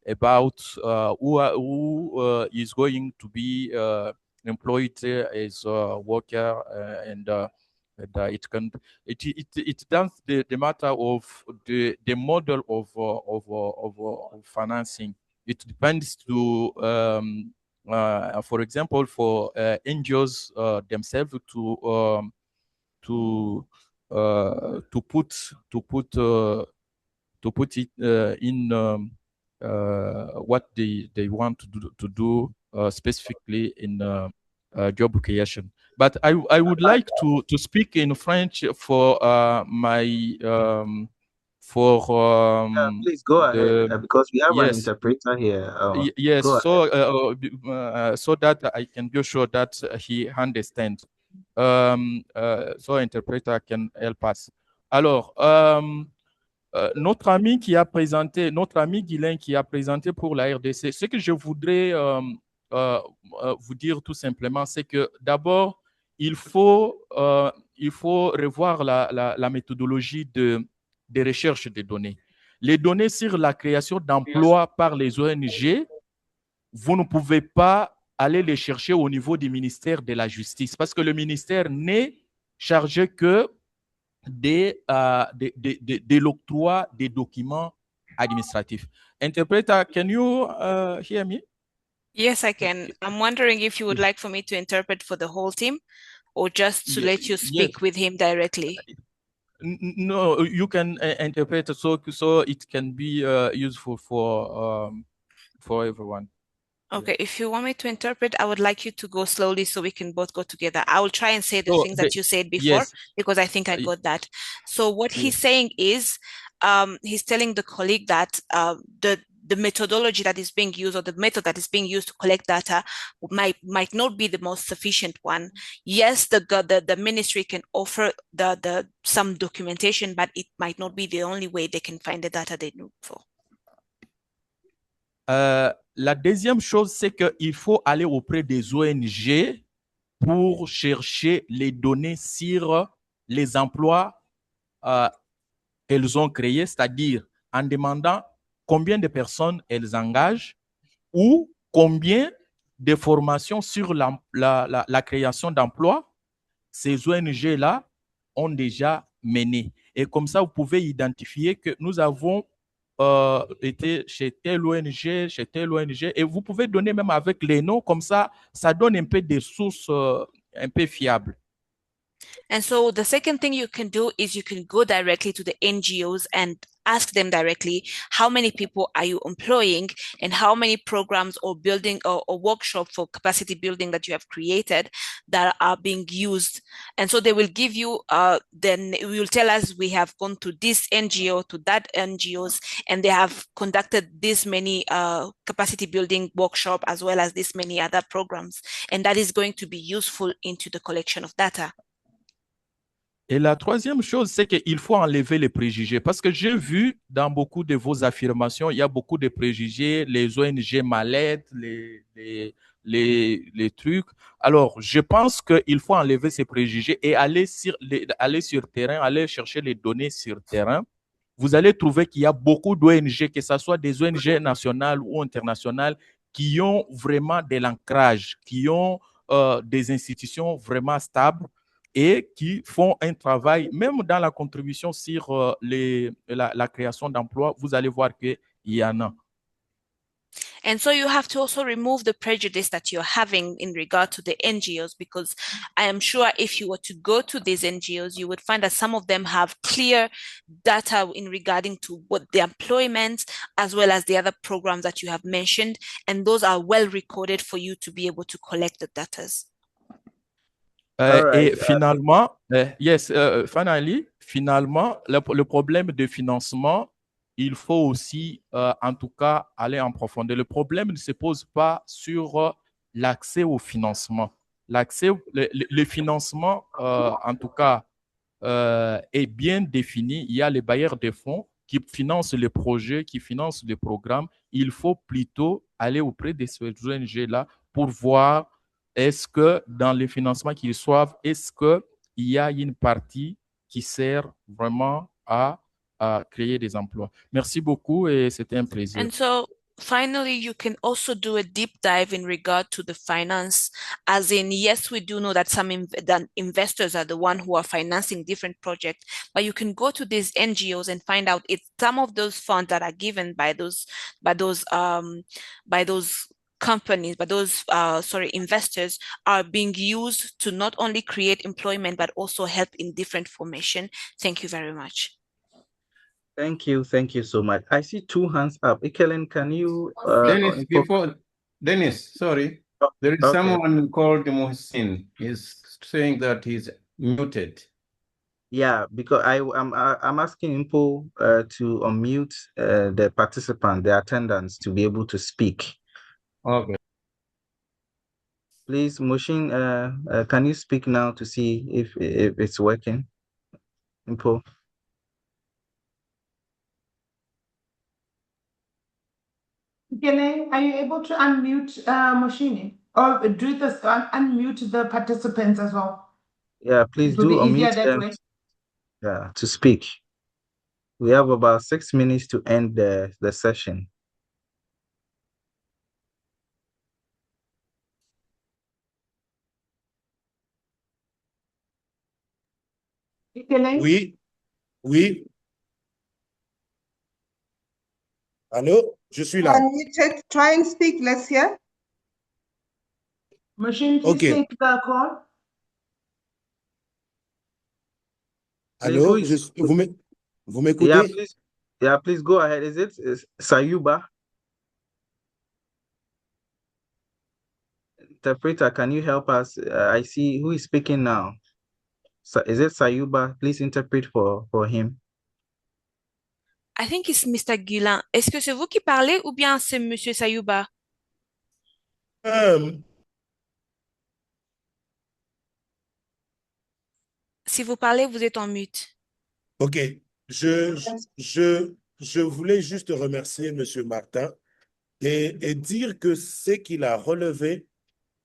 Speaker 11: about who is going to be employed as a worker, and it does the matter of the model of financing. It depends to for example, for NGOs themselves to put it in what they want to do specifically in job creation. But I would like to speak in French for my
Speaker 1: Please go ahead because we have an
Speaker 11: yes.
Speaker 1: interpreter here.
Speaker 11: Yes,
Speaker 1: Go ahead.
Speaker 11: so that I can be sure that he understands. So interpreter can help us. Alors, notre ami Guylain qui a présenté pour la RDC, ce que je voudrais vous dire tout simplement, c'est que d'abord, il faut revoir la méthodologie de recherche des données. Les données sur la création d'emplois par les ONG, vous ne pouvez pas aller les chercher au niveau du ministère de la Justice parce que le ministère n'est chargé que de l'octroi des documents administratifs. Interpreter, can you hear me?
Speaker 8: Yes, I can. I'm wondering if you would like for me to interpret for the whole team or just to let you speak with him directly.
Speaker 11: No, you can interpret so it can be useful for everyone.
Speaker 8: Okay, if you want me to interpret, I would like you to go slowly so we can both go together. I will try and say the things that you said before because I think I got that. So what he's saying is, he's telling the colleague that the methodology that is being used or the method that is being used to collect data might not be the most sufficient one. Yes, the ministry can offer some documentation, but it might not be the only way they can find the data they look for.
Speaker 11: La deuxième chose, c'est qu'il faut aller auprès des ONG pour chercher les données sur les emplois qu'elles ont créés, c'est-à-dire en demandant combien de personnes elles engagent ou combien de formations sur la création d'emplois ces ONG-là ont déjà mené. Et comme ça, vous pouvez identifier que nous avons été chez telle ONG, et vous pouvez donner même avec les noms, comme ça, ça donne un peu des sources un peu fiables.
Speaker 8: And so the second thing you can do is you can go directly to the NGOs and ask them directly, how many people are you employing and how many programs or building or workshop for capacity building that you have created that are being used. And so they will give you, then will tell us we have gone to this NGO, to that NGOs, and they have conducted this many capacity building workshop as well as this many other programs. And that is going to be useful into the collection of data.
Speaker 11: Et la troisième chose, c'est qu'il faut enlever les préjugés. Parce que j'ai vu dans beaucoup de vos affirmations, il y a beaucoup de préjugés, les ONG malades, les trucs. Alors, je pense qu'il faut enlever ces préjugés et aller sur terrain, aller chercher les données sur terrain. Vous allez trouver qu'il y a beaucoup d'ONG, que ce soit des ONG nationales ou internationales, qui ont vraiment de l'ancrage, qui ont des institutions vraiment stables et qui font un travail, même dans la contribution sur la création d'emplois, vous allez voir qu'il y en a.
Speaker 8: And so you have to also remove the prejudice that you're having in regard to the NGOs, because I am sure if you were to go to these NGOs, you would find that some of them have clear data in regarding to what the employment, as well as the other programs that you have mentioned. And those are well recorded for you to be able to collect the data.
Speaker 11: Et finalement, finalement, le problème de financement, il faut aussi, en tout cas, aller en profondeur. Le problème ne se pose pas sur l'accès au financement. Le financement, en tout cas, est bien défini. Il y a les bailleurs de fonds qui financent les projets, qui financent les programmes. Il faut plutôt aller auprès de ces ONG-là pour voir est-ce que dans les financements qu'ils reçoivent, est-ce qu'il y a une partie qui sert vraiment à créer des emplois? Merci beaucoup et c'était un plaisir.
Speaker 8: And so finally, you can also do a deep dive in regard to the finance, as in, yes, we do know that that investors are the one who are financing different projects, but you can go to these NGOs and find out if some of those funds that are given by those companies, but those investors are being used to not only create employment but also help in different formation. Thank you very much.
Speaker 1: Thank you so much. I see 2 hands up. Ikelen, can you
Speaker 3: Dennis, sorry. There is someone called Mohsin. He's saying that he's muted.
Speaker 1: Yeah, because I'm asking Impo to unmute the participant, the attendants, to be able to speak.
Speaker 3: Okay.
Speaker 1: Please, Moshin, can you speak now to see if it's working? Impo.
Speaker 4: Gene, are you able to unmute Moshini? Or do this, unmute the participants as well?
Speaker 1: Yeah, please
Speaker 4: It will
Speaker 1: do
Speaker 4: be easier
Speaker 1: unmute
Speaker 4: that
Speaker 1: them.
Speaker 4: way.
Speaker 1: Yeah, to speak. We have about 6 minutes to end the session.
Speaker 10: Oui, oui. Allô, je suis là.
Speaker 9: Unmuted. Try and speak. Let's hear.
Speaker 4: Machine, please
Speaker 10: Okay.
Speaker 4: take the call.
Speaker 10: Allô, vous m'écoutez?
Speaker 1: Yeah, please go ahead. Is it Sayuba? Interpreter, can you help us? I see who is speaking now. So is it Sayuba? Please interpret for him.
Speaker 8: I think it's Mr. Guillain. Est-ce que c'est vous qui parlez ou bien c'est Monsieur Sayuba? Si vous parlez, vous êtes en mute.
Speaker 10: OK. Je voulais juste remercier M. Martin et dire que ce qu'il a relevé,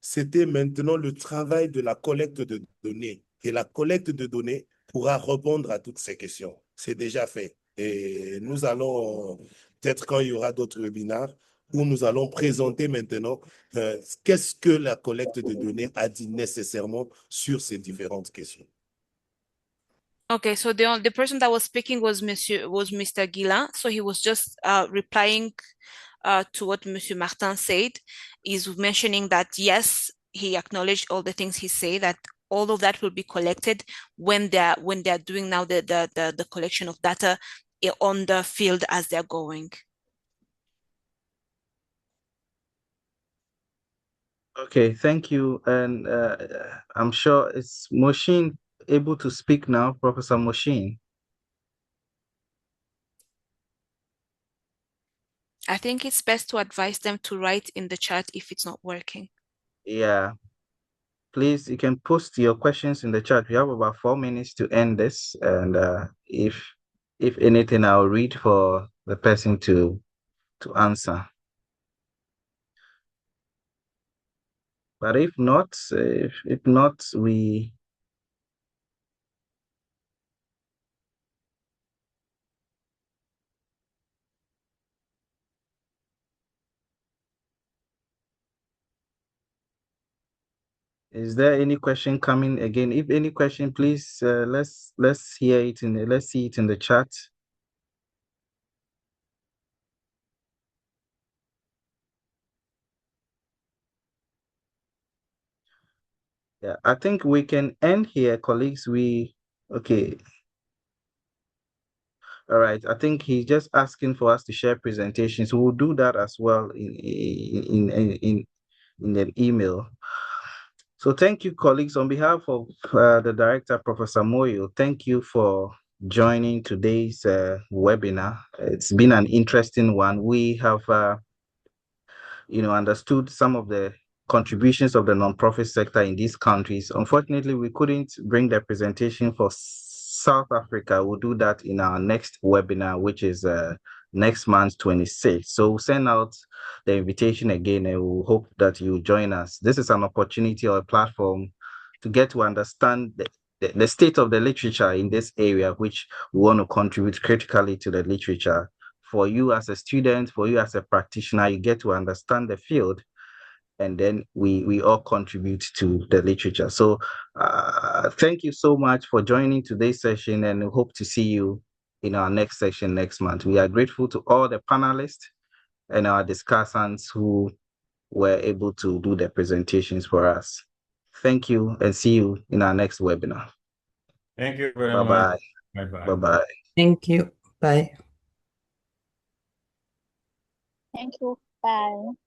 Speaker 10: c'était maintenant le travail de la collecte de données. Et la collecte de données pourra répondre à toutes ces questions. C'est déjà fait. Et nous allons, peut-être quand il y aura d'autres webinaires, où nous allons présenter maintenant qu'est-ce que la collecte de données a dit nécessairement sur ces différentes questions.
Speaker 8: Okay, so the person that was speaking was Mr. Guillain. So he was just replying to what Monsieur Martin said. He's mentioning that yes, he acknowledged all the things he said, that all of that will be collected when they're doing now the collection of data on the field as they're going.
Speaker 1: Okay, thank you. And I'm sure it's Moshin able to speak now, Professor Moshin.
Speaker 8: I think it's best to advise them to write in the chat if it's not working.
Speaker 1: Yeah. Please, you can post your questions in the chat. We have about 4 minutes to end this. And if anything, I'll read for the person to answer. But if not, we Is there any question coming again? If any question, please let's hear it let's see it in the chat. Yeah, I think we can end here, colleagues. Okay. All right. I think he's just asking for us to share presentations. We'll do that as well in an email. So thank you, colleagues. On behalf of the director, Professor Moyo, thank you for joining today's webinar. It's been an interesting one. We have, understood some of the contributions of the nonprofit sector in these countries. Unfortunately, we couldn't bring the presentation for South Africa. We'll do that in our next webinar, which is next month, 26th. So we'll send out the invitation again, and we'll hope that you join us. This is an opportunity or a platform to get to understand the state of the literature in this area, which we want to contribute critically to the literature. For you as a student, for you as a practitioner, you get to understand the field, and then we all contribute to the literature. So thank you so much for joining today's session, and we hope to see you in our next session next month. We are grateful to all the panelists and our discussants who were able to do the presentations for us. Thank you, and see you in our next webinar.
Speaker 3: Thank you very
Speaker 1: Bye-bye.
Speaker 3: much. Bye-bye.
Speaker 1: Bye-bye.
Speaker 12: Thank you. Bye.
Speaker 5: Thank you. Bye.